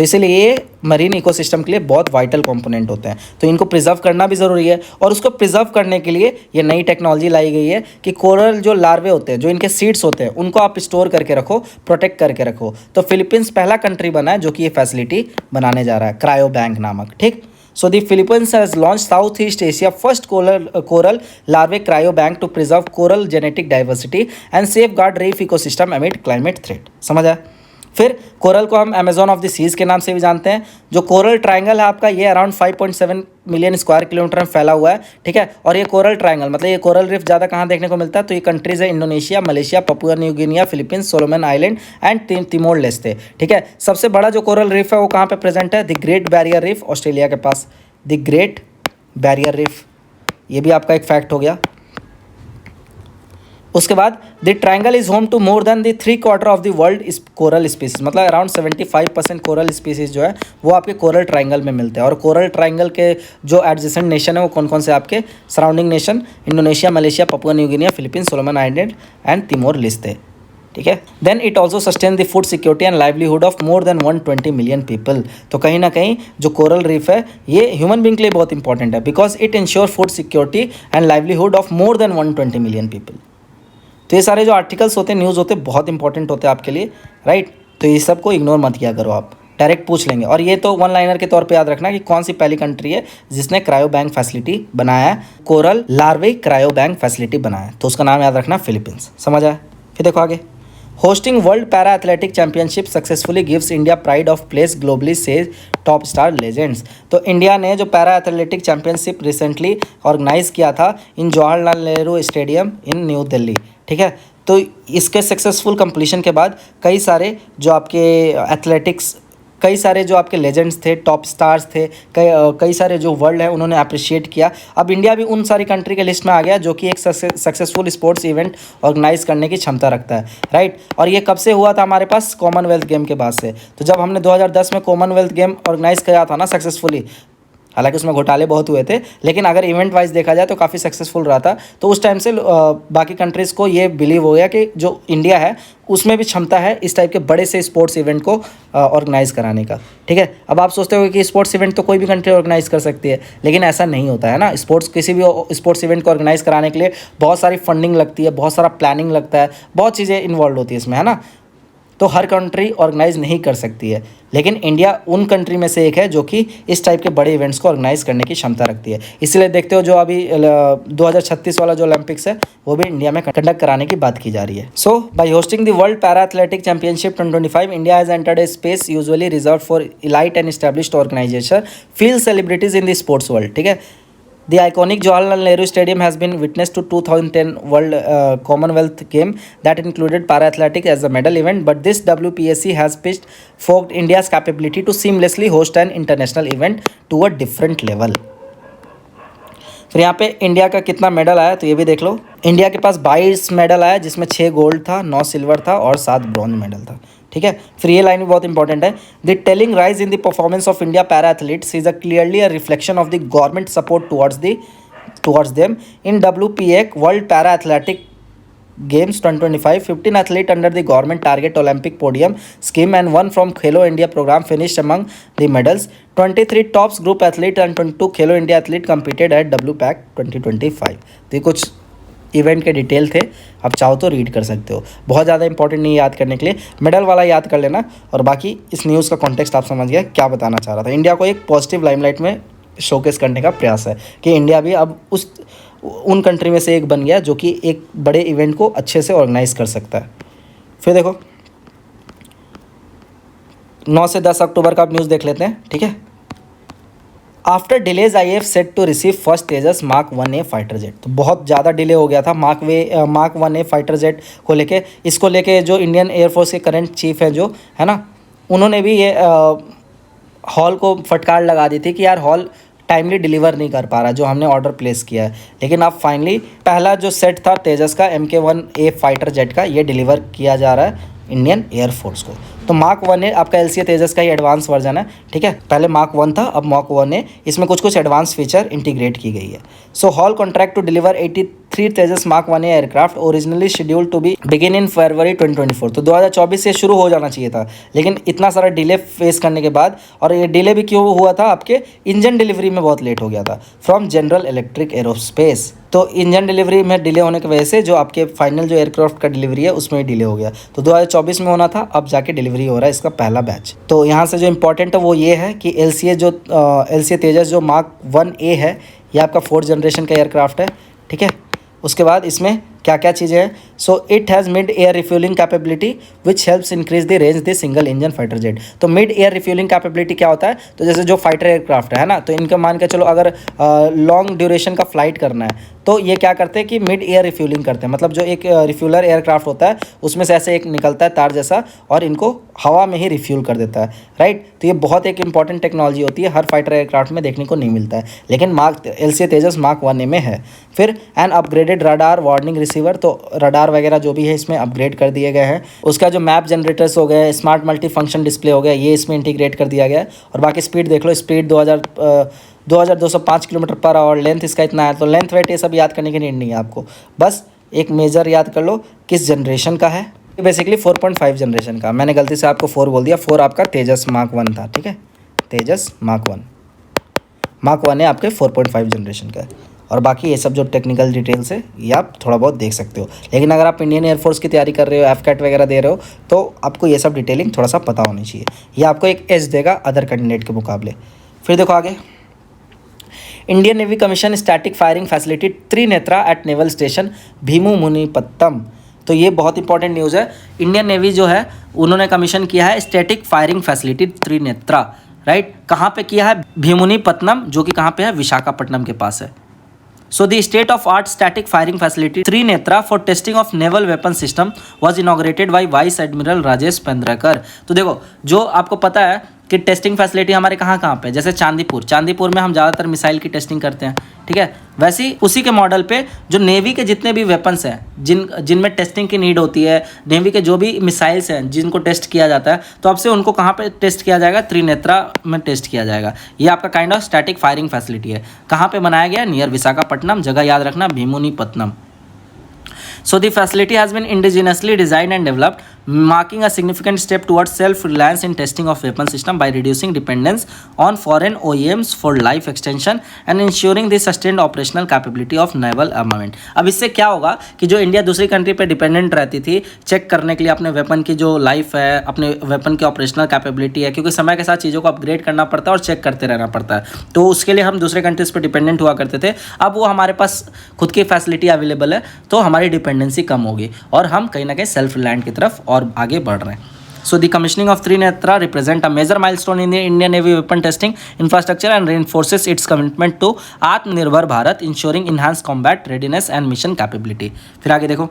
तो इसीलिए ये मरीन इकोसिस्टम के लिए बहुत वाइटल कंपोनेंट होते हैं। तो इनको प्रिजर्व करना भी ज़रूरी है, और उसको प्रिजर्व करने के लिए ये नई टेक्नोलॉजी लाई गई है कि कोरल जो लार्वे होते हैं, जो इनके सीड्स होते हैं, उनको आप स्टोर करके रखो, प्रोटेक्ट करके रखो। तो फिलीपींस पहला कंट्री बना है जो कि ये फैसिलिटी बनाने जा रहा है, क्रायो बैंक नामक। ठीक, so the Philippines has launched Southeast Asia first coral larvae cryo bank to preserve coral genetic diversity and safeguard reef ecosystem amid climate threat। समझ आया? फिर कोरल को हम अमेजोन ऑफ द सीज के नाम से भी जानते हैं। जो कोरल ट्रायंगल है आपका, ये अराउंड 5.7 मिलियन स्क्वायर किलोमीटर में फैला हुआ है। ठीक है, और ये कोरल ट्रायंगल मतलब ये कोरल रिफ ज़्यादा कहाँ देखने को मिलता है, तो ये कंट्रीज़ है Indonesia, Malaysia, Papua New Guinea, Philippines, Solomon island and Timor Leste. ठीक है, सबसे बड़ा जो कोरल रिफ है वो कहाँ पे प्रेजेंट है, the Great Barrier Reef Australia के पास, द ग्रेट बैरियर रिफ, ये भी आपका एक फैक्ट हो गया। उसके बाद the triangle is home to more than the 3/4 of the world coral species, मतलब अराउंड 75% कोरल स्पीसीज जो है वो आपके कोरल ट्रायंगल में मिलते हैं। और कोरल ट्रायंगल के जो एडजेसेंट नेशन है वो कौन कौन से आपके surrounding nation, Indonesia, Malaysia, Papua New Guinea, Philippines, Solomon island and Timor Leste. ठीक है, then it also sustain the food security and livelihood of more than 120 million people. तो कहीं ना कहीं जो कोरल रीफ है ये ह्यूमन बींग के लिए बहुत इंपॉर्टेंट है, because it ensure food security and livelihood of more than 120 million people. तो ये सारे जो आर्टिकल्स होते हैं, न्यूज़ होते हैं, बहुत इंपॉर्टेंट होते हैं आपके लिए, राइट। तो ये सब को इग्नोर मत किया करो, आप डायरेक्ट पूछ लेंगे। और ये तो वन लाइनर के तौर पे याद रखना कि कौन सी पहली कंट्री है जिसने क्रायो बैंक फैसिलिटी बनाया है, coral larvae cryo bank facility बनाया है, तो उसका नाम याद रखना फिलीपींस। समझ आया? फिर देखो आगे, hosting world para athletic championship successfully gives India pride of place globally से टॉप स्टार लेजेंड्स। तो इंडिया ने जो para athletic championship recently organize किया था in Jawaharlal Nehru stadium in New Delhi. ठीक है, तो इसके सक्सेसफुल कंप्लीशन के बाद कई सारे जो आपके लेजेंड्स थे, टॉप स्टार्स थे, कई सारे जो वर्ल्ड है उन्होंने अप्रिशिएट किया। अब इंडिया भी उन सारी कंट्री के लिस्ट में आ गया जो कि एक सक्सेसफुल स्पोर्ट्स इवेंट ऑर्गेनाइज करने की क्षमता रखता है, राइट। और ये कब से हुआ था हमारे पास, कॉमनवेल्थ गेम के बाद से। तो जब हमने 2010 में कॉमनवेल्थ गेम ऑर्गेनाइज किया था ना सक्सेसफुली, हालांकि उसमें घोटाले बहुत हुए थे, लेकिन अगर इवेंट वाइज देखा जाए तो काफ़ी सक्सेसफुल रहा था। तो उस टाइम से बाकी कंट्रीज़ को ये बिलीव हो गया कि जो इंडिया है उसमें भी क्षमता है इस टाइप के बड़े से स्पोर्ट्स इवेंट को ऑर्गेनाइज कराने का। ठीक है, अब आप सोचते हो कि स्पोर्ट्स इवेंट तो कोई भी कंट्री ऑर्गेनाइज कर सकती है, लेकिन ऐसा नहीं होता है ना। किसी भी स्पोर्ट्स इवेंट को ऑर्गेनाइज कराने के लिए बहुत सारी फंडिंग लगती है, बहुत सारा प्लानिंग लगता है, बहुत चीज़ें इन्वॉल्व होती है इसमें, है ना। तो हर कंट्री ऑर्गेनाइज नहीं कर सकती है, लेकिन इंडिया उन कंट्री में से एक है जो कि इस टाइप के बड़े इवेंट्स को ऑर्गेनाइज करने की क्षमता रखती है। इसलिए देखते हो जो अभी 2036 वाला जो ओलंपिक्स है वो भी इंडिया में कंडक्ट कराने की बात की जा रही है। So by hosting the world para athletic championship 2025, India has entered a space usually reserve for elite and established organization field celebrities in the sports world. ठीक है, The iconic Jawaharlal Nehru Stadium has been witness to 2010 World Commonwealth Game that included para-athletics as a medal event, but this WPSC has forked India's capability to seamlessly host an international event to a different level. फिर यहाँ पे India का कितना medal आया तो ये भी देख लो। इंडिया के पास 22 मेडल आया, जिसमें 6 गोल्ड था, 9 सिल्वर था और 7 ब्रॉन्ज मेडल था। ठीक है, फिर ये लाइन भी बहुत इंपॉर्टेंट है। The telling rise in the performance of India para athletes is clearly a reflection of the government support towards them in WPA world para athletic Games 2025, 15 athletes under the government target Olympic podium scheme and one from Khelo India program finished among the medals. 23 tops group athletes and 22 Khelo India athletes competed at WPAC 2025. तो ये कुछ event के detail थे, आप चाहो तो read कर सकते हो। बहुत ज़्यादा इंपॉर्टेंट नहीं याद करने के लिए, मेडल वाला याद कर लेना। और बाकी इस न्यूज़ का कॉन्टेक्स्ट आप समझ गए क्या बताना चाह रहा था। इंडिया को एक पॉजिटिव लाइमलाइट में शोकेस करने का प्रयास है कि इंडिया भी अब उन कंट्री में से एक बन गया जो कि एक बड़े इवेंट को अच्छे से ऑर्गेनाइज कर सकता है। फिर देखो 9 से 10 अक्टूबर का आप न्यूज़ देख लेते हैं। ठीक है, after delays IAF set to receive first Tejas mark 1A fighter jet. तो बहुत ज़्यादा डिले हो गया था मार्क 1A फाइटर जेट को लेके। इसको लेके जो इंडियन एयरफोर्स के करंट चीफ हैं जो है ना, उन्होंने भी ये हॉल को फटकार लगा दी थी कि यार हॉल टाइमली डिलीवर नहीं कर पा रहा जो हमने ऑर्डर प्लेस किया है। लेकिन अब फाइनली पहला जो सेट था तेजस का MK1A फाइटर जेट का, ये डिलीवर किया जा रहा है इंडियन एयरफोर्स को। तो मार्क 1A आपका LCA तेजस का ही एडवांस वर्जन है। ठीक है, पहले मार्क 1 था, अब मार्क 1A, इसमें कुछ एडवांस फीचर इंटीग्रेट की गई है। So HAL contract to deliver 3 Tejas mark 1A aircraft originally scheduled to be begin in February 2024। तो 2024 से शुरू हो जाना चाहिए था, लेकिन इतना सारा डिले फेस करने के बाद, और ये डिले भी क्यों हुआ था, आपके इंजन डिलीवरी में बहुत लेट हो गया था फ्रॉम जनरल इलेक्ट्रिक एरोस्पेस। तो इंजन डिलीवरी में डिले होने की वजह से जो आपके फाइनल जो एयरक्राफ्ट का डिलीवरी है उसमें डिले हो गया। तो 2024 में होना था, अब जाके डिलीवरी हो रहा है इसका पहला बैच। तो यहाँ से जो इंपॉर्टेंट है वो ये है कि LCA तेजस जो मार्क 1A है, ये आपका 4th जनरेशन का एयरक्राफ्ट है, ठीक है। उसके बाद इसमें क्या क्या चीज़ें हैं, so it has mid air refuelling capability which helps increase the range the single engine fighter jet. तो मिड एयर रिफ्यूलिंग कैपेबिलिटी क्या होता है, तो जैसे जो फाइटर एयरक्राफ्ट है ना, तो इनका मान के चलो अगर लॉन्ग ड्यूरेशन का फ्लाइट करना है तो ये क्या करते हैं कि मिड एयर रिफ्यूलिंग करते हैं। मतलब जो एक रिफ्यूलर एयरक्राफ्ट होता है उसमें से ऐसे एक निकलता है तार जैसा और इनको हवा में ही रिफ्यूल कर देता है, राइट। तो ये बहुत एक इंपॉर्टेंट टेक्नोलॉजी होती है, हर फाइटर एयरक्राफ्ट में देखने को नहीं मिलता है, लेकिन LCA तेजस मार्क 1A में है। फिर an upgraded radar warning receiver, तो रडार वगैरह जो भी है इसमें अपग्रेड कर दिए गए हैं। उसका जो मैप जनरेटर्स हो गए, स्मार्ट मल्टी फंक्शन डिस्प्ले हो गया, ये इसमें इंटीग्रेट कर दिया गया है। और बाकी स्पीड देख लो, speed 2205 kilometre per hour, length इसका इतना है। तो लेंथ वेट ये सब याद करने की नीड नहीं है आपको, बस एक मेजर याद कर लो किस जनरेशन का है। बेसिकली 4.5 जनरेशन का, मैंने गलती से आपको 4 बोल दिया, 4 आपका तेजस मार्क 1 था, ठीक है। तेजस मार्क 1 है आपके 4.5 जनरेशन का है। और बाकी ये सब जो टेक्निकल डिटेल्स है ये आप थोड़ा बहुत देख सकते हो, लेकिन अगर आप इंडियन एयरफोर्स की तैयारी कर रहे हो, FCAT वगैरह दे रहे हो, तो आपको ये सब डिटेलिंग थोड़ा सा पता होनी चाहिए। ये आपको एक एज देगा अदर कैंडिडेट के मुकाबले। फिर देखो आगे, Indian navy commission static firing facility Trinetra at naval station Bheemunipatnam. तो ये बहुत इंपॉर्टेंट न्यूज़ है। इंडियन नेवी जो है उन्होंने कमीशन किया है static firing facility Trinetra, right. कहाँ पे किया है, भीमुनिपत्तनम, जो कि कहाँ पे है, विशाखापट्टनम के पास है। So the state of art static firing facility Trinetra for testing of naval weapon system was inaugurated by Vice Admiral Rajesh पेंद्रकर। तो देखो, जो आपको पता है कि टेस्टिंग फैसिलिटी हमारे कहाँ पे, जैसे चांदीपुर में हम ज़्यादातर मिसाइल की टेस्टिंग करते हैं, ठीक है। वैसे ही उसी के मॉडल पे जो नेवी के जितने भी वेपन्स हैं जिनमें टेस्टिंग की नीड होती है, नेवी के जो भी मिसाइल्स हैं जिनको टेस्ट किया जाता है, तो अब से उनको कहाँ पे टेस्ट किया जाएगा, त्रिनेत्रा में टेस्ट किया जाएगा। ये आपका kind of static firing facility है। कहाँ पे बनाया गया, नियर विशाखापट्टनम, जगह याद रखना Bheemunipatnam. So the facility has been indigenously designed and developed, marking a significant step towards self-reliance in testing of weapon system by reducing dependence on foreign OEMs for life extension and ensuring the sustained operational capability of naval armament। अब इससे क्या होगा कि जो India दूसरी country पे dependent रहती थी चेक करने के लिए अपने वेपन की जो लाइफ है, अपने वेपन की ऑपरेशनल कैपेबिलिटी है, क्योंकि समय के साथ चीज़ों को अपग्रेड करना पड़ता है और चेक करते रहना पड़ता है, तो उसके लिए हम दूसरे कंट्रीज़ पे डिपेंडेंट हुआ करते थे। अब वो हमारे पास खुद की फैसिलिटी अवेलेबल है, तो हमारी डिपेंडेंसी कम होगी और हम कहीं ना कहीं सेल्फ रिलायंट की तरफ और आगे बढ़ रहे हैं। So the commissioning of Trinetra represent a major milestone in the Indian Navy weapon testing infrastructure and reinforces its commitment to Atmanirbhar Bharat, ensuring enhanced combat readiness and mission capability। फिर आगे देखो,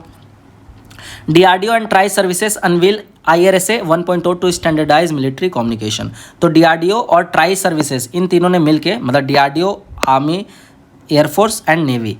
DRDO and Tri Services unveil IRSA 1.0 to standardize military communication। तो DRDO और Tri Services इन तीनों ने मिलके, मतलब DRDO, army, air force and navy,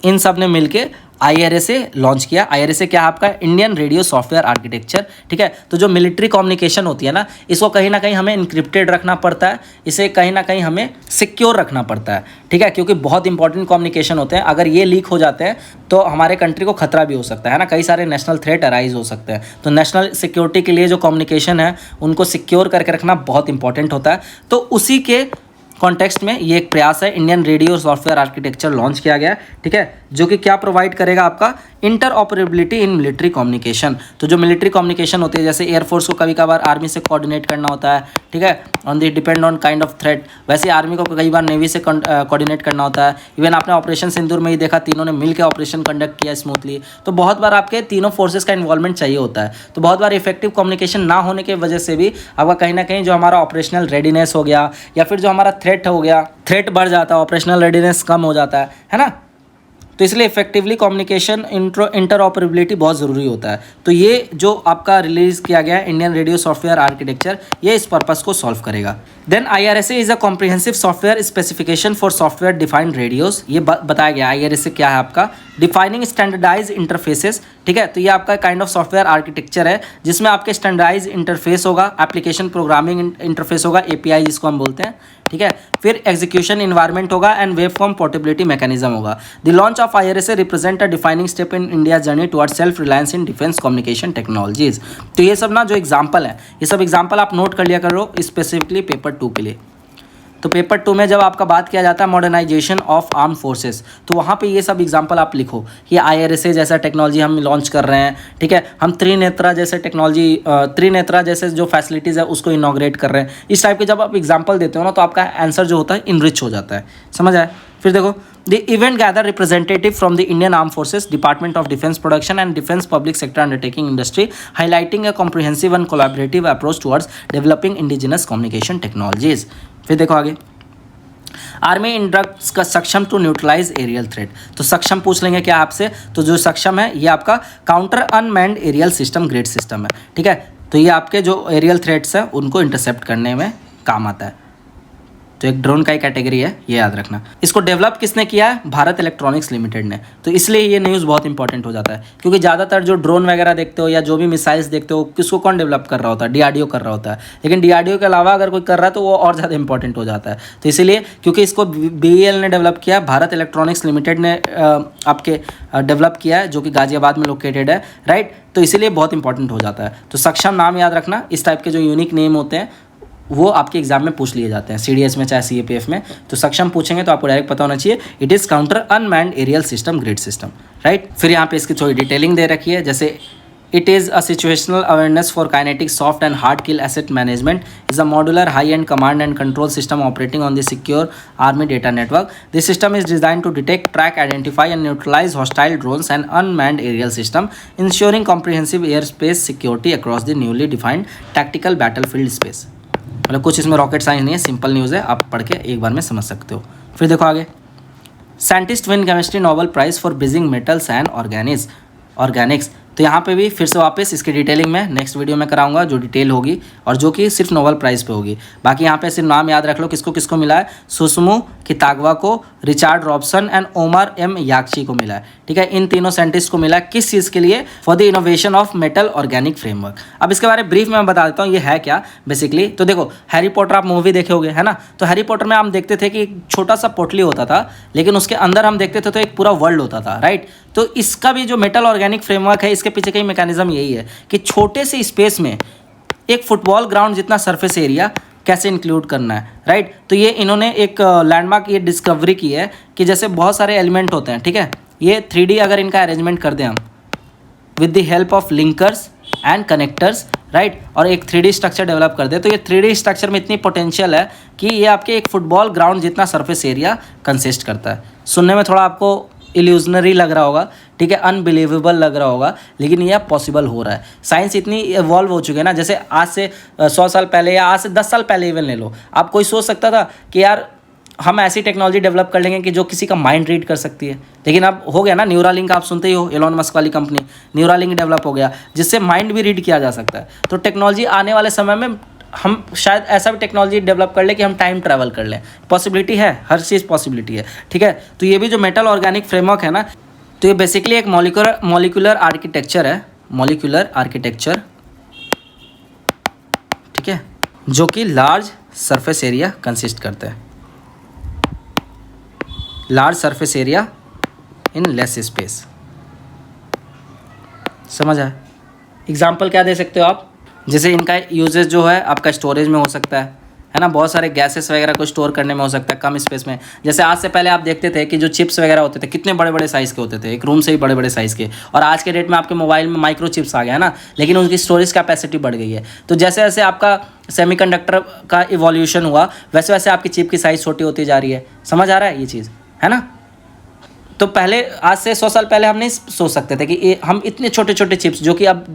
इन सब ने मिलके IRSA लॉन्च किया। IRSA क्या है, आपका इंडियन रेडियो सॉफ्टवेयर आर्किटेक्चर, ठीक है। तो जो मिलिट्री कम्युनिकेशन होती है ना, इसको कहीं ना कहीं हमें इंक्रिप्टेड रखना पड़ता है, इसे कहीं ना कहीं हमें सिक्योर रखना पड़ता है, ठीक है, क्योंकि बहुत इंपॉर्टेंट कम्युनिकेशन होते हैं। अगर ये लीक हो जाते हैं तो हमारे कंट्री को खतरा भी हो सकता है ना, कई सारे नेशनल थ्रेट अराइज हो सकते हैं। तो नेशनल सिक्योरिटी के लिए जो कम्युनिकेशन है उनको सिक्योर करके रखना बहुत इंपॉर्टेंट होता है। तो उसी के कॉन्टेक्स्ट में ये एक प्रयास है, Indian radio software architecture launch किया गया, ठीक है, जो कि क्या प्रोवाइड करेगा, आपका inter operability in military communication. तो जो मिलिट्री कम्युनिकेशन होती है, जैसे एयरफोर्स को कभी कभार आर्मी से कोऑर्डिनेट करना होता है, ठीक है, on the depend on kind of threat, वैसे आर्मी को कई बार नेवी से कोऑर्डिनेट करना होता है। इवन आपने ऑपरेशन सिंदूर में ही देखा, तीनों ने मिलकर ऑपरेशन कंडक्ट किया स्मूथली। तो बहुत बार आपके तीनों फोर्सेस का इन्वॉल्वमेंट चाहिए होता है। तो बहुत बार इफेक्टिव कम्युनिकेशन ना होने की वजह से भी आपका कहीं ना कहीं जो हमारा ऑपरेशनल रेडीनेस हो गया या फिर जो हमारा थ्रेट हो गया, थ्रेट बढ़ जाता है, ऑपरेशनल रेडीनेस कम हो जाता है ना। तो इसलिए इफेक्टिवली कम्युनिकेशन इंटरऑपरेबिलिटी बहुत ज़रूरी होता है। तो ये जो आपका रिलीज़ किया गया है इंडियन रेडियो सॉफ्टवेयर आर्किटेक्चर, ये इस पर्पस को सॉल्व करेगा। Then IRSA is a comprehensive software specification for software defined radios. ये बताया गया IRSA क्या है आपका, डिफाइनिंग स्टैंडर्डाइज इंटरफेसेस। ठीक है, तो ये आपका काइंड ऑफ सॉफ्टवेयर आर्किटेक्चर है जिसमें आपके स्टैंडर्डाइज इंटरफेस होगा, एप्लीकेशन प्रोग्रामिंग इंटरफेस होगा, API जिसको हम बोलते हैं। ठीक है, फिर एग्जीक्यूशन इन्वायरमेंट होगा and wave form portability mechanism होगा। The launch of IRSA represent a defining step in India journey towards self reliance in defence communication technologies. तो ये सब ना जो एग्जाम्पल है, ये सब एग्जाम्पल आप नोट कर लिया करो स्पेसिफिकली पेपर 2 के लिए। तो पेपर 2 में जब आपका बात किया जाता है मॉडर्नाइजेशन ऑफ आर्म फोर्सेस, तो वहाँ पे ये सब एग्जांपल आप लिखो कि IRSA जैसा टेक्नोलॉजी हम लॉन्च कर रहे हैं। ठीक है, हम त्रिनेत्रा जैसे टेक्नोलॉजी, त्रिनेत्रा जैसे जो फैसिलिटीज़ है उसको इनॉग्रेट कर रहे हैं। इस टाइप के जब आप एग्जाम्पल देते हो ना तो आपका आंसर जो होता है इनरिच हो जाता है। समझ आए? फिर देखो, the event gather representative from the Indian arm forces, department of defence production and defence public sector undertaking industry, highlighting a comprehensive and collaborative approach towards developing indigenous communication technologies. फिर देखो आगे, आर्मी इंडक्ट्स का सक्षम to neutralise aerial threat. तो सक्षम पूछ लेंगे क्या आपसे, तो जो सक्षम है ये आपका counter unmanned aerial system grade system है। ठीक है, तो ये आपके जो एरियल थ्रेट्स हैं उनको इंटरसेप्ट करने में काम आता है। तो एक ड्रोन का ही कैटेगरी है, ये याद रखना। इसको डेवलप किसने किया है? भारत इलेक्ट्रॉनिक्स लिमिटेड ने। तो इसलिए ये न्यूज़ बहुत इंपॉर्टेंट हो जाता है, क्योंकि ज़्यादातर जो ड्रोन वगैरह देखते हो या जो भी मिसाइल्स देखते हो, किसको कौन डेवलप कर रहा होता है? DRDO कर रहा होता है। लेकिन DRDO के अलावा अगर कोई कर रहा है तो वो और ज़्यादा इंपॉर्टेंट हो जाता है। तो इसीलिए क्योंकि इसको BEL ने डेवलप किया, भारत इलेक्ट्रॉनिक्स लिमिटेड ने आपके डेवलप किया है, जो कि गाजियाबाद में लोकेटेड है, राइट। तो इसीलिए बहुत इंपॉर्टेंट हो जाता है। तो सक्षम नाम याद रखना। इस टाइप के जो यूनिक नेम होते हैं वो आपके एग्जाम में पूछ लिए जाते हैं, CDS में चाहे CAPF में। तो सक्षम पूछेंगे तो आपको डायरेक्ट पता होना चाहिए, it is counter unmanned aerial system grid system, right. फिर यहाँ पे इसकी थोड़ी डिटेलिंग दे रखी है, जैसे it is a situational awareness for kinetic soft and hard kill asset management, is a modular high end command and control system operating on the secure army data network. This system is design to detect, track, identify and neutralise hostile drones and unmanned aerial system, ensuring comprehensive air space security across the newly defined tactical battlefield space. मतलब कुछ इसमें rocket science नहीं है, simple news है, आप पढ़ के एक बार में समझ सकते हो। फिर देखो आगे, scientist win chemistry Nobel prize for bridging metals and organics. तो यहाँ पे भी फिर से वापस इसकी डिटेलिंग में नेक्स्ट वीडियो में कराऊंगा, जो डिटेल होगी और जो कि सिर्फ नोबेल प्राइज़ पे होगी। बाकी यहाँ पे सिर्फ नाम याद रख लो किसको किसको मिला है। सुसुमू कितागवा को, Richard Robson and Omar M याक्ची को मिला है। ठीक है, इन तीनों साइंटिस्ट को मिला है किस चीज़ के लिए? For the innovation of metal organic framework. अब इसके बारे में ब्रीफ में मैं बता देता हूँ ये है क्या बेसिकली। तो देखो, हैरी पॉटर आप मूवी देखे होगे, है ना। तो हैरी पॉटर में हम देखते थे कि एक छोटा सा पोटली होता था, लेकिन उसके अंदर हम देखते थे तो एक पूरा वर्ल्ड होता था, राइट। तो इसका भी जो मेटल ऑर्गेनिक फ्रेमवर्क है, इसके पीछे का ही मैकेनिज्म यही है कि छोटे से स्पेस में एक फुटबॉल ग्राउंड जितना सरफेस एरिया कैसे इंक्लूड करना है, राइट। तो ये इन्होंने एक लैंडमार्क ये डिस्कवरी की है कि जैसे बहुत सारे एलिमेंट होते हैं, ठीक है, ये 3D अगर इनका अरेंजमेंट कर दें हम with the help of linkers and connectors, right, और एक 3D स्ट्रक्चर डेवलप कर दे, तो ये 3D स्ट्रक्चर में इतनी पोटेंशियल है कि ये आपके एक फुटबॉल ग्राउंड जितना सरफेस एरिया कंसिस्ट करता है। सुनने में थोड़ा आपको इल्यूजनरी लग रहा होगा, ठीक है, अनबिलीवेबल लग रहा होगा, लेकिन ये पॉसिबल हो रहा है। साइंस इतनी इवॉल्व हो चुकी है ना, जैसे आज से 100 साल पहले या आज से 10 साल पहले इवन ले लो, आप कोई सोच सकता था कि यार हम ऐसी टेक्नोलॉजी डेवलप कर लेंगे कि जो किसी का माइंड रीड कर सकती है। लेकिन अब हो गया ना, न्यूरालिंक आप सुनते ही हो, एलोन मस्क वाली कंपनी न्यूरालिंक डेवलप हो गया जिससे माइंड भी रीड किया जा सकता है। तो टेक्नोलॉजी आने वाले समय में हम शायद ऐसा भी टेक्नोलॉजी डेवलप कर ले कि हम टाइम ट्रैवल कर लें। पॉसिबिलिटी है, हर चीज़ पॉसिबिलिटी है, ठीक है। तो ये भी जो मेटल ऑर्गेनिक फ्रेमवर्क है ना, तो ये बेसिकली एक मॉलिक्यूलर आर्किटेक्चर है, मॉलिक्यूलर आर्किटेक्चर, ठीक है, जो कि लार्ज सरफेस एरिया कंसिस्ट करता है, large surface area in less space. समझ आए? एग्जाम्पल क्या दे सकते हो आप? जैसे इनका यूजेस जो है आपका स्टोरेज में हो सकता है ना, बहुत सारे गैसेस वगैरह को स्टोर करने में हो सकता है कम स्पेस में। जैसे आज से पहले आप देखते थे कि जो चिप्स वगैरह होते थे कितने बड़े बड़े साइज़ के होते थे, एक रूम से ही बड़े बड़े साइज़ के, और आज के डेट में आपके मोबाइल में माइक्रो चिप्स आ गया है ना, लेकिन उनकी स्टोरेज कैपेसिटी बढ़ गई है। तो जैसे जैसे आपका सेमीकंडक्टर का इवोल्यूशन हुआ, वैसे वैसे आपकी चिप की साइज़ छोटी होती जा रही है। समझ आ रहा है ये चीज़, है ना। तो पहले आज से 100 साल पहले हम नहीं सोच सकते थे कि हम इतने छोटे छोटे चिप्स, जो कि अब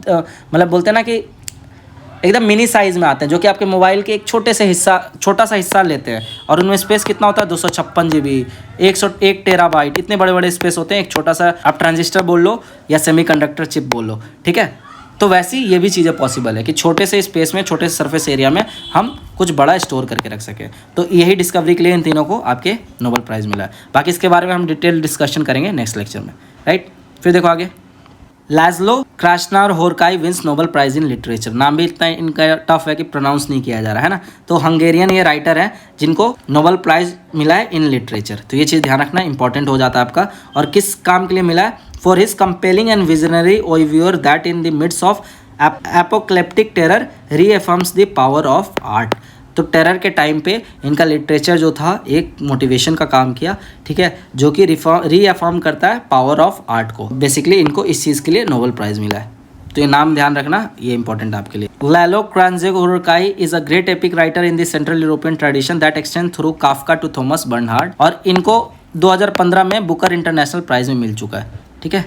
मतलब बोलते हैं ना कि एकदम मिनी साइज़ में आते हैं, जो कि आपके मोबाइल के एक छोटा सा हिस्सा लेते हैं, और उनमें स्पेस कितना होता है? 256 GB, 1 टेराबाइट, इतने बड़े बड़े स्पेस होते हैं। एक छोटा सा आप ट्रांजिस्टर बोल लो या सेमीकंडक्टर चिप बोल लो, ठीक है। तो वैसे ही ये भी चीज़ें पॉसिबल है कि छोटे से स्पेस में, छोटे से सरफेस एरिया में हम कुछ बड़ा स्टोर करके रख सकें। तो यही डिस्कवरी के लिए इन तीनों को आपके नोबेल प्राइज़ मिला है। बाकी इसके बारे में हम डिटेल डिस्कशन करेंगे नेक्स्ट लेक्चर में, राइट। फिर देखो आगे, Laszlo Krasznahorkai wins Nobel prize in literature. नाम भी इतना इनका टफ है कि प्रोनाउंस नहीं किया जा रहा है ना। तो हंगेरियन ये राइटर हैं जिनको नोबेल प्राइज़ मिला है इन लिटरेचर। तो ये चीज़ ध्यान रखना, इंपॉर्टेंट हो जाता है आपका। और किस काम के लिए मिला है? For his compelling and visionary oeuvre that in the midst of apocalyptic terror reaffirms the power of art. तो टेरर के टाइम पे इनका लिटरेचर जो था एक मोटिवेशन का काम किया, ठीक है, जो कि रीअफर्म करता है पावर ऑफ आर्ट को। बेसिकली इनको इस चीज़ के लिए नोबेल प्राइज़ मिला है। तो ये नाम ध्यान रखना, ये इंपॉर्टेंट है आपके लिए। लालो Krasznahorkai is a great epic writer in the central European tradition that extend through Kafka to Thomas Bernhard. और इनको 2015 में बुकर इंटरनेशनल प्राइज़ में मिल चुका है, ठीक है।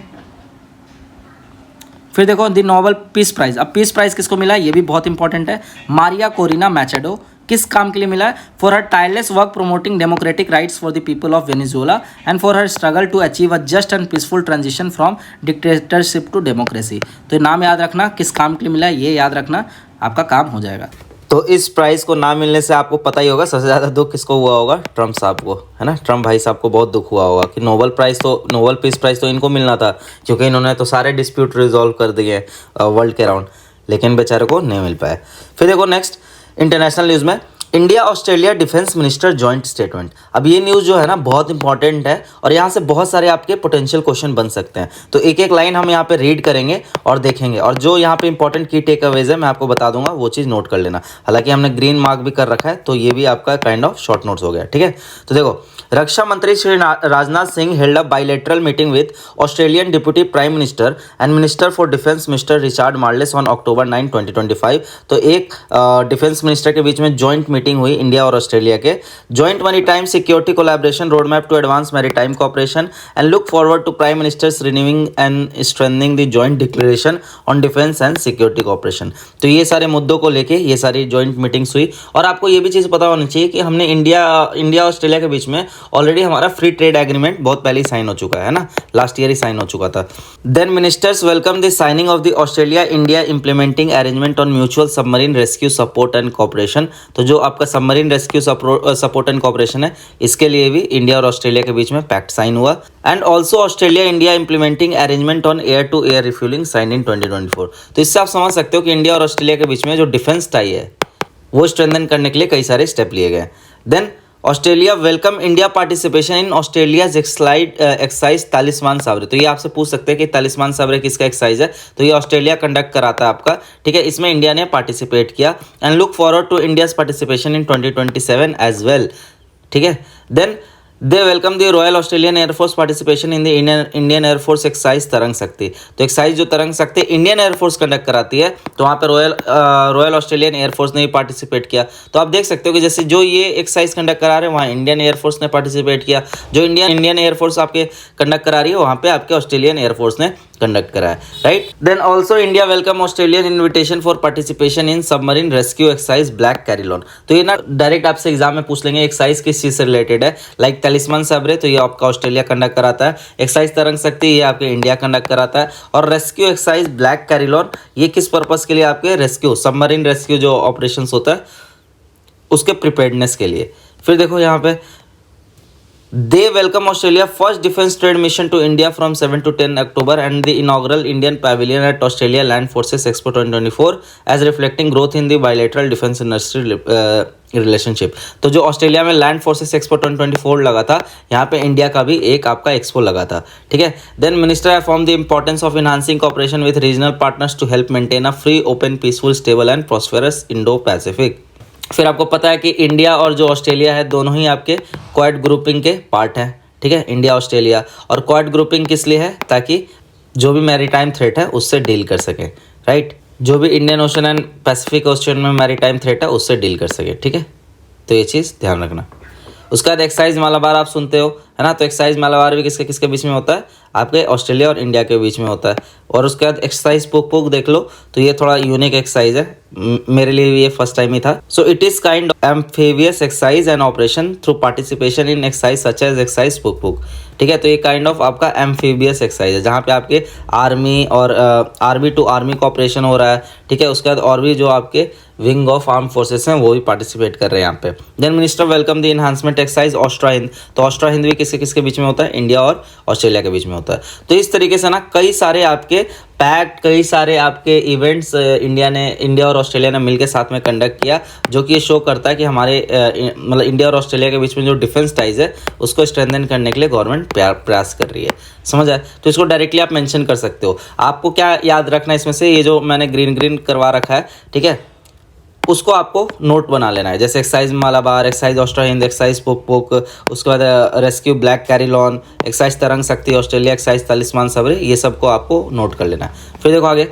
फिर देखो द नोबेल पीस प्राइज़। अब पीस प्राइज़ किसको मिला है? ये भी बहुत इंपॉर्टेंट है। Maria Corina Machado. किस काम के लिए मिला है? For her tireless work promoting democratic rights for the people of Venezuela and for her struggle to achieve a just and peaceful transition from dictatorship to democracy. तो ये नाम याद रखना, किस काम के लिए मिला है ये याद रखना, आपका काम हो जाएगा। तो इस प्राइज़ को ना मिलने से आपको पता ही होगा सबसे ज़्यादा दुख किसको हुआ होगा? ट्रम्प साहब को, है ना। ट्रम्प भाई साहब को बहुत दुख हुआ होगा कि नोबेल पीस प्राइज़ तो इनको मिलना था, क्योंकि इन्होंने तो सारे डिस्प्यूट रिजॉल्व कर दिए वर्ल्ड के अराउंड, लेकिन बेचारे को नहीं मिल पाया। फिर देखो नेक्स्ट इंटरनेशनल न्यूज़ में, India Australia defence minister joint statement. अब ये न्यूज़ जो है ना बहुत इंपॉर्टेंट है और यहाँ से बहुत सारे आपके पोटेंशियल क्वेश्चन बन सकते हैं। तो एक एक लाइन हम यहाँ पे रीड करेंगे और देखेंगे, और जो यहाँ पे इंपॉर्टेंट की टेक अवेज है मैं आपको बता दूंगा, वो चीज़ नोट कर लेना। हालांकि हमने ग्रीन मार्क भी कर रखा है, तो ये भी आपका काइंड ऑफ शॉर्ट नोट्स हो गया, ठीक है। तो देखो, रक्षा मंत्री Shri Rajnath Singh held a bilateral meeting with Australian deputy prime minister and minister for defence mister Richard Marles on October 9, 2025। तो एक डिफेंस मिनिस्टर के बीच में जॉइंट मीटिंग हुई इंडिया और ऑस्ट्रेलिया के। Joint maritime security collaboration road map to advance maritime cooperation and look forward to prime ministers renewing and strengthening the joint declaration on defence and security cooperation. तो ये सारे मुद्दों को लेके ये सारी जॉइंट मीटिंग्स हुई। और आपको ये भी चीज़ पता होनी चाहिए कि हमने इंडिया ऑस्ट्रेलिया के बीच में ऑलरेडी हमारा फ्री ट्रेड एग्रीमेंट बहुत पहले ही साइन हो चुका है ना, लास्ट ईयर ही साइन हो चुका था। Then ministers welcome the signing of the Australia India implementing arrangement on mutual submarine rescue support and cooperation. तो जो आपका submarine rescue support and cooperation है, इसके लिए भी इंडिया और ऑस्ट्रेलिया के बीच में पैक्ट साइन हुआ। And also Australia India implementing arrangement on air to air refuelling sign in 2024। तो इससे आप समझ सकते हो कि इंडिया और ऑस्ट्रेलिया के बीच में जो डिफेंस टाई है वो स्ट्रेंथन करने के लिए कई सारे स्टेप लिए गए। Then Australia welcome India participation in Australia's exercise Talisman Sabre. तो ये आपसे पूछ सकते हैं कि तालिस्मान साबरे किसका एक्साइज है? तो ये ऑस्ट्रेलिया कंडक्ट कराता है आपका, ठीक है। इसमें इंडिया ने पार्टिसिपेट किया and look forward to India's participation in 2027 as well, ठीक है। Then they welcome the royal Australian air force participation in the Indian air force exercise Tarang Shakti. तो एक्साइज जो तरंग शक्ति इंडियन एयरफोर्स कंडक्ट कराती है, तो वहाँ पे रॉयल ऑस्ट्रेलियन एयरफोर्स ने भी पार्टिसिपेट किया। तो आप देख सकते हो कि जैसे जो ये एक्साइज कंडक्ट करा रहे हैं वहाँ इंडियन एयरफोर्स ने पार्टिसिपेट किया, जो इंडियन एयरफोर्स आपके कंडक्ट करा रही है वहाँ पे आपके ऑस्ट्रेलियन एयरफोर्स ने कंडक्ट करा है, right. Then also India welcome Australian invitation for participation in submarine rescue exercise Black Carillon. तो ये ना डायरेक्ट आपसे एग्जाम में पूछ लेंगे एक्साइज किस चीज़ से रिलेटेड है। लाइक तालिस्मान साबरे, तो ये आपका ऑस्ट्रेलिया कंडक्ट कराता है। एक्साइज तरंग शक्ति ये आपके इंडिया कंडक्ट कराता है। और रेस्क्यू एक्साइज ब्लैक कैरिलॉन ये किस पर्पस के लिए? आपके रेस्क्यू सबमरीन रेस्क्यू जो ऑपरेशन होता है उसके प्रिपेयर्डनेस के लिए। फिर देखो यहाँ पे They welcome Australia first defense trade mission to India from 7 to 10 October and the inaugural Indian pavilion at Australia Land Forces Expo 2024 as reflecting growth in the bilateral defense industry relationship. तो जो Australia में land forces expo 2024 लगा था, यहाँ पे India का भी एक आपका एक्सपो लगा था, ठीक है। Then minister affirm the importance of enhancing cooperation with regional partners to help maintain a free open peaceful stable and prosperous Indo Pacific. फिर आपको पता है कि इंडिया और जो ऑस्ट्रेलिया है दोनों ही आपके क्वाड ग्रुपिंग के पार्ट हैं, ठीक है, इंडिया ऑस्ट्रेलिया। और क्वाड ग्रुपिंग किस लिए है? ताकि जो भी मैरीटाइम थ्रेट है उससे डील कर सके, राइट। जो भी Indian ocean and Pacific ocean में मैरीटाइम थ्रेट है उससे डील कर सके, ठीक है। तो ये चीज़ ध्यान रखना। उसके बाद एक्साइज मालाबार आप सुनते हो, है ना। तो एक्सरसाइज मालाबार भी किसके किसके बीच में होता है, आपके ऑस्ट्रेलिया और इंडिया के बीच में होता है। और उसके बाद एक्सरसाइज पुक पुक देख लो, तो ये थोड़ा यूनिक एक्सरसाइज है, मेरे लिए ये फर्स्ट टाइम ही था। So it is kind of amphibious exercise and operation through participation in exercise such as exercise पुक पुक। ठीक है, तो ये काइंड ऑफ आपका एम्फीबियस एक्सरसाइज है, जहाँ पे आपके आर्मी और आर्मी टू आर्मी कॉपरेशन हो रहा है। ठीक है, उसके बाद और भी जो आपके विंग ऑफ आर्म फोर्सेस हैं वो भी पार्टिसिपेट कर रहे हैं यहाँ पे। Then minister welcome the enhancement exercise AustraHind. तो ऑस्ट्रा हिंद भी किसके किसके बीच में होता है, इंडिया और ऑस्ट्रेलिया के बीच में होता है। तो इस तरीके से ना कई सारे आपके पैक्ट, कई सारे आपके इवेंट्स इंडिया और ऑस्ट्रेलिया ने मिलकर साथ में कंडक्ट किया, जो कि ये शो करता है कि हमारे मतलब इंडिया और ऑस्ट्रेलिया के बीच में जो डिफेंस टाइज है उसको स्ट्रेंथन करने के लिए गवर्नमेंट प्रयास कर रही है। समझ आए, तो इसको डायरेक्टली आप मेंशन कर सकते हो। आपको क्या याद रखना है इसमें से, ये जो मैंने ग्रीन ग्रीन करवा रखा है, ठीक है, उसको आपको नोट बना लेना है। जैसे exercise Malabar, exercise AustraHind, exercise पुक पुक, उसके बाद रेस्क्यू ब्लैक कैरिलॉन, एक्सरसाइज तरंग शक्ति ऑस्ट्रेलिया, एक्सरसाइज तलिस्मान सबरे, ये सबको आपको नोट कर लेना है। फिर देखो आगे,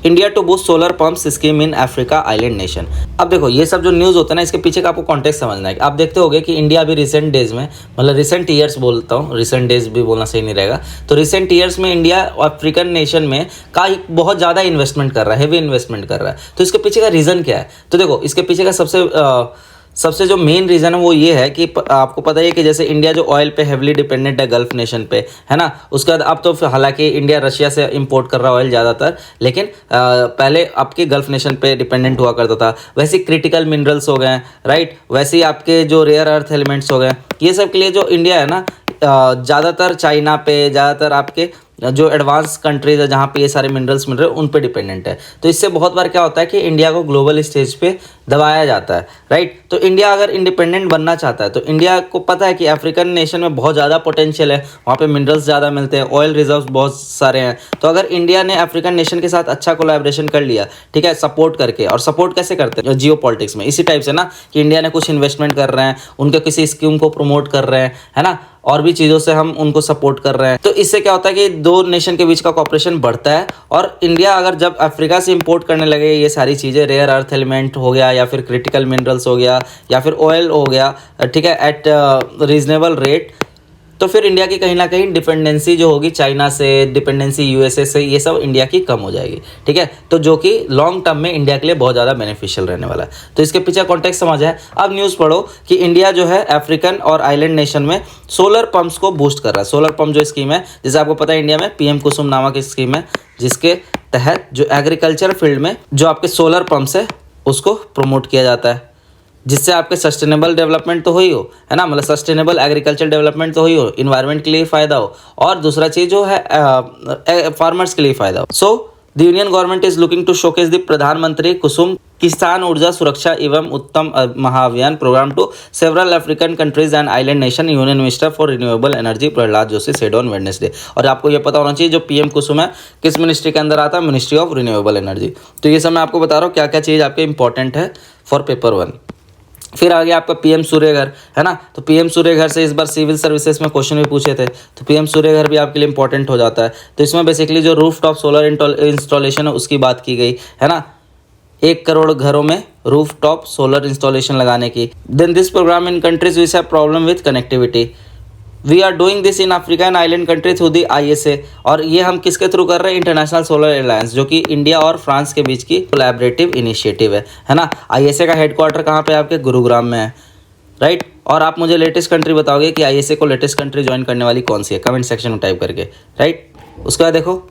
India to boost solar pumps scheme in Africa island nation. अब देखो ये सब जो न्यूज़ होता है ना, इसके पीछे का आपको कॉन्टेक्स्ट समझना है। आप देखते होगे कि इंडिया अभी रिसेंट डेज में, मतलब रिसेंट ईयर्स बोलता हूँ, रिसेंट डेज भी बोलना सही नहीं रहेगा, तो रिसेंट ईयर्स में इंडिया अफ्रीकन नेशन में का बहुत ज़्यादा इन्वेस्टमेंट कर रहा है, हेवी इन्वेस्टमेंट कर रहा है। तो इसके पीछे का रीज़न क्या है, तो देखो इसके पीछे का सबसे जो मेन रीज़न है वो ये है कि आपको पता है कि जैसे इंडिया जो ऑयल पे हेवली डिपेंडेंट है गल्फ नेशन पे, है ना। उसके बाद अब तो हालांकि इंडिया रशिया से इंपोर्ट कर रहा है ऑयल ज़्यादातर, लेकिन पहले आपके गल्फ नेशन पे डिपेंडेंट हुआ करता था। वैसे क्रिटिकल मिनरल्स हो गए, राइट, वैसे ही आपके जो रेयर अर्थ एलिमेंट्स हो गए, ये सब के लिए जो इंडिया है ना, ज़्यादातर चाइना पे, ज़्यादातर आपके जो एडवांस कंट्रीज है जहाँ पे ये सारे मिनरल्स मिल रहे हैं उन पे डिपेंडेंट है। तो इससे बहुत बार क्या होता है कि इंडिया को ग्लोबल स्टेज पे दबाया जाता है, राइट। तो इंडिया अगर इंडिपेंडेंट बनना चाहता है, तो इंडिया को पता है कि अफ्रीकन नेशन में बहुत ज़्यादा पोटेंशियल है, वहाँ पे मिनरल्स ज़्यादा मिलते हैं, ऑयल रिजर्व्स बहुत सारे हैं। तो अगर इंडिया ने अफ्रीकन नेशन के साथ अच्छा कोलैबोरेशन कर लिया, ठीक है, सपोर्ट करके, और सपोर्ट कैसे करते हैं जियो पॉलिटिक्स में, इसी टाइप से ना कि इंडिया ने कुछ इन्वेस्टमेंट कर रहे हैं, उनके किसी स्कीम को प्रमोट कर रहे हैं, है ना, और भी चीज़ों से हम उनको सपोर्ट कर रहे हैं। तो इससे क्या होता है कि दो नेशन के बीच का कॉपरेशन बढ़ता है। और इंडिया अगर जब अफ्रीका से इंपोर्ट करने लगे ये सारी चीज़ें, रेयर अर्थ एलिमेंट हो गया या फिर क्रिटिकल मिनरल्स हो गया या फिर ऑयल हो गया, ठीक है, एट रीजनेबल रेट, तो फिर इंडिया की कहीं ना कहीं डिपेंडेंसी जो होगी चाइना से, डिपेंडेंसी यूएसए से, ये सब इंडिया की कम हो जाएगी। ठीक है, तो जो कि लॉन्ग टर्म में इंडिया के लिए बहुत ज़्यादा बेनिफिशियल रहने वाला है। तो इसके पीछे कॉन्टेक्स्ट समझ है। अब न्यूज़ पढ़ो कि इंडिया जो है अफ्रीकन और आइलैंड नेशन में सोलर पंप्स को बूस्ट कर रहा है। सोलर पंप जो स्कीम है, जैसे आपको पता है इंडिया में पीएम कुसुम नामक स्कीम है, जिसके तहत जो एग्रीकल्चर फील्ड में जो आपके सोलर पंप्स है उसको प्रमोट किया जाता है, जिससे आपके सस्टेनेबल डेवलपमेंट तो ही हो, है ना, मतलब सस्टेनेबल एग्रीकल्चर डेवलपमेंट तो ही हो, इन्वायरमेंट के लिए फ़ायदा हो, और दूसरा चीज़ जो है फार्मर्स के लिए फ़ायदा हो। So the union government is looking to showcase the Pradhan Mantri Kusum Kisan Urja Suraksha evam Uttam Mahabhiyan programme to several African countries and island nation. Union minister for renewable energy Prahlad Joshi said on Wednesday. और आपको ये पता होना चाहिए जो पीएम कुसुम है किस मिनिस्ट्री के अंदर आता है, मिनिस्ट्री ऑफ रिन्यूएबल एनर्जी। तो ये सब मैं आपको बता रहा हूँ क्या क्या चीज़ आपके इंपॉर्टेंट है फॉर पेपर 1। फिर आ गया आपका पीएम सूर्य घर, है ना। तो पीएम सूर्य घर से इस बार सिविल सर्विसेज में क्वेश्चन भी पूछे थे, तो पीएम सूर्य घर भी आपके लिए इंपॉर्टेंट हो जाता है। तो इसमें बेसिकली जो रूफ टॉप सोलर इंस्टॉलेशन है उसकी बात की गई, है ना, 1 करोड़ घरों में रूफ टॉप सोलर इंस्टॉलेशन लगाने की। Then this programme in countries which have problem with connectivity, we are doing this in Africa and island country through the ISA। और ये हम किसके थ्रू कर रहे हैं, इंटरनेशनल सोलर अलायंस, जो कि इंडिया और फ्रांस के बीच की कोलैबोरेटिव इनिशिएटिव है ना। ISA का हेडक्वार्टर कहाँ पे आपके, गुरुग्राम में है, राइट। और आप मुझे लेटेस्ट कंट्री बताओगे कि ISA को लेटेस्ट कंट्री ज्वाइन करने वाली कौन सी है, कमेंट सेक्शन में टाइप करके, राइट। उसके बाद देखो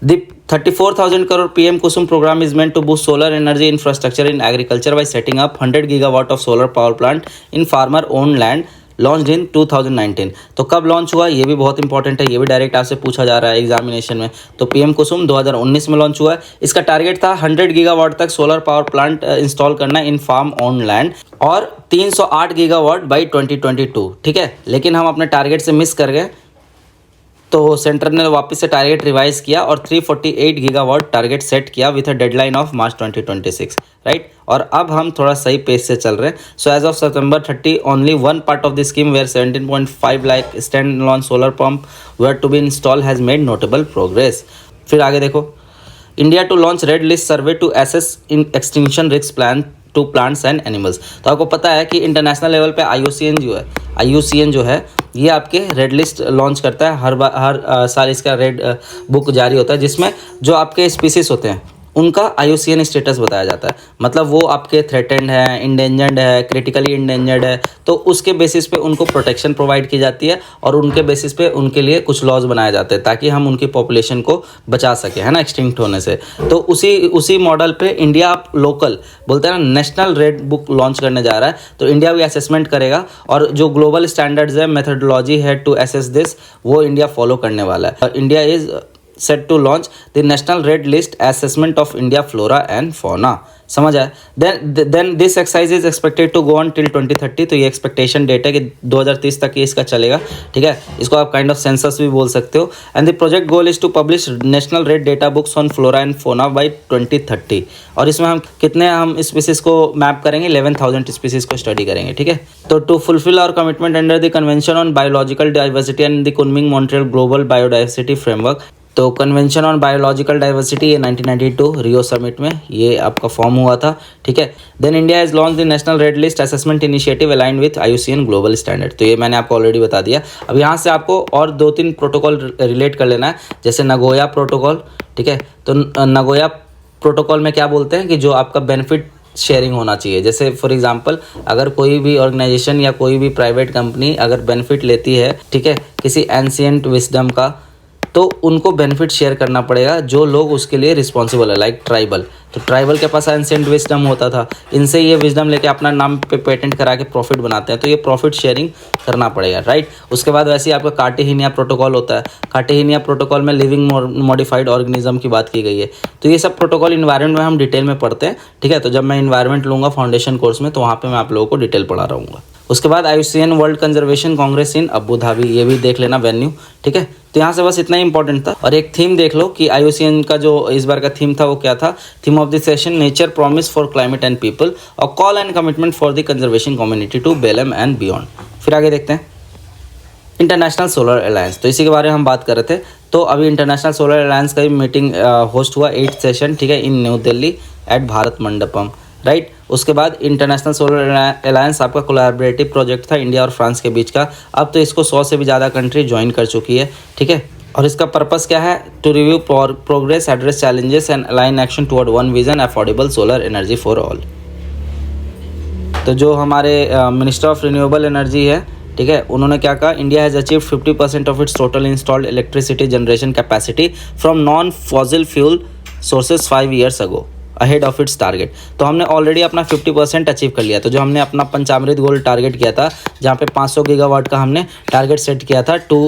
The 34,000 crore PM Kusum program is meant to boost solar energy infrastructure in agriculture by setting up 100 gigawatt of solar power plant in farmer-owned land, launch in 2019। तो कब launch हुआ ये भी बहुत इंपॉर्टेंट है, ये भी डायरेक्ट आपसे पूछा जा रहा है एग्जामिनेशन में। तो पीएम कुसुम 2019 में लॉन्च हुआ है। इसका टारगेट था 100 गीगावाट तक सोलर पावर प्लांट इंस्टॉल करना इन फार्म ऑन लैंड, और 308 गीगावाट बाई 2022। ठीक है, लेकिन हम अपने टारगेट से मिस कर गए, तो सेंटर ने वापस से टारगेट रिवाइज किया और 348 गीगावाट टारगेट सेट किया with a deadline of March 2026, right. और अब हम थोड़ा सही पेस से चल रहे हैं। So as of September 30 only one part of the scheme where 17.5 lakh standalone solar pump were to be install has made notable progress. फिर आगे देखो, India to launch red list survey to assess in extinction risk plan to plants and animals. तो आपको पता है कि international level पे IUCN जो है ये आपके रेड लिस्ट लॉन्च करता है हर साल। इसका रेड बुक जारी होता है जिसमें जो आपके स्पीसीज होते हैं उनका IUCN स्टेटस बताया जाता है। मतलब वो आपके थ्रेटेंड है, इंडेंजर्ड है, क्रिटिकली इंडेंजर्ड है, तो उसके बेसिस पे उनको प्रोटेक्शन प्रोवाइड की जाती है और उनके बेसिस पे उनके लिए कुछ लॉज बनाए जाते हैं ताकि हम उनकी पॉपुलेशन को बचा सकें, है ना, एक्सटिंक्ट होने से। तो उसी मॉडल पे इंडिया आप लोकल बोलते हैं ना, नेशनल रेड बुक लॉन्च करने जा रहा है। तो इंडिया भी असेसमेंट करेगा और जो ग्लोबल स्टैंडर्ड्स है, मेथडोलॉजी है टू असेस दिस, वो इंडिया फॉलो करने वाला है। India is set to launch the national red list assessment of India flora and fauna। समझ आया। then this exercise is expected to go on till 2030। तो ये एक्सपेक्टेशन डेट है कि 2030 तक ये इसका चलेगा, ठीक है। इसको आप काइंड ऑफ सेंसस भी बोल सकते हो। And the project goal is to publish national red data books on flora and fauna by 2030। और इसमें हम स्पीसीज को मैप करेंगे, 11,000 स्पीसीज को स्टडी करेंगे, ठीक है। तो to fulfil our commitment under the convention on biological diversity and the Kunming Montreal global biodiversity framework. तो कन्वेंशन ऑन बायोलॉजिकल डाइवर्सिटी ये 1992 रियो समिट में ये आपका फॉर्म हुआ था, ठीक है। Then India has launch the national red list assessment initiative aligned with IUCN global standard. तो ये मैंने आपको ऑलरेडी बता दिया। अब यहाँ से आपको और 2-3 प्रोटोकॉल रिलेट कर लेना है, जैसे नगोया प्रोटोकॉल, ठीक है। तो नगोया प्रोटोकॉल में क्या बोलते हैं कि जो आपका बेनिफिट शेयरिंग होना चाहिए। जैसे फॉर एग्जांपल अगर कोई भी ऑर्गेनाइजेशन या कोई भी प्राइवेट कंपनी अगर बेनिफिट लेती है, ठीक है, किसी एंशिएंट विजडम का, तो उनको बेनिफिट शेयर करना पड़ेगा जो लोग उसके लिए रिस्पॉन्सिबल है, लाइक ट्राइबल। तो ट्राइबल के पास एंशिएंट विजडम होता था, इनसे ये विजडम लेके अपना नाम पे पेटेंट करा के प्रॉफिट बनाते हैं, तो ये प्रॉफिट शेयरिंग करना पड़ेगा, राइट। उसके बाद वैसे ही आपका कार्टेहिनिया प्रोटोकॉल होता है। कार्टेहिनिया प्रोटोकॉल में लिविंग मॉडिफाइड ऑर्गेनिज्म की बात की गई है। तो ये सब प्रोटोकॉल इन्वायरमेंट में हम डिटेल में पढ़ते हैं, ठीक है। तो जब मैं इन्वायरमेंट लूँगा फाउंडेशन कोर्स में तो वहाँ पर मैं आप लोगों को डिटेल पढ़ा रहूँगा। उसके बाद IUCN वर्ल्ड कंजर्वेशन कांग्रेस इन अबू धाबी, ये भी देख लेना वेन्यू, ठीक है। तो यहाँ से बस इतना ही इंपॉर्टेंट था। और एक थीम देख लो कि IUCN का जो इस बार का थीम था वो क्या था। Theme of the session nature promise for climate and people और call and commitment for the conservation community to Belem and beyond. फिर आगे देखते हैं इंटरनेशनल सोलर अलायंस। तो इसी के बारे में हम बात कर रहे थे। तो अभी इंटरनेशनल सोलर अलायंस का भी मीटिंग होस्ट हुआ 8th सेशन, ठीक है, in New Delhi at Bharat Mandapam, right. उसके बाद इंटरनेशनल सोलर अलायंस आपका कोलैबोरेटिव प्रोजेक्ट था इंडिया और फ्रांस के बीच का। अब तो इसको 100 से भी ज़्यादा कंट्री ज्वाइन कर चुकी है, ठीक है। और इसका पर्पस क्या है, to review progress, address challenges and align action toward one vision, affordable solar energy for all. तो जो हमारे मिनिस्टर ऑफ रिन्यूएबल एनर्जी है, ठीक है, उन्होंने क्या कहा, India has achieve 50% of its total installed electricity generation capacity from non fossil fuel sources 5 years ago ahead of its target. तो हमने ऑलरेडी अपना 50% अचीव कर लिया। तो जो हमने अपना पंचामृत गोल टारगेट किया था, जहाँ पे 500 गीगावाट का हमने टारगेट सेट किया था to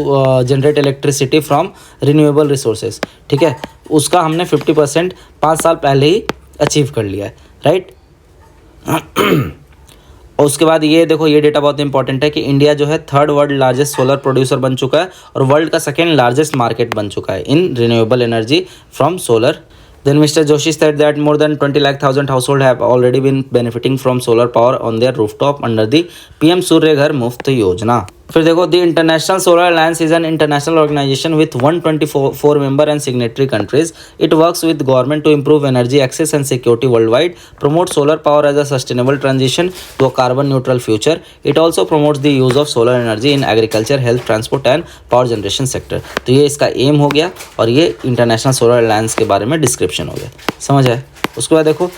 generate electricity from renewable resources, ठीक है, उसका हमने 50% 5 साल पहले ही अचीव कर लिया है, राइट। और उसके बाद ये देखो, ये डेटा बहुत इंपॉर्टेंट है कि इंडिया जो है 3rd world largest solar producer बन चुका है और वर्ल्ड का 2nd लार्जेस्ट मार्केट बन चुका है in renewable energy from solar. Then Mr. Joshi said that more than 20,00,000 households have already been benefiting from solar power on their rooftop under the PM Surya Ghar Muft योजना। फिर देखो, the international solar alliance is an international organisation with 124 member and signatory countries. It works with government to improve energy access and security world wide, promote solar power as a sustainable transition to a carbon neutral future. It also promotes the use of solar energy in agriculture, health, transport and power generation sector। तो ये इसका M हो गया और ये international solar alliance के बारे में डिस्क्रिप्शन हो गया, समझ आए। उसके बाद देखो,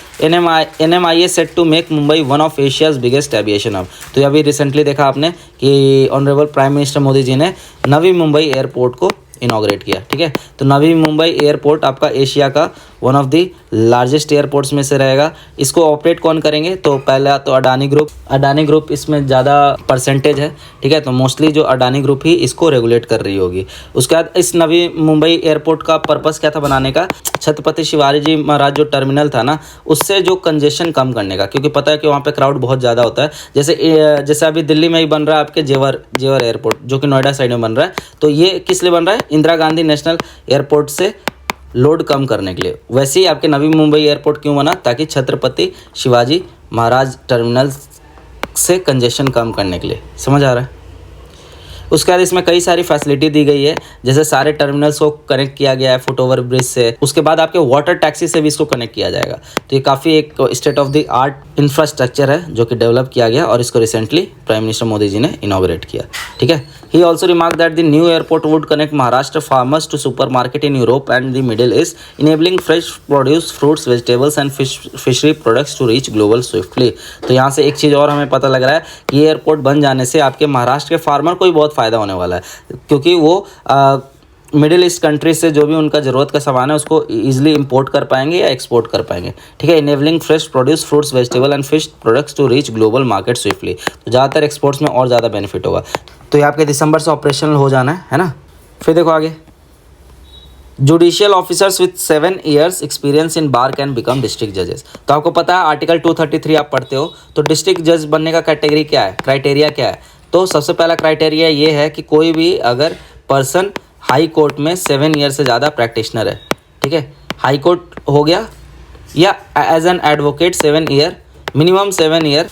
NMIA set to make Mumbai one of Asia's biggest aviation hub. तो अभी रिसेंटली देखा आपने कि honourable prime minister Modi ji ने नवी मुंबई एयरपोर्ट को इनॉग्रेट किया, ठीक है। तो नवी मुंबई एयरपोर्ट आपका एशिया का one of the largest airports में से रहेगा। इसको ऑपरेट कौन करेंगे, तो पहला तो अडानी ग्रुप इसमें ज़्यादा परसेंटेज है, ठीक है। तो मोस्टली जो अडानी ग्रुप ही इसको रेगुलेट कर रही होगी। उसके बाद इस नवी मुंबई एयरपोर्ट का पर्पस क्या था बनाने का, छत्रपति शिवाजी महाराज जो टर्मिनल था ना, उससे जो कंजेशन कम करने का, क्योंकि पता है कि वहाँ पे क्राउड बहुत ज़्यादा होता है। जैसे अभी दिल्ली में ही बन रहा है आपके जेवर एयरपोर्ट, जो कि नोएडा साइड में बन रहा है। तो ये किस लिए बन रहा है, इंदिरा गांधी नेशनल एयरपोर्ट से लोड कम करने के लिए। वैसे ही आपके नवी मुंबई एयरपोर्ट क्यों बना, ताकि छत्रपति शिवाजी महाराज टर्मिनल से कंजेशन कम करने के लिए, समझ आ रहा है। उसके बाद इसमें कई सारी फैसिलिटी दी गई है, जैसे सारे टर्मिनल्स को कनेक्ट किया गया है फुट ओवर ब्रिज से। उसके बाद आपके वाटर टैक्सी से भी इसको कनेक्ट किया जाएगा। तो ये काफ़ी एक state of the art infrastructure है जो कि डेवलप किया गया और इसको recently prime minister Modi ji ने इनॉग्रेट किया। ठीक है। He also remarked that the new airport would connect Maharashtra farmers to supermarket in Europe and the Middle East, enabling fresh produce, fruits, vegetables and fishery products to reach global swiftly. तो यहाँ से एक चीज़ और हमें पता लग रहा है कि ये एयरपोर्ट बन जाने से आपके महाराष्ट्र के फार्मर को भी बहुत फ़ायदा होने वाला है, क्योंकि वो मिडिल ईस्ट कंट्रीज से जो भी उनका ज़रूरत का सामान है उसको ईजिली इंपोर्ट कर पाएंगे या एक्सपोर्ट कर पाएंगे। ठीक है। Enabling fresh produce, fruits, vegetable and fish products to reach global market swiftly. तो ज़्यादातर एक्सपोर्ट्स में और ज़्यादा बेनिफिट होगा। तो ये आपके दिसंबर से ऑपरेशनल हो जाना है ना। फिर देखो आगे, judicial officers with 7 years experience in bar can become district जजेस। तो आपको पता है आर्टिकल 233 आप पढ़ते हो, तो डिस्ट्रिक्ट जज बनने का कैटेगरी क्या है, क्राइटेरिया क्या है। तो सबसे पहला क्राइटेरिया ये है कि कोई भी अगर पर्सन हाई कोर्ट में 7 years से ज़्यादा प्रैक्टिशनर है। ठीक है। हाई कोर्ट हो गया या as an advocate 7 year, minimum 7 year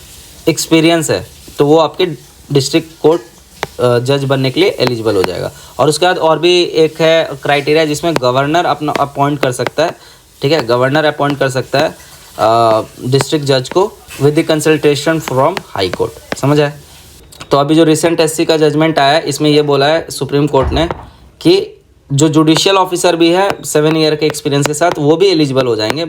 experience है, तो वो आपके डिस्ट्रिक्ट कोर्ट जज बनने के लिए एलिजिबल हो जाएगा। और उसके बाद और भी एक है क्राइटेरिया जिसमें गवर्नर अपना अपॉइंट कर सकता है। ठीक है। गवर्नर अपॉइंट कर सकता है डिस्ट्रिक्ट जज को with the consultation from high court. समझ आए। तो अभी जो रिसेंट एससी का जजमेंट आया है इसमें ये बोला है सुप्रीम कोर्ट ने कि जो जुडिशियल ऑफिसर भी है 7 year के एक्सपीरियंस के साथ वो भी एलिजिबल हो जाएंगे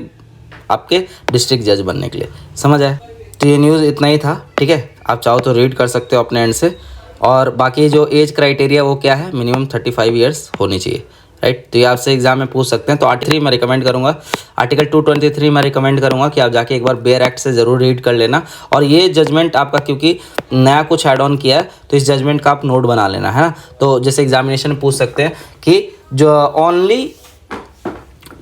आपके डिस्ट्रिक्ट जज बनने के लिए। समझ आए। तो ये न्यूज़ इतना ही था। ठीक है। आप चाहो तो रीड कर सकते हो अपने एंड से। और बाकी जो एज क्राइटेरिया वो क्या है, मिनिमम 35 years होनी चाहिए। राइट। तो ये आपसे एग्जाम में पूछ सकते हैं। तो आर्टिकल 3 में रिकमेंड करूँगा, आर्टिकल 223 में रिकमेंड करूँगा कि आप जाके एक बार बेयर एक्ट से ज़रूर रीड कर लेना। और ये जजमेंट आपका क्योंकि नया कुछ ऐड ऑन किया है तो इस जजमेंट का आप नोट बना लेना है ना। तो जैसे एग्जामिनेशन पूछ सकते हैं कि जो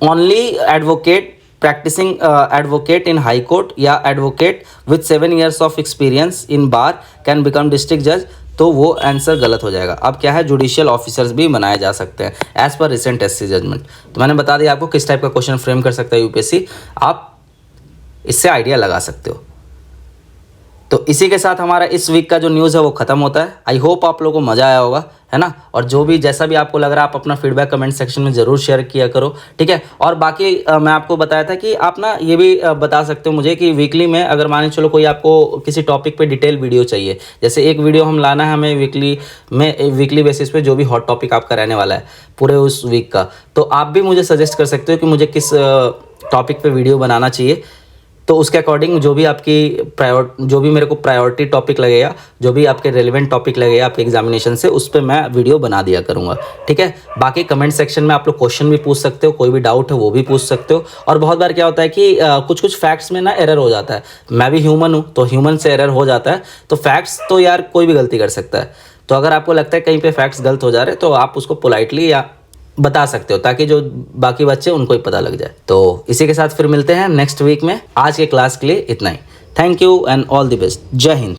only advocate practicing advocate in high court या advocate with 7 years of experience in bar can become district judge, तो वो आंसर गलत हो जाएगा। अब क्या है, जुडिशियल ऑफिसर्स भी बनाए जा सकते हैं as per recent SC judgement. तो मैंने बता दिया आपको किस टाइप का क्वेश्चन फ्रेम कर सकता है यूपीएससी, आप इससे आइडिया लगा सकते हो। तो इसी के साथ हमारा इस वीक का जो न्यूज़ है वो ख़त्म होता है। आई होप आप लोगों को मज़ा आया होगा, है ना। और जो भी जैसा भी आपको लग रहा है आप अपना फीडबैक कमेंट सेक्शन में ज़रूर शेयर किया करो। ठीक है। और बाकी मैं आपको बताया था कि आप ना ये भी बता सकते हो मुझे कि वीकली में अगर मान चलो कोई आपको किसी टॉपिक पे डिटेल वीडियो चाहिए, जैसे एक वीडियो हम लाना है हमें वीकली बेसिस पे जो भी हॉट टॉपिक आपका रहने वाला है पूरे उस वीक का, तो आप भी मुझे सजेस्ट कर सकते हो कि मुझे किस टॉपिक पे वीडियो बनाना चाहिए। तो उसके अकॉर्डिंग जो भी मेरे को प्रायोरिटी टॉपिक लगेगा, जो भी आपके रेलिवेंट टॉपिक लगेगा आपके एग्जामिनेशन से, उस पर मैं वीडियो बना दिया करूँगा। ठीक है। बाकी कमेंट सेक्शन में आप लोग क्वेश्चन भी पूछ सकते हो, कोई भी डाउट है वो भी पूछ सकते हो। और बहुत बार क्या होता है कि कुछ फैक्ट्स में ना एरर हो जाता है, मैं भी ह्यूमन हूँ तो ह्यूमन से एरर हो जाता है। तो फैक्ट्स तो यार कोई भी गलती कर सकता है, तो अगर आपको लगता है कहीं पे फैक्ट्स गलत हो जा रहे हैं तो आप उसको पोलाइटली या बता सकते हो, ताकि जो बाकी बच्चे उनको ही पता लग जाए। तो इसी के साथ फिर मिलते हैं नेक्स्ट वीक में। आज के क्लास के लिए इतना ही। Thank you and all the best. जय हिंद।